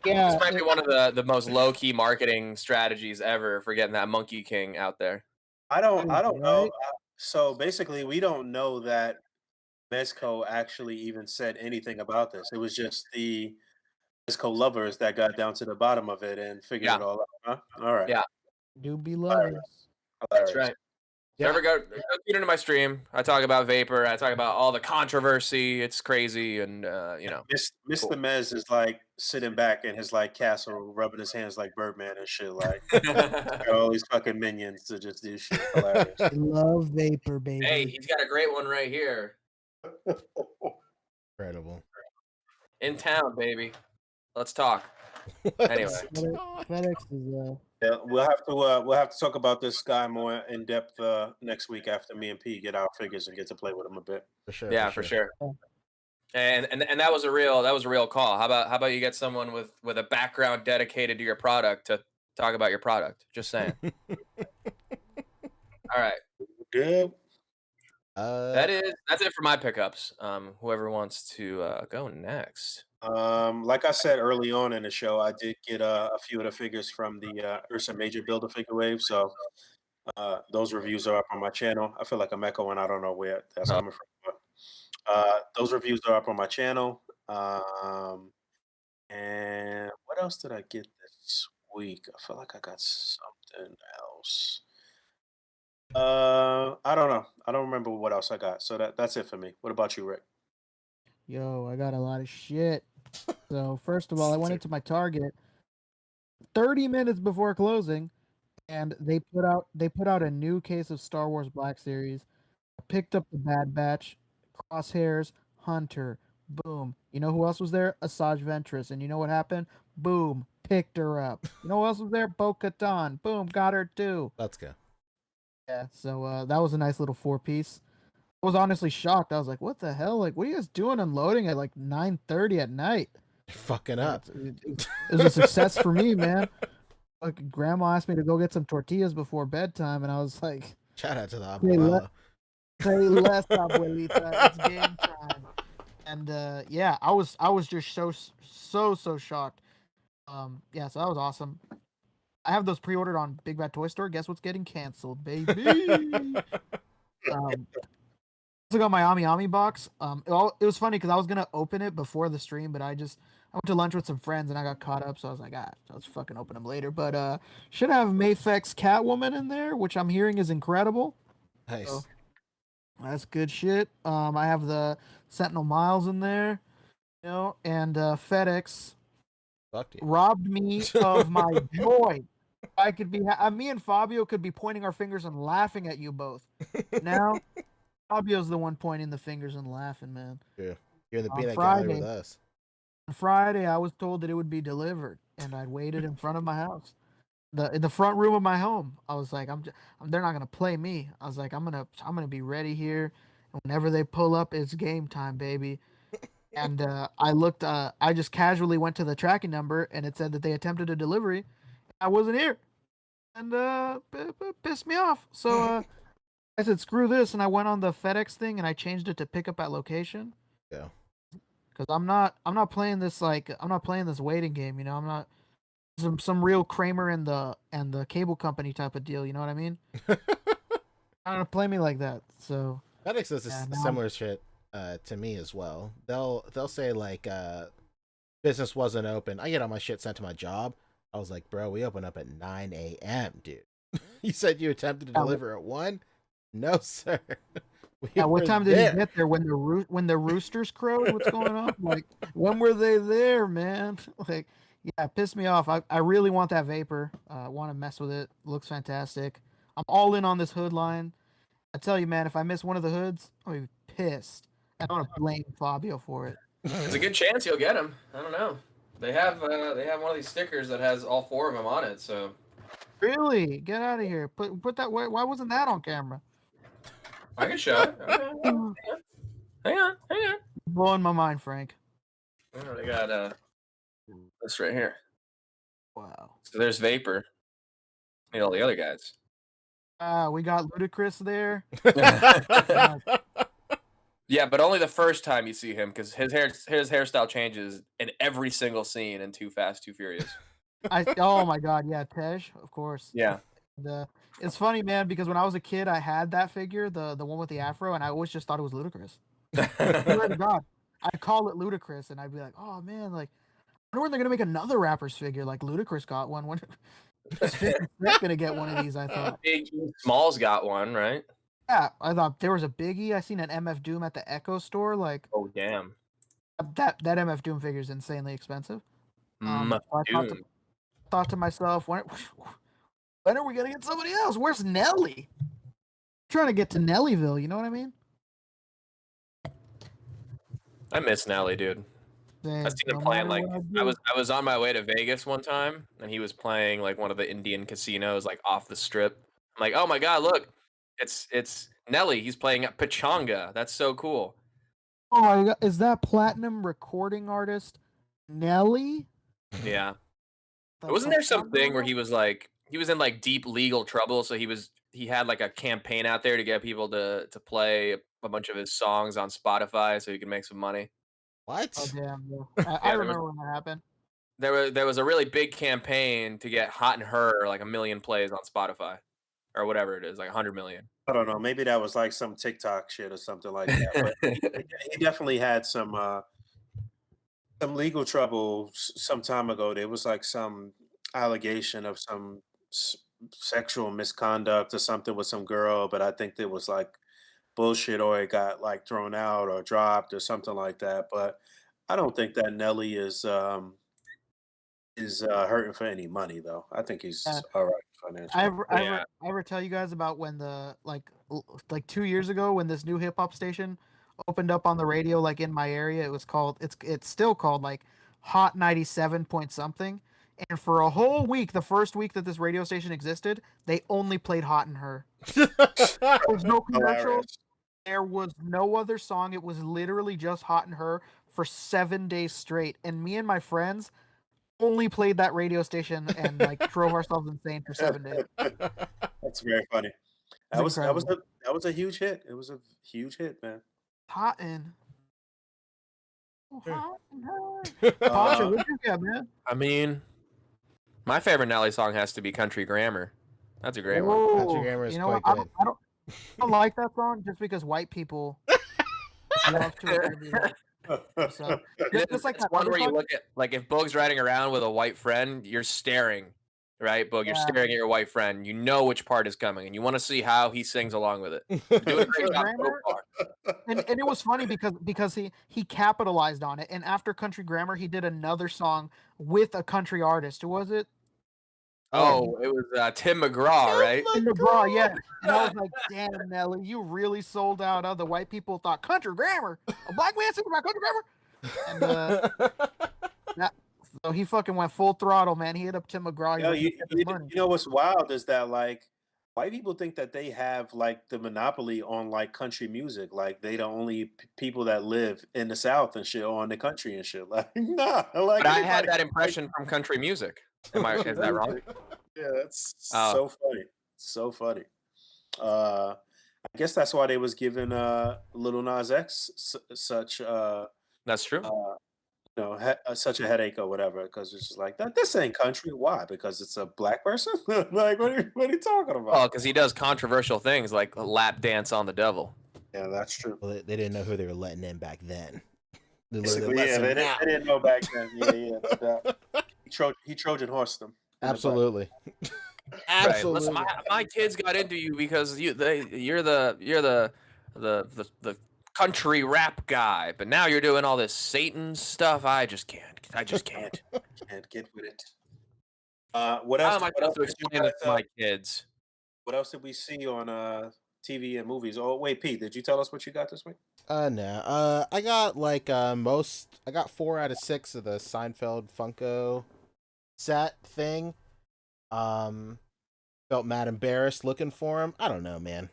Yeah, This might be one of the most low key marketing strategies ever for getting that Monkey King out there. I don't know. right? So basically, we don't know that Mezco actually even said anything about this. It was just the Mezco lovers that got down to the bottom of it and figured Yeah. it all out. Huh? All right. Yeah. Do be lovers. That's Hilarious. right. So ever go tune into my stream. I talk about Vapor. I talk about all the controversy. It's crazy, and you know, Mr. cool. Mez is like sitting back in his like castle, rubbing his hands like Birdman and shit. Like got all these fucking minions to just do shit. Hilarious. I love vapor, baby. Hey, he's got a great one right here Incredible. in town, baby. Let's talk. Anyway, FedEx is Yeah, we'll have to talk about this guy more in depth next week after me and P get our figures and get to play with him a bit. For sure. yeah, for sure. And that was a real call. How about you get someone with a background dedicated to your product to talk about your product? Just saying. All right. Good. That's it for my pickups. Whoever wants to go next. Like I said early on in the show, I did get a few of the figures from the Ursa Major Builder Figure Wave, so those reviews are up on my channel. I feel like I'm echoing. I don't know where that's coming from, but those reviews are up on my channel. And what else did I get this week? I feel like I got something else. I don't know. I don't remember what else I got. So that's it for me. What about you, Rick? Yo, I got a lot of shit. So first of all, I went into my Target 30 minutes before closing, and they put out a new case of Star Wars Black Series. I picked up the Bad Batch, Crosshairs, Hunter. Boom. You know who else was there? Asajj Ventress. And you know what happened? Boom. Picked her up. You know who else was there? Bo-Katan. Boom. Got her too. Let's go. Yeah. So that was a nice little 4-piece. I was honestly shocked. I was like, "What the hell? Like, what are you guys doing unloading at like 9:30 at night?" You're fucking up. It was a success for me, man. Like, grandma asked me to go get some tortillas before bedtime, and I was like, Shout out to the "Say abuela. say less, abuelita. It's game time." And yeah, I was just so shocked. Yeah, so that was awesome. I have those pre-ordered on Big Bad Toy Store. Guess what's getting canceled, baby? Also got my Ami box. It was funny because I was gonna open it before the stream, but I went to lunch with some friends and I got caught up, so I was like, let's fucking open them later. But should have Mayfex Catwoman in there, which I'm hearing is incredible. Nice. So, that's good shit. I have the Sentinel Miles in there, you know, and FedEx Fuck you. robbed me of my joy. I could be me and Fabio could be pointing our fingers and laughing at you both. Now Fabio's the one pointing the fingers and laughing, man. Yeah. You're in the On peanut gallery Friday- with us. On Friday, I was told that it would be delivered, and I'd waited in front of my house, in the front room of my home. I was like, they're not gonna play me. I was like, I'm gonna be ready here, and whenever they pull up, it's game time, baby. And I looked, I just casually went to the tracking number, and it said that they attempted a delivery. I wasn't here, and pissed me off. So I said, screw this, and I went on the FedEx thing, and I changed it to pick up at location. Yeah. Because I'm not playing this waiting game, you know. I'm not some real Kramer and the cable company type of deal, you know what I mean? Not gonna play me like that. So FedEx does Yeah, no. similar shit to me as well. They'll say like business wasn't open. I get all my shit sent to my job. I was like, bro, we open up at 9 a.m., dude. You said you attempted to deliver at 1? No, sir. yeah, what were time did there. you get there? When the roosters crowed? What's going on? Like, when were they there, man? Like, yeah, it pissed me off. I really want that Vapor. Want to mess with it. Looks fantastic. I'm all in on this hood line. I tell you, man, if I miss one of the hoods, I'll be pissed. I don't want to blame Fabio for it. There's a good chance you'll get them. I don't know. They have one of these stickers that has all 4 of them on it. So Really? Get out of here. Put that. Why wasn't that on camera? I can show it. Hang on. Blowing my mind, Frank. Oh, they got this right here. Wow. So there's Vapor. And all the other guys. We got Ludacris there. Yeah, but only the first time you see him because his hairstyle changes in every single scene in Too Fast, Too Furious. Oh my god, yeah, Tej, of course. Yeah. The It's funny, man, because when I was a kid, I had that figure, the one with the afro, and I always just thought it was ludicrous. Swear to God, I'd call it ludicrous, and I'd be like, "Oh man, like, I wonder when they're gonna make another rapper's figure. Like Ludacris got one. When is 50 Cent gonna get one of these?" I thought. Biggie Smalls got one, right? Yeah, I thought there was a Biggie. I seen an MF Doom at the Echo store. Like Oh damn. that MF Doom figure is insanely expensive. So I Doom. thought to myself, when are we gonna get somebody else? Where's Nelly? Trying to get to Nellyville, you know what I mean? I miss Nelly, dude. I seen him playing like I was on my way to Vegas one time and he was playing like one of the Indian casinos like off the strip. I'm like, oh my god, look, it's Nelly. He's playing at Pachanga. That's so cool. Oh my god, is that platinum recording artist Nelly? Yeah. The Wasn't there Pachanga something where artist? he was in like deep legal trouble, so he had like a campaign out there to get people to play a bunch of his songs on Spotify so he could make some money. Oh What? damn, yeah. I Yeah, remember when that happened. there was a really big campaign to get Hot and Her like 1 million plays on Spotify or whatever it is, like 100 million. I don't know. Maybe that was like some TikTok shit or something like that. But he definitely had some legal trouble some time ago. There was like some allegation of some s- sexual misconduct or something with some girl, but I think there was like bullshit or it got like thrown out or dropped or something like that. But I don't think that Nelly is hurting for any money though. I think Yeah. he's all right financially. Yeah. I ever tell you guys about when like 2 years ago when this new hip hop station opened up on the radio like in my area? It was called it's still called like Hot 97 point something. And for a whole week, the first week that this radio station existed, they only played Hot and Her. There was no commercials. Hilarious. There was no other song. It was literally just Hot and Her for 7 days straight. And me and my friends only played that radio station and like drove ourselves insane for 7 days. That's very funny. It's incredible. That was a huge hit. It was a huge hit, man. Hot and Hot and Her. Pasha, what you got, man? I mean, my favorite Nelly song has to be Country Grammar. That's a great one. Country Grammar is You know what? quite good. I don't like that song just because white people love to attribute it. So just like It's that one other where you song. look at like if Boog's riding around with a white friend, you're staring, right? Boog, you're Yeah. staring at your white friend. You know which part is coming, and you want to see how he sings along with it. You're doing a great job so Grammar? far. And it was funny because he capitalized on it. And after Country Grammar, he did another song with a country artist. Who was it? Oh, it was Tim McGraw, right? Tim McGraw, yeah. And I was like, damn, Nelly, you really sold out. Other white people thought Country Grammar, a black man singing about Country Grammar. And so he fucking went full throttle, man. He hit up Tim McGraw. Yo, He's like, "Get this money." you know what's wild is that like white people think that they have like the monopoly on like country music. Like they the only people that live in the South and shit on the country and shit. Like nah, like But I had anybody- that impression from country music. Is that wrong? Yeah, that's Oh. so funny. So funny. I guess that's why they was giving Little Nas X such That's true. such a headache or whatever because it's just like that. This ain't country. Why? Because it's a black person. Like what are you talking about? Well, because he does controversial things like lap dance on the devil. Yeah, that's true. Well, they didn't know who they were letting in back then. They learned Basically, their yeah, lesson they now. didn't know back then. Yeah, but, he Trojan horsed them. Absolutely. Right. Absolutely. Listen, my kids got into you because you're the country rap guy, but now you're doing all this Satan stuff. I just can't. Can't get with it. What How else? am I What else, supposed to explain this to my kids? what else did we see on TV and movies? Oh wait, Pete, did you tell us what you got this week? No. I got like I got 4 out of 6 of the Seinfeld Funko set thing. Felt mad embarrassed looking for him. I don't know, man.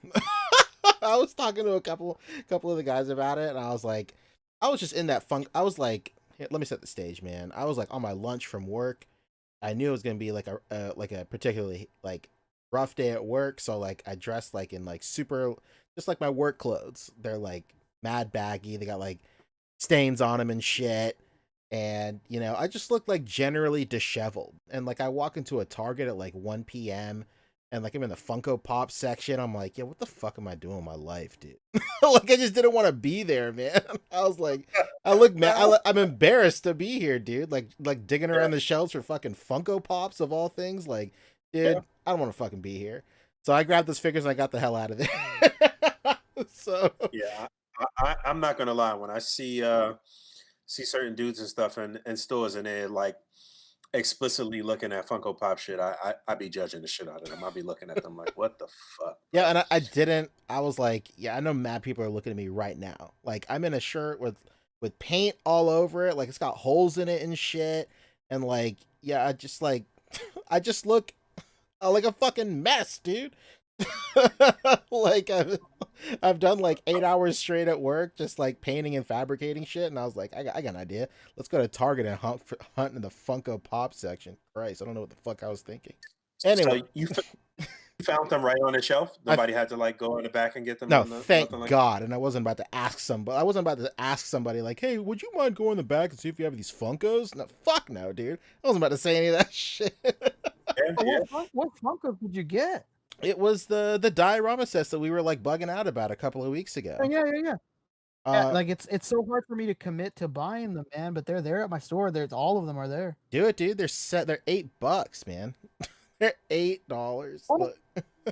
I was talking to a couple of the guys about it, and I was just in that funk. I was like, here, let me set the stage, man. I was like on my lunch from work. I knew it was gonna be like a particularly like rough day at work, so like I dressed like in like super just like my work clothes. They're like mad baggy. They got like stains on them and shit. And, you know, I just look like generally disheveled. And like I walk into a Target at like 1 p.m. and like I'm in the Funko Pop section. I'm like, yeah, what the fuck am I doing with my life, dude? Like I just didn't want to be there, man. I was like, I look mad. I'm embarrassed to be here, dude. Like digging around the shelves for fucking Funko Pops of all things. Like, dude, I don't want to fucking be here. So I grabbed those figures and I got the hell out of there. So Yeah, I'm not gonna lie. When I see certain dudes and stuff in stores and they're like explicitly looking at Funko Pop shit, I be judging the shit out of them. I'll be looking at them like, what the fuck? yeah, and I didn't. I was like, yeah, I know mad people are looking at me right now. Like I'm in a shirt with paint all over it, like it's got holes in it and shit. And like, yeah, I just like, I just look like a fucking mess, dude. Like I've done like 8 hours straight at work, just like painting and fabricating shit, and I was like, I got an idea. Let's go to Target and hunt in the Funko Pop section. Christ, I don't know what the fuck I was thinking. Anyway, So you found them right on the shelf. Nobody had to like go in the back and get them. no, thank God. And I wasn't about to ask somebody. I wasn't about to ask somebody like, "Hey, would you mind going in the back and see if you have these Funkos?" No, fuck no, dude. I wasn't about to say any of that shit. What Funkos did you get? It was the diorama sets that we were like bugging out about a couple of weeks ago. Yeah. Like it's so hard for me to commit to buying them, man. But they're there at my store. There's all of them are there. Do it, dude. They're $8, man. They're $8. Oh,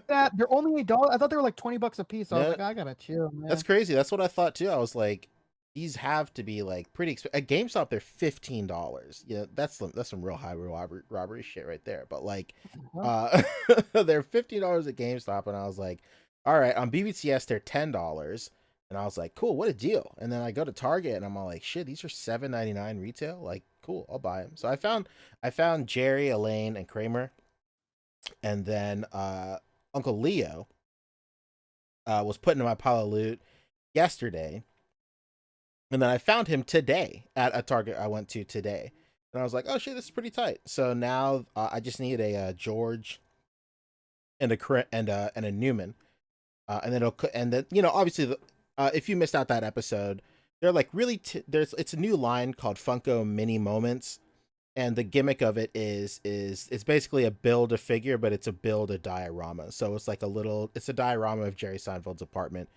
that they're only $8. I thought they were like $20 a piece. So I was like, I gotta chill, man. That's crazy. That's what I thought too. I was like, these have to be like pretty expensive. At GameStop, they're $15. Yeah, that's some real high robbery shit right there. But like, they're $15 at GameStop, and I was like, all right. On BBTS, they're $10, and I was like, cool, what a deal. And then I go to Target, and I'm all like, shit, these are $7.99 retail. Like, cool, I'll buy them. So I found Jerry, Elaine, and Kramer, and then Uncle Leo was put into my pile of loot yesterday. And then I found him today at a Target I went to today. And I was like, oh shit, this is pretty tight. So now I just need a George and a Newman. And then you know, obviously if you missed out that episode, they're like really it's a new line called Funko Mini Moments. And the gimmick of it is it's basically a build a figure, but it's a build a diorama. So it's like it's a diorama of Jerry Seinfeld's apartment.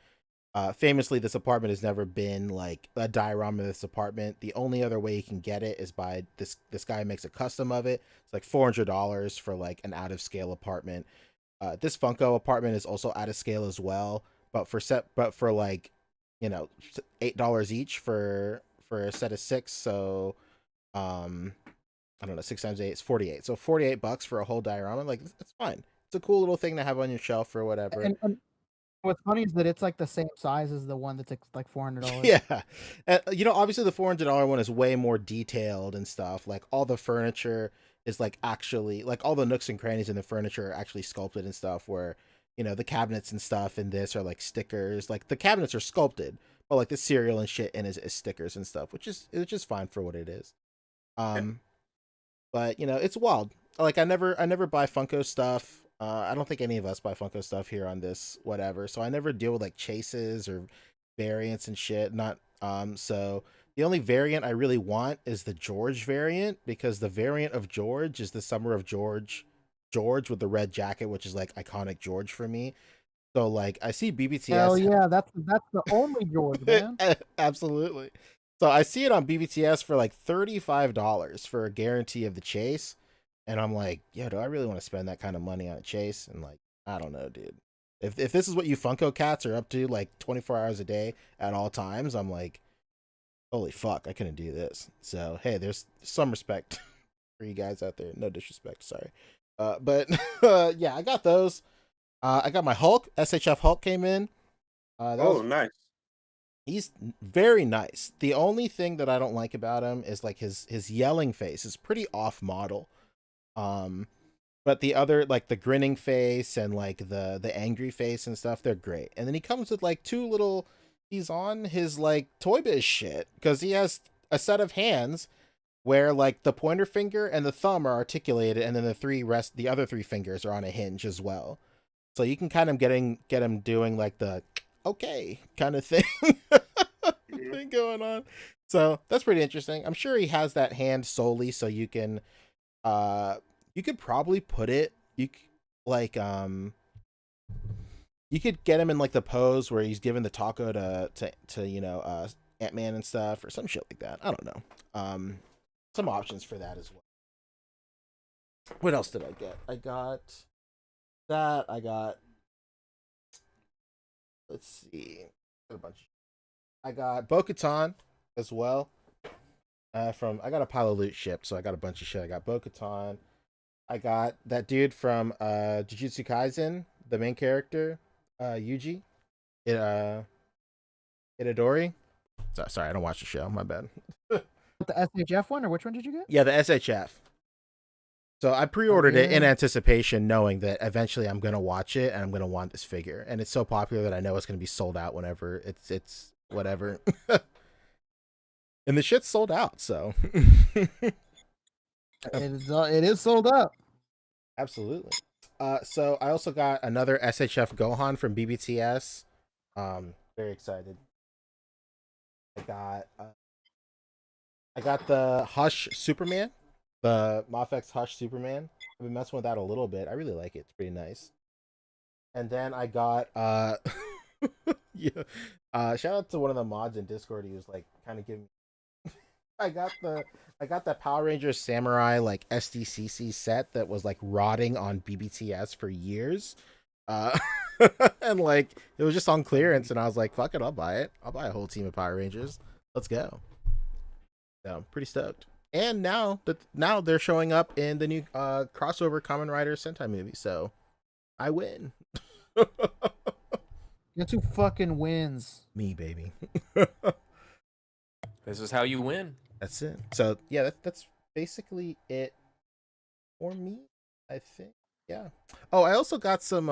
Famously, this apartment has never been like a diorama of this apartment. The only other way you can get it is by this guy makes a custom of it. It's like $400 for like an out of scale apartment. This Funko apartment is also out of scale as well, but for like, you know, $8 each for a set of 6. So I don't know, 6 times 8 is 48. So $48 for a whole diorama. Like, it's fine. It's a cool little thing to have on your shelf or whatever. And what's funny is that it's like the same size as the one that's like $400. Yeah. You know, obviously the $400 one is way more detailed and stuff. Like all the furniture is like actually, like all the nooks and crannies in the furniture are actually sculpted and stuff, where, you know, the cabinets and stuff in this are like stickers. Like the cabinets are sculpted, but like the cereal and shit in is stickers and stuff, which is fine for what it is. But you know, it's wild. Like I never buy Funko stuff. I don't think any of us buy Funko stuff here on this whatever. So I never deal with like chases or variants and shit. Not so the only variant I really want is the George variant, because the variant of George is the Summer of George with the red jacket, which is like iconic George for me. So like I see BBTS. Hell yeah, that's the only George, man. Absolutely. So I see it on BBTS for like $35 for a guarantee of the chase. And I'm like, yo, do I really want to spend that kind of money on a chase? And like, I don't know, dude. If this is what you Funko cats are up to like 24 hours a day at all times, I'm like, holy fuck, I couldn't do this. So, hey, there's some respect for you guys out there. No disrespect, sorry. But yeah, I got those. I got my Hulk. SHF Hulk came in. Nice. He's very nice. The only thing that I don't like about him is like his yelling face is pretty off model. But the other, like the grinning face and like the angry face and stuff, they're great. And then he comes with like he's on his like Toy Biz shit, because he has a set of hands where like the pointer finger and the thumb are articulated, and then the other 3 fingers are on a hinge as well. So you can kind of get him doing like the okay kind of thing. thing going on. So that's pretty interesting. I'm sure he has that hand solely so you can you could probably put it like you could get him in like the pose where he's giving the taco to you know Ant-Man and stuff or some shit like that. I don't know. Some options for that as well. What else did I get? I got that. I got, let's see, a bunch. I got Bo-Katan as well. I got a pile of loot shipped, so I got a bunch of shit. I got Bo-Katan. I got that dude from Jujutsu Kaisen, the main character, Yuji, Itadori. Sorry, I don't watch the show. My bad. The SHF one, or which one did you get? Yeah, the SHF. So I pre-ordered it in anticipation, knowing that eventually I'm gonna watch it and I'm gonna want this figure. And it's so popular that I know it's gonna be sold out whenever it's whatever. And the shit's sold out, so It is sold out. absolutely. So I also got another SHF Gohan from BBTS. Very excited. I got the Hush Superman, the Mafex Hush Superman. I've been messing with that a little bit. I really like it. It's pretty nice. And then I got yeah. Shout out to one of the mods in Discord. He was like kind of giving. I got that Power Rangers Samurai like SDCC set that was like rotting on BBTS for years. And like it was just on clearance, and I was like, fuck it, I'll buy it. I'll buy a whole team of Power Rangers. Let's go. So I'm pretty stoked. And now they're showing up in the new crossover Kamen Rider Sentai movie, so I win. Guess who fucking wins? Me, baby. This is how you win. That's it. So yeah, that's basically it for me, I think. Yeah. Oh, I also got some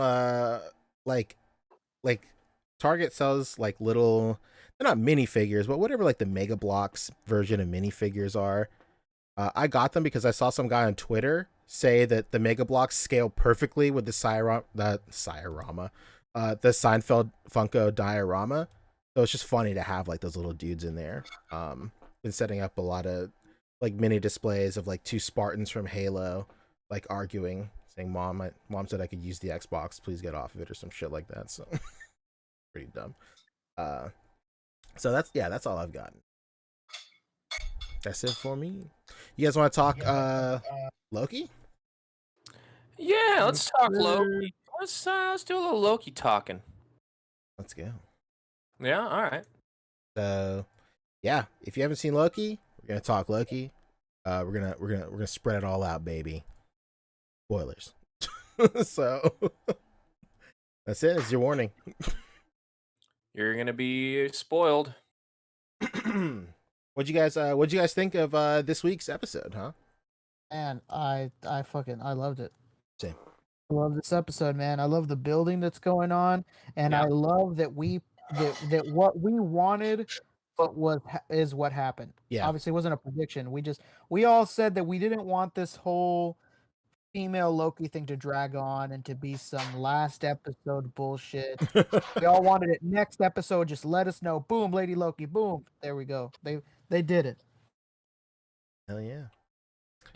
like Target sells like little, they're not minifigures, but whatever like the Mega Bloks version of minifigures are. I got them because I saw some guy on Twitter say that the Mega Bloks scale perfectly with the Seinfeld Funko diorama. So it's just funny to have like those little dudes in there. Been setting up a lot of like mini displays of like two Spartans from Halo like arguing, saying mom said I could use the Xbox, please get off of it, or some shit like that. So pretty dumb. So that's all I've gotten. That's it for me. You guys want to talk Loki? Yeah, let's talk Loki. Let's do a little Loki talking. Let's go. Yeah, all right. So yeah, if you haven't seen Loki, we're gonna talk Loki. We're gonna spread it all out, baby. Spoilers. So that's it. It's your warning. You're gonna be spoiled. What'd you guys think of this week's episode, huh? Man, I loved it. Same. I love this episode, man. I love the building that's going on, and Yeah. I love that that what we wanted is what happened. Yeah. Obviously, it wasn't a prediction. We all said that we didn't want this whole female Loki thing to drag on and to be some last episode bullshit. We all wanted it next episode. Just let us know. Boom, Lady Loki. Boom. There we go. They did it. Hell yeah.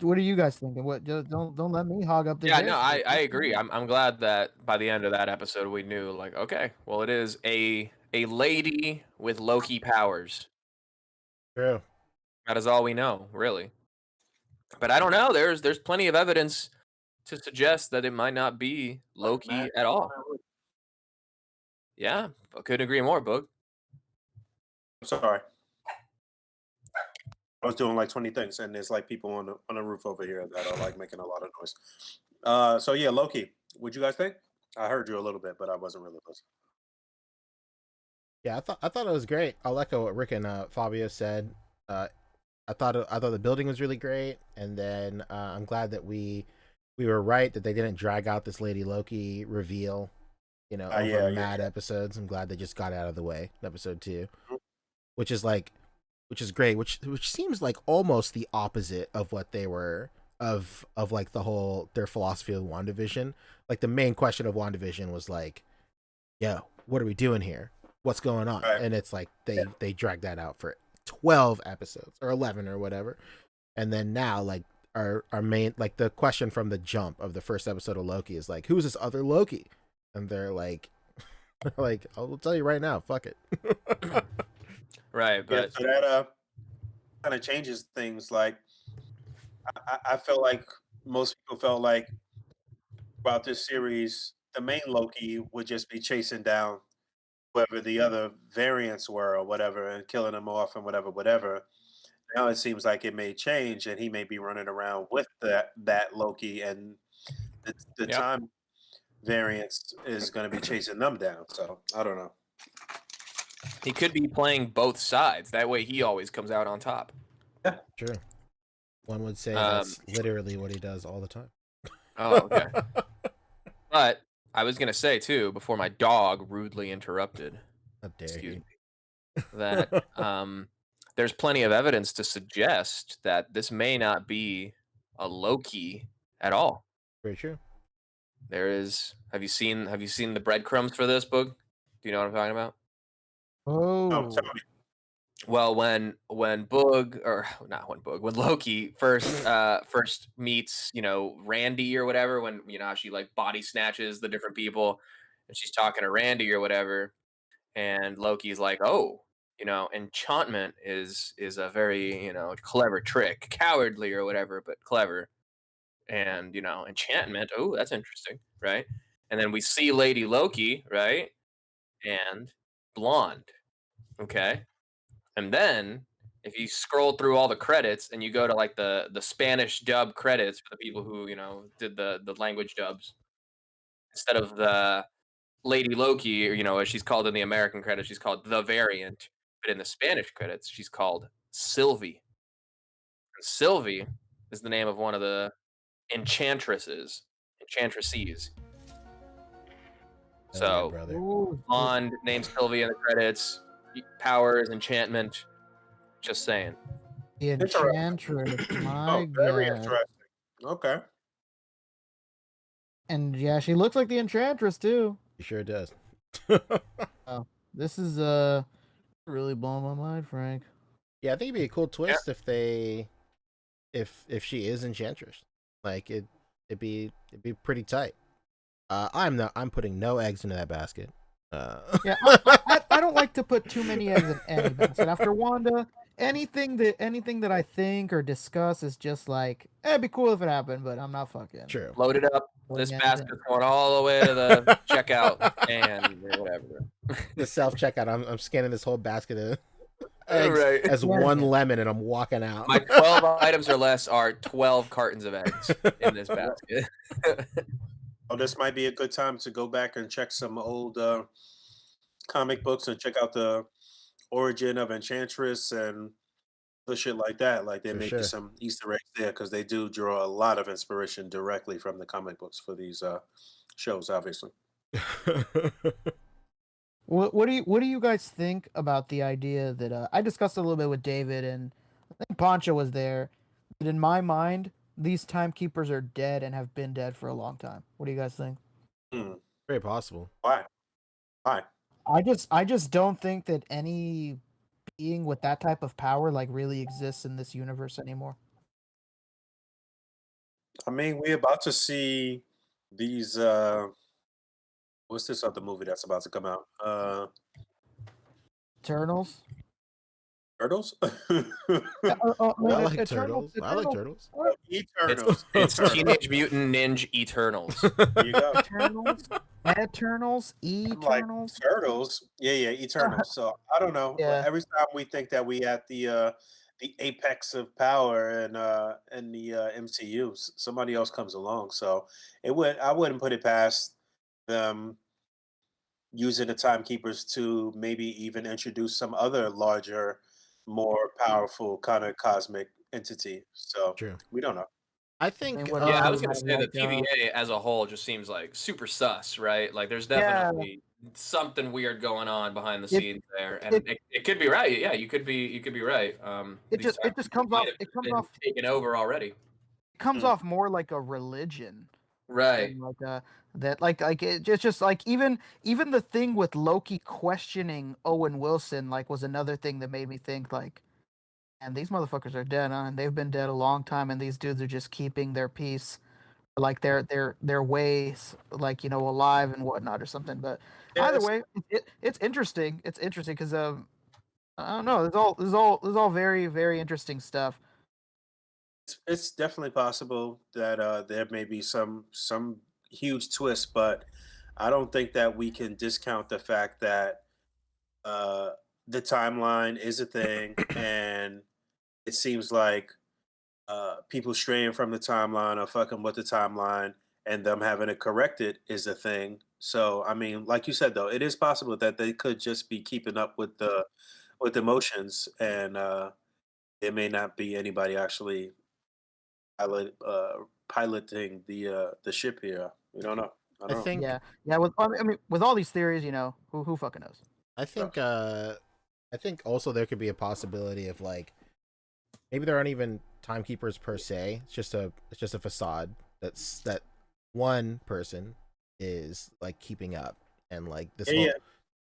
What are you guys thinking? What? Don't let me hog up the. Yeah, no, I agree. I'm glad that by the end of that episode we knew, like, okay, well, it is a lady with Loki powers. True. That is all we know, really. But I don't know. There's plenty of evidence to suggest that it might not be Loki at all. Yeah, I couldn't agree more, Boog. I'm sorry. I was doing like 20 things, and there's like people on the roof over here that are like making a lot of noise. So yeah, Loki. What'd you guys think? I heard you a little bit, but I wasn't really listening. Yeah, I thought it was great. I'll echo what Rick and Fabio said. I thought the building was really great, and then I'm glad that we were right that they didn't drag out this Lady Loki reveal, over mad episodes. I'm glad they just got out of the way in episode 2, which is great. Which seems like almost the opposite of what they were of like their philosophy of WandaVision. Like the main question of WandaVision was like, "Yo, what are we doing here? what's going on, Right. and it's like they drag that out for 12 episodes or 11 or whatever, and then now like our main, like the question from the jump of the first episode of Loki is like, who's this other Loki? And they're like like, I'll tell you right now, fuck it. Right, Yeah, but so that kind of changes things. Like I felt like most people felt like throughout this series, the main Loki would just be chasing down whoever the other variants were or whatever and killing them off and whatever. Now it seems like it may change and he may be running around with that Loki and the Yep. time variance is going to be chasing them down. So I don't know. he could be playing both sides. That way, he always comes out on top. True. One would say Um, that's literally what he does all the time. Oh, okay. But I was gonna say too, before my dog rudely interrupted, How dare excuse you. me, that there's plenty of evidence to suggest that this may not be a Loki at all. Very true. There is. Have you seen the breadcrumbs for this, Boog? Do you know what I'm talking about? Oh, Oh, tell me. Well, when Boog, or not when Boog, when Loki first meets, Randy or whatever, when how she like body snatches the different people, and she's talking to Randy or whatever, and Loki's like, oh, enchantment is a very clever trick, cowardly or whatever, but clever, and enchantment. Oh, that's interesting, right? And then we see Lady Loki, right, and blonde, okay. And then if you scroll through all the credits and you go to like the Spanish dub credits for the people who, did the language dubs, instead of the Lady Loki, or as she's called in the American credits, she's called the variant. But in the Spanish credits, she's called Sylvie. And Sylvie is the name of one of the enchantresses. Oh, yeah, So brother. ooh, blonde named Sylvie in the credits. Powers, enchantment. Just saying. the Enchantress. My Oh, very God. interesting. Okay. And yeah, she looks like the Enchantress too. He sure does. Oh, this is really blowing my mind, Frank. Yeah, I think it'd be a cool twist if they, if she is Enchantress. Like it'd be pretty tight. I'm putting no eggs into that basket. Yeah, I don't like to put too many eggs in any basket. After Wanda, anything that I think or discuss is just like, it'd be cool if it happened, but I'm not fucking. True. Load it up. Putting This eggs basket's in. going all the way to the checkout stand or whatever. The self checkout. I'm scanning this whole basket of eggs Right. as Yeah. one lemon, and I'm walking out. My 12 items or less are 12 cartons of eggs in this basket. Oh, this might be a good time to go back and check some old comic books and check out the origin of Enchantress and the shit like that. Like they For make sure. you some Easter eggs there because they do draw a lot of inspiration directly from the comic books for these shows, obviously. What do you guys think about the idea that I discussed a little bit with David, and I think Poncho was there, that in my mind these timekeepers are dead and have been dead for a long time. What do you guys think? Hmm. Very possible. Why? Why? I just don't think that any being with that type of power like really exists in this universe anymore. I mean, we're about to see these. What's this other movie that's about to come out? Eternals? Turtles. Yeah, I like Eternals. turtles. I like turtles. Eternals. It's Eternals. Teenage Mutant Ninja Eternals. There you go. Eternals, Eternals, I'm like Eternals. turtles. Yeah, Eternals. So I don't know. Yeah. Every time we think that we at the apex of power and in the MCU, somebody else comes along. So I wouldn't put it past them using the timekeepers to maybe even introduce some other larger, more powerful kind of cosmic entity. So True. we don't know. I think. And what Yeah, I was else gonna is say the like, TVA as a whole just seems like super sus, right? Like there's Yeah. definitely something weird going on behind the It- scenes there, and it could be right. Yeah, you could be right. It These just comes might off have it comes been off taken over already. it comes off more like a religion Right. and that it's just like even the thing with Loki questioning Owen Wilson like was another thing that made me think like, and these motherfuckers are dead, huh? And they've been dead a long time, and these dudes are just keeping their peace, like their ways, like alive and whatnot or something. But either Yes, way, it's interesting. It's interesting because I don't know. There's all very very interesting stuff. it's definitely possible that there may be some huge twist, but I don't think that we can discount the fact that uh, the timeline is a thing, and it seems like people straying from the timeline or fucking with the timeline, and them having to correct it is a thing. So, I mean, like you said, though, it is possible that they could just be keeping up with the motions, and there may not be anybody actually piloting the ship here. We don't know. I I don't know. think Yeah, yeah. With I mean, with all these theories, who fucking knows? I think I think also there could be a possibility of like maybe there aren't even timekeepers per se. It's just a facade that one person is like keeping up, and like this Yeah, whole yeah.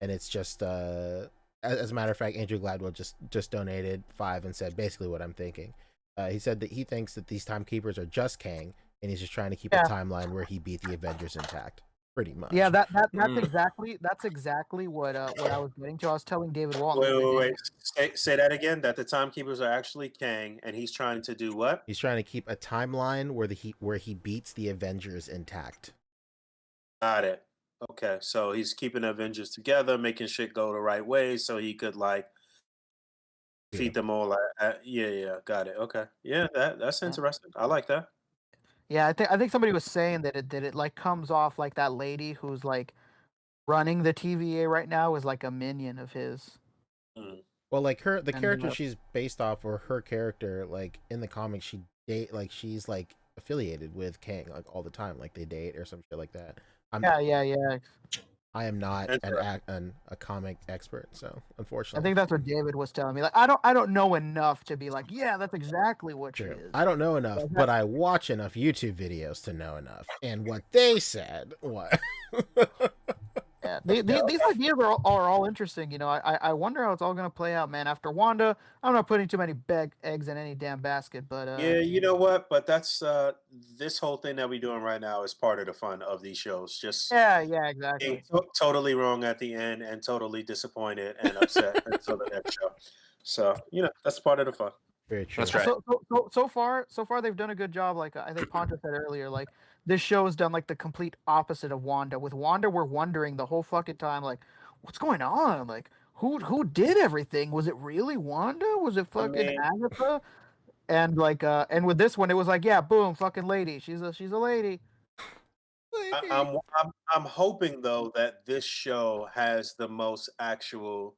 and it's just as a matter of fact, Andrew Gladwell just donated 5 and said basically what I'm thinking. He said that he thinks that these timekeepers are just Kang, and he's just trying to keep a Yeah, timeline where he beat the Avengers intact, pretty yeah. much. That's Mm. exactly what I was getting to. I was telling David Walton the Wait, other wait, day. wait. Say that again. That the timekeepers are actually Kang, and he's trying to do what? He's trying to keep a timeline where he beats the Avengers intact. Got it. Okay, so he's keeping the Avengers together, making shit go the right way, so he could like Yeah. feed them all. Yeah, yeah. Got it. Okay. Yeah, that's Yeah, interesting. I like that. yeah. I think somebody was saying that it like comes off like that lady who's like running the TVA right now is like a minion of his. Mm. Well, like the And character she's based off, or her character, like in the comics, she's like affiliated with Kang like all the time, like they date or some shit like that. yeah. I am not Interesting. a comic expert, so I unfortunately, think that's what David was telling me. Like, I don't know enough to be like, yeah, that's exactly what she true. is. I don't know enough, But but I watch enough YouTube videos to know enough. And what they said, what? yeah, Yeah. these ideas are all interesting. I wonder how it's all gonna play out, man. After Wanda, I'm not putting too many eggs in any damn basket, but Yeah, you know what? But that's this whole thing that we're doing right now is part of the fun of these shows. Just yeah, being exactly. totally wrong at the end and totally disappointed and upset until the next show. So, that's part of the fun. Very true. That's right. So far they've done a good job. Like I think Ponta said earlier, like this show has done like the complete opposite of Wanda. With Wanda, we're wondering the whole fucking time, like, what's going on? Like, who did everything? Was it really Wanda? Was it I fucking mean, Agatha? And with this one, it was like, yeah, boom, fucking lady. She's a lady. I'm hoping though that this show has the most actual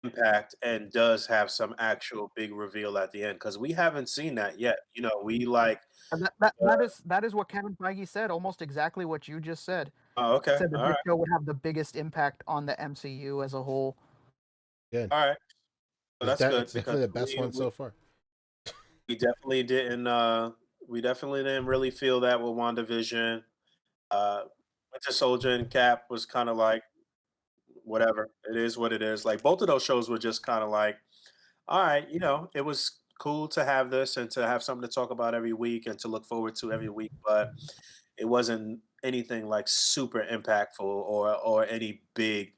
impact and does have some actual big reveal at the end because we haven't seen that yet. We like. And that Uh, that is what Kevin Feige said, almost exactly what you just said. oh, okay, Said that all this right, show would have the biggest impact on the MCU as a whole. Good. all right. So that's good It's because definitely the best one so far. we definitely didn't really feel that with WandaVision. Uh, Winter Soldier and Cap was kind of like whatever. It is what it is. Like both of those shows were just kind of like, all right, it was cool to have this and to have something to talk about every week and to look forward to every week, but it wasn't anything like super impactful or any big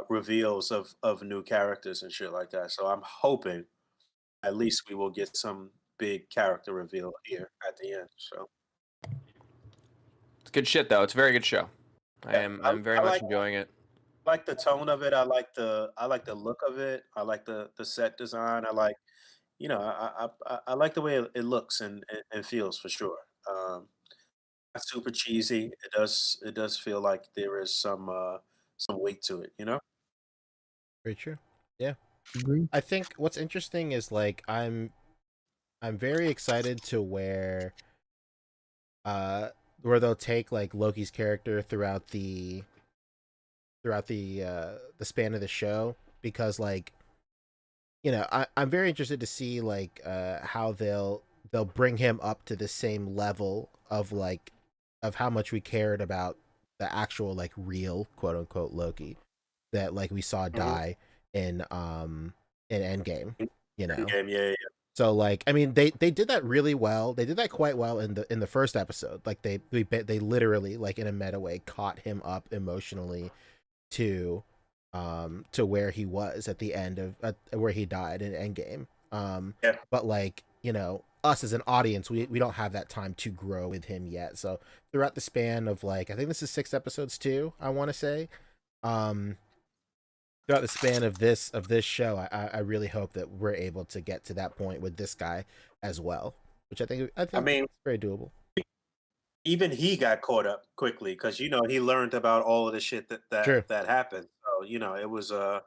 reveals of new characters and shit like that. So I'm hoping at least we will get some big character reveal here at the end. So It's good shit though. It's a very good show. yeah, I'm very I much like enjoying it. the tone of it. I like the look of it. I like the set design. I like I like the way it looks and feels for sure. Not super cheesy. It does feel like there is some weight to it. Very true. Yeah. Agreed. I think what's interesting is like I'm very excited to where they'll take like Loki's character throughout the span of the show, because like I'm very interested to see like how they'll bring him up to the same level of like of how much we cared about the actual like real quote unquote Loki that like we saw die in Endgame, you know. Endgame, yeah. So like I mean they did that really well. They did that quite well in the first episode. Like they literally like in a meta way caught him up emotionally to where he was at the end of where he died in Endgame. But like, you know, us as an audience, we don't have that time to grow with him yet. So throughout the span of like I think this is 6 episodes too, I want to say. Throughout the span of this show, I really hope that we're able to get to that point with this guy as well, which I think mean, it's very doable. Even he got caught up quickly because you know he learned about all of the shit that happened. So you know it was a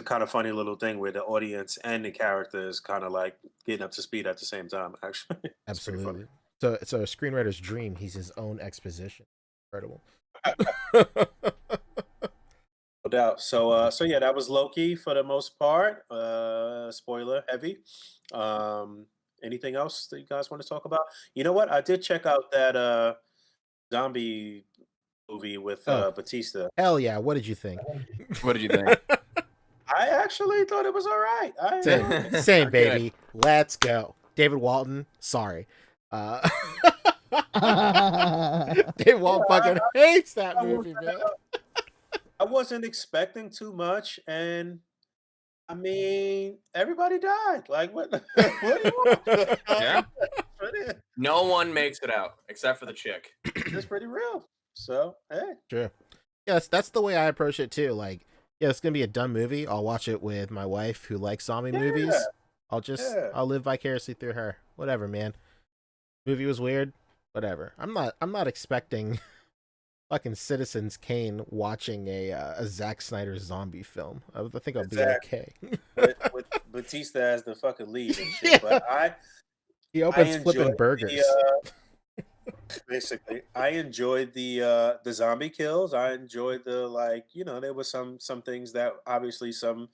kind of funny little thing where the audience and the characters kind of like getting up to speed at the same time. Actually, it's pretty funny. Absolutely. So a screenwriter's dream. He's his own exposition. Incredible. No doubt. So yeah, that was Loki for the most part. Spoiler heavy. Anything else that you guys want to talk about? You know what? I did check out that zombie movie with Batista. Hell yeah! What did you think? What did you think? I actually thought it was all right. Same baby. Let's go. David Walton. Sorry. David Walton fucking hates that movie, man. I wasn't expecting too much, and I mean, everybody died. Like, what? What do you want? Yeah. No one makes it out except for the chick. It's pretty real. So, hey. Sure. Yes, that's the way I approach it too. Like, yeah, it's gonna be a dumb movie. I'll watch it with my wife who likes zombie movies. I'll live vicariously through her. Whatever, man. Movie was weird. Whatever. I'm not expecting fucking Citizens Kane watching a Zack Snyder zombie film. I think I'll be okay. with Batista as the fucking lead and shit. But he opens flipping burgers. Basically, I enjoyed the zombie kills. I enjoyed the like, you know, there were some things that obviously some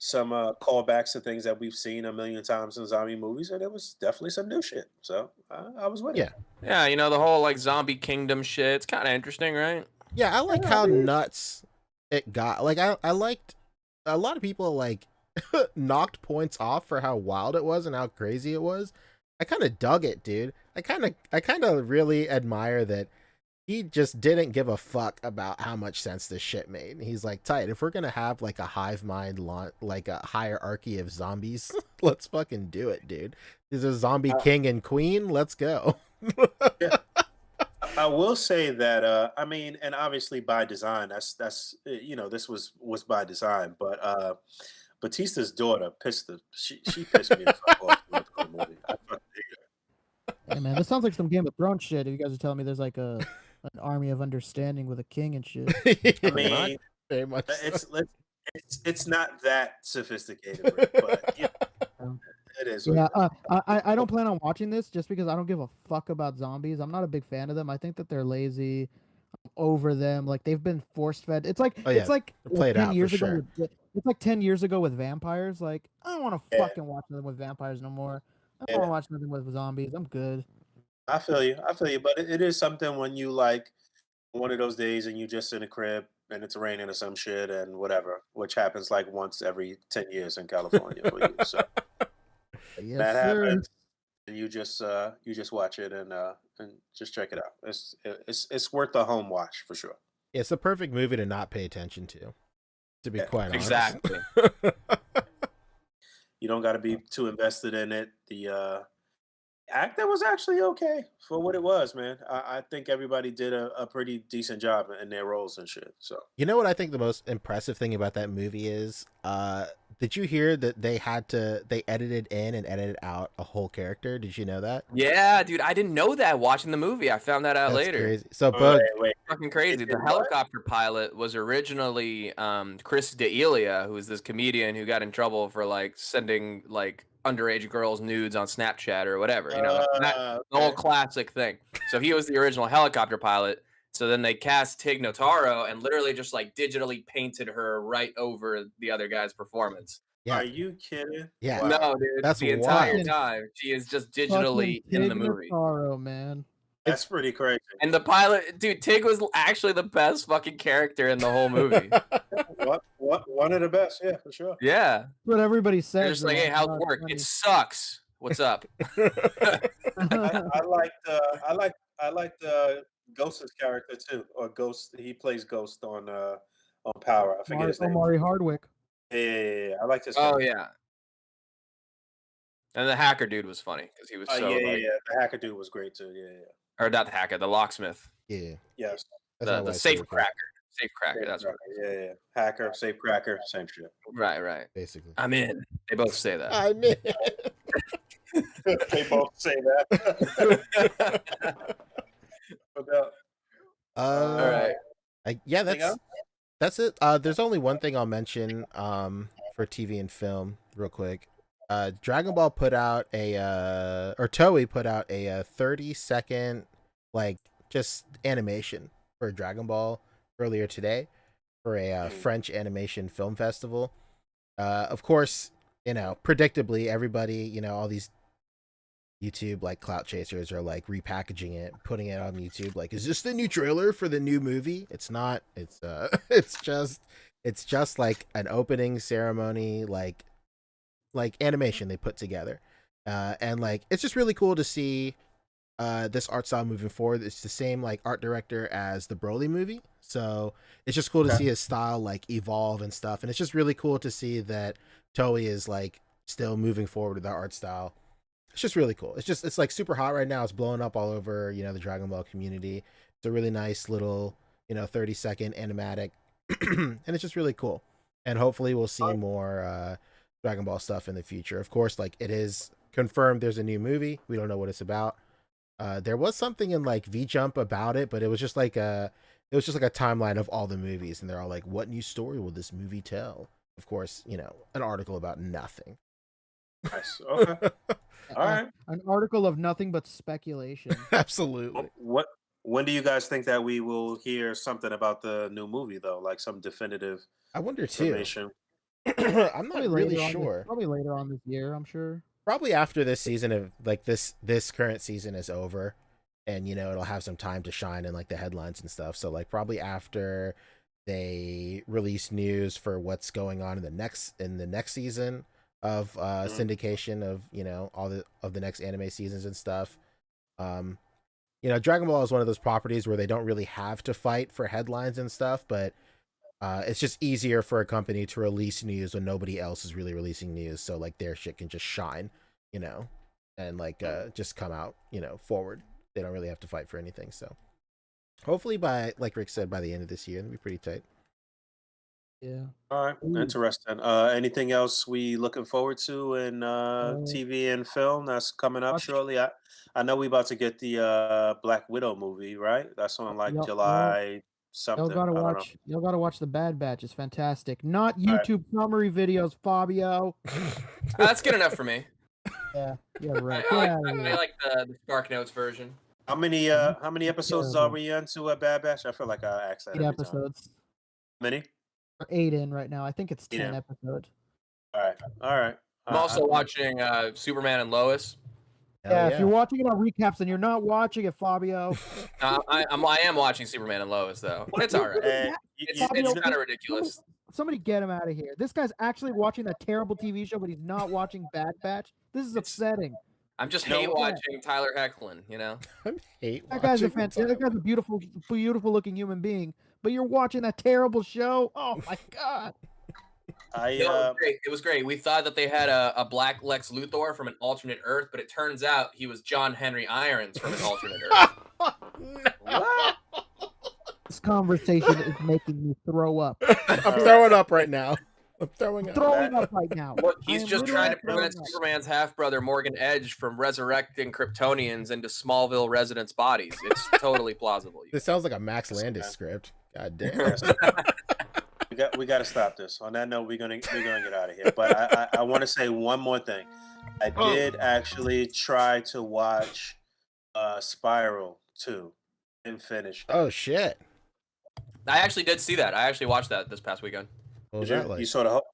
callbacks to things that we've seen a million times in zombie movies, and it was definitely some new shit. So I was with it. Yeah, you know, the whole like zombie kingdom shit. It's kind of interesting, right? Yeah, I like how nuts it got. Like I liked a lot of people like knocked points off for how wild it was and how crazy it was. I kind of dug it, dude. I kind of really admire that he just didn't give a fuck about how much sense this shit made. He's like, tight, if we're gonna have like a hive mind, like a hierarchy of zombies, let's fucking do it, dude. There's a zombie king and queen. Let's go. Yeah. I will say that I mean, and obviously by design, that's you know, this was by design, but Batista's daughter she pissed me the fuck off with the whole movie. I fucking hate her. Hey man, this sounds like some Game of Thrones shit. If you guys are telling me there's like an army of understanding with a king and shit. I mean, very much. It's not that sophisticated, Rick, but you know, it is. Yeah, I don't plan on watching this just because I don't give a fuck about zombies. I'm not a big fan of them. I think that they're lazy, over them. Like they've been force fed. It's like it's like played 10 out years for ago. sure. It's like 10 years ago with vampires. Like I don't want to fucking watch them with vampires no more. I don't want to watch nothing with zombies. I'm good. I feel you, but it is something when you like one of those days and you just in a crib and it's raining or some shit and whatever, which happens like once every 10 years in California for you. So Yes, that sir. happens. And you just watch it and just check it out. It's worth the home watch for sure. It's the perfect movie to not pay attention to be quite honest. Exactly. You don't got to be too invested in it. The actor was actually okay for what it was, man. I think everybody did a pretty decent job in their roles and shit. So You know what I think the most impressive thing about that movie is? Did you hear that they edited in and edited out a whole character? Did you know that? Yeah, dude, I didn't know that watching the movie. I found that out That's later. crazy. So Boog, Fucking crazy. The helicopter pilot was originally Chris D'Elia, who was this comedian who got in trouble for like sending like underage girls nudes on Snapchat or whatever. You know, the whole classic thing. So he was the original helicopter pilot. So then they cast Tig Notaro and literally just like digitally painted her right over the other guy's performance. Yeah. Are you kidding? Yeah. Wow. No, dude. That's the entire wild. time she is just digitally Fucking in the Tig movie. Notaro, man. That's pretty crazy. And the pilot, dude, Tig was actually the best fucking character in the whole movie. One of the best, yeah, for sure. Yeah. That's what everybody says. They're just like, hey, how's work? It sucks. What's up? I like the Ghost's character too, or Ghost. He plays Ghost on Power. I forget his name. Omari Hardwick. Yeah, I like this. Oh yeah. And the hacker dude was funny because he was so The hacker dude was great too. Yeah. Or not the hacker, the locksmith. Yeah. Yes. The safe cracker. Safe cracker. That's right. Yeah. Hacker, safe cracker, same shit. Right. Basically. I'm in. They both say that. I'm in. They both say that. No doubt. All right. That's it. There's only one thing I'll mention for TV and film real quick. Dragon Ball put out or Toei put out a 30-second like just animation for Dragon Ball earlier today for a French animation film festival. Of course, predictably, everybody, all these YouTube like clout chasers are like repackaging it, putting it on YouTube. Like, is this the new trailer for the new movie? It's not. It's it's just like an opening ceremony, like animation they put together, and like it's just really cool to see this art style moving forward. It's the same like art director as the Broly movie, so it's just cool to see his style like evolve and stuff. And it's just really cool to see that Toei is like still moving forward with that art style. It's just really cool. It's like super hot right now. It's blowing up all over the Dragon Ball community. It's a really nice little 30-second animatic, and it's just really cool. And hopefully we'll see more Dragon Ball stuff in the future. Of course, like it is confirmed there's a new movie. We don't know what it's about. There was something in like V-Jump about it, but it was just like a timeline of all the movies, and they're all like, what new story will this movie tell? Of course, an article about nothing. Nice. Okay. All right. An article of nothing but speculation. Absolutely. When do you guys think that we will hear something about the new movie though? Like some definitive I wonder too. information? I'm not really sure. Probably later on this year, I'm sure. Probably after this season of like this current season is over, and it'll have some time to shine in like the headlines and stuff. So like probably after they release news for what's going on in the next season of syndication of all the next anime seasons and stuff. Dragon Ball is one of those properties where they don't really have to fight for headlines and stuff, but it's just easier for a company to release news when nobody else is really releasing news, so like their shit can just shine, and like just come out forward. They don't really have to fight for anything. So hopefully by, like Rick said, by the end of this year, it'll be pretty tight. Yeah. All right. Interesting. Anything else we looking forward to in TV and film that's coming up shortly? I know we about to get the Black Widow movie, right? That's on like July something. Y'all gotta watch the Bad Batch. It's fantastic. Not YouTube summary videos, Fabio. That's good enough for me. Yeah, right. I like the Spark Notes version. How many episodes are we into a Bad Batch? I feel like I asked that. 8 episodes. Many? We're 8 in right now. I think it's 10 episodes. All right. I'm also watching Superman and Lois. Yeah, if you're watching it on recaps and you're not watching it, Fabio. I am watching Superman and Lois though. It's all right. It's kind of ridiculous. Somebody get him out of here. This guy's actually watching that terrible TV show, but he's not watching Bad Batch. This is upsetting. I'm just hate watching Tyler Hoechlin, That guy's a fantastic. That guy's a beautiful looking human being. But you're watching that terrible show. Oh my god! It was great. We thought that they had a black Lex Luthor from an alternate Earth, but it turns out he was John Henry Irons from an alternate Earth. What? This conversation is making me throw up. I'm throwing up right now. I'm throwing up right now. Look, he's just trying to prevent Superman's half-brother Morgan Edge from resurrecting Kryptonians into Smallville residents' bodies. It's totally plausible. This sounds like a Max Landis script. God damn. We got to stop this. On that note, we're gonna get out of here. But I want to say one more thing. I did actually try to watch Spiral 2 and finish. Oh shit! I actually did see that. I actually watched that this past weekend. What was that like?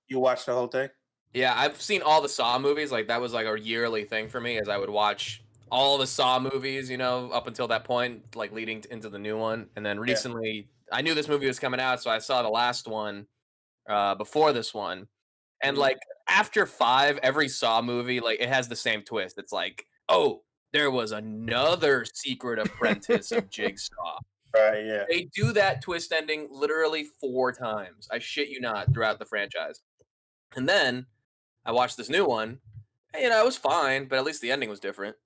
You watched the whole thing? Yeah, I've seen all the Saw movies. Like that was like a yearly thing for me, as I would watch all the Saw movies, you know, up until that point, like leading into the new one. And then recently, I knew this movie was coming out, so I saw the last one before this one. And like after 5, every Saw movie, like it has the same twist. It's like, oh, there was another secret apprentice of Jigsaw. Right, yeah. They do that twist ending literally 4 times. I shit you not, throughout the franchise. And then I watched this new one. And, you know, it was fine, but at least the ending was different.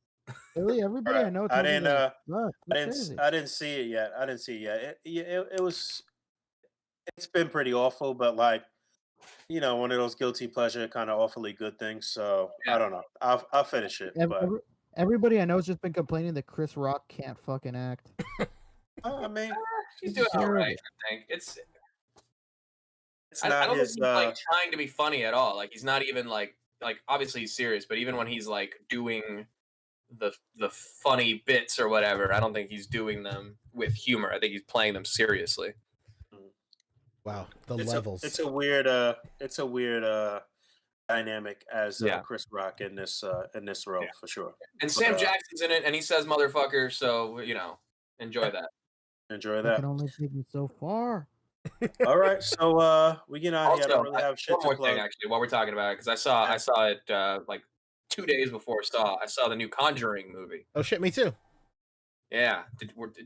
Really, everybody I know. I told me didn't. that it I sucked. didn't. It's crazy. I didn't see it yet. I didn't see it yet. It was. It's been pretty awful, but like, you know, one of those guilty pleasure kind of awfully good things. So I Yeah. don't know. I'll finish it, but Everybody I know has just been complaining that Chris Rock can't fucking act. I mean, He's doing all terrible. right, I think. It's not I don't his. think he's like trying to be funny at all. Like he's not even like obviously he's serious, but even when he's like doing the funny bits or whatever, I don't think he's doing them with humor. I think he's playing them seriously. Wow, the it's levels. It's a weird. It's a weird dynamic as Chris Rock in this role for sure. And Sam Jackson's in it, and he says "motherfucker," so you know, enjoy that. Enjoy I that. can only take you so far. All right, so we get out here. I don't really have shit one to more plug. thing, actually, while we're talking about it, because I saw it like 2 days before Saw. I saw the new Conjuring movie. Oh shit, me too. Yeah,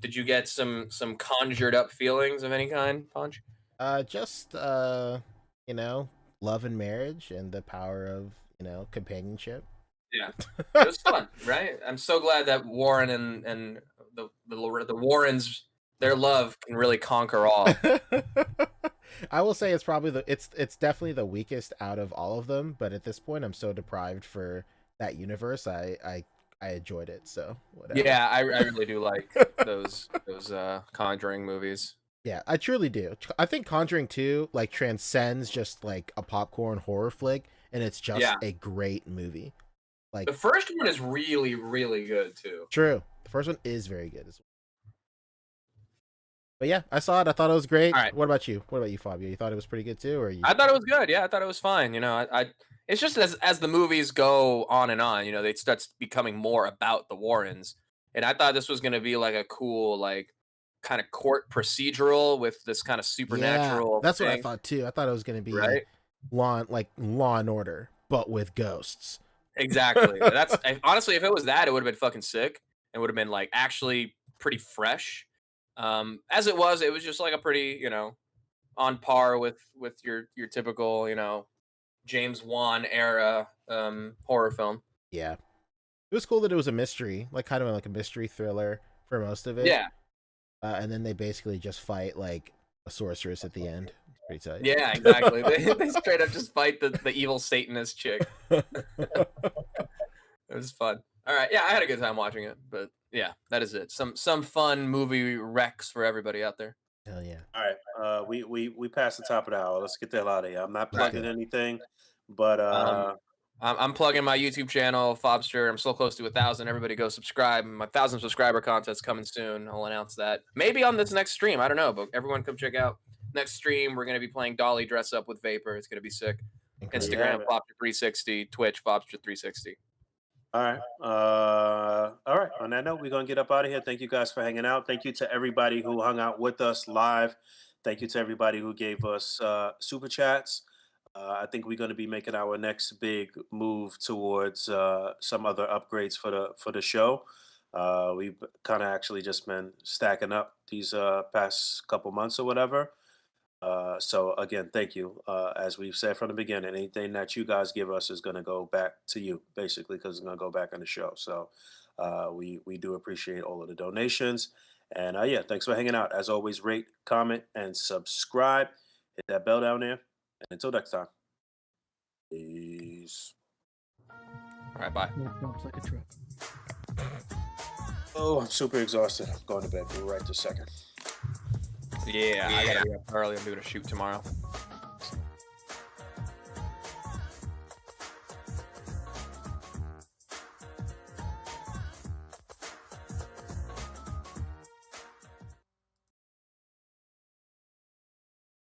did you get some conjured up feelings of any kind, Punch? Just you know, love and marriage and the power of, you know, companionship. Yeah, it was fun, right? I'm so glad that Warren and the Warrens, their love can really conquer all. I will say it's probably it's definitely the weakest out of all of them, but at this point I'm so deprived for that universe. I enjoyed it, so whatever. Yeah, I really do like those Conjuring movies. Yeah, I truly do. I think Conjuring 2 like transcends just like a popcorn horror flick, and it's just a great movie. Like the first one is really, really good too. True. The first one is very good as well. But yeah, I saw it. I thought it was great. All right. What about you? What about you, Fabio? You thought it was pretty good too, or you? I thought it was good. Yeah, I thought it was fine. You know, I it's just as the movies go on and on, you know, they start becoming more about the Warrens, and I thought this was going to be like a cool like kind of court procedural with this kind of supernatural. Yeah, that's thing. what I thought too. I thought it was going to be Right? Law and Order, but with ghosts. Exactly. That's honestly, if it was that, it would have been fucking sick. It would have been like actually pretty fresh. As it was just like a pretty, you know, on par with your typical, you know, James Wan era horror film. Yeah, it was cool that it was a mystery, like kind of like a mystery thriller for most of it. Yeah. And then they basically just fight like a sorceress at the end. It's pretty tight. Yeah, exactly. they straight up just fight the evil Satanist chick. It was fun. All right, yeah, I had a good time watching it, but yeah, that is it. Some fun movie recs for everybody out there. Hell yeah. All right, we passed the top of the hour. Let's get the hell out of here. I'm not plugging go. anything, but I'm plugging my YouTube channel, Fobster. I'm so close to 1,000. Everybody go subscribe. My 1,000 subscriber contest coming soon. I'll announce that maybe on this next stream. I don't know, but everyone come check out next stream. We're gonna be playing Dolly Dress Up with Vapor. It's gonna be sick. Instagram Fobster360, Twitch Fobster360. All right. All right. On that note, we're gonna get up out of here. Thank you guys for hanging out. Thank you to everybody who hung out with us live. Thank you to everybody who gave us super chats. I think we're going to be making our next big move towards some other upgrades for the show. We've kind of actually just been stacking up these past couple months or whatever. So again, thank you. As we've said from the beginning, anything that you guys give us is going to go back to you, basically, because it's going to go back on the show. So we do appreciate all of the donations. And yeah, thanks for hanging out. As always, rate, comment, and subscribe. Hit that bell down there. And until next time, peace. All right, bye. Bumps like a truck. Oh, I'm super exhausted. I'm going to bed. Be right this second. Yeah, I gotta be up early. I'm doing a shoot tomorrow.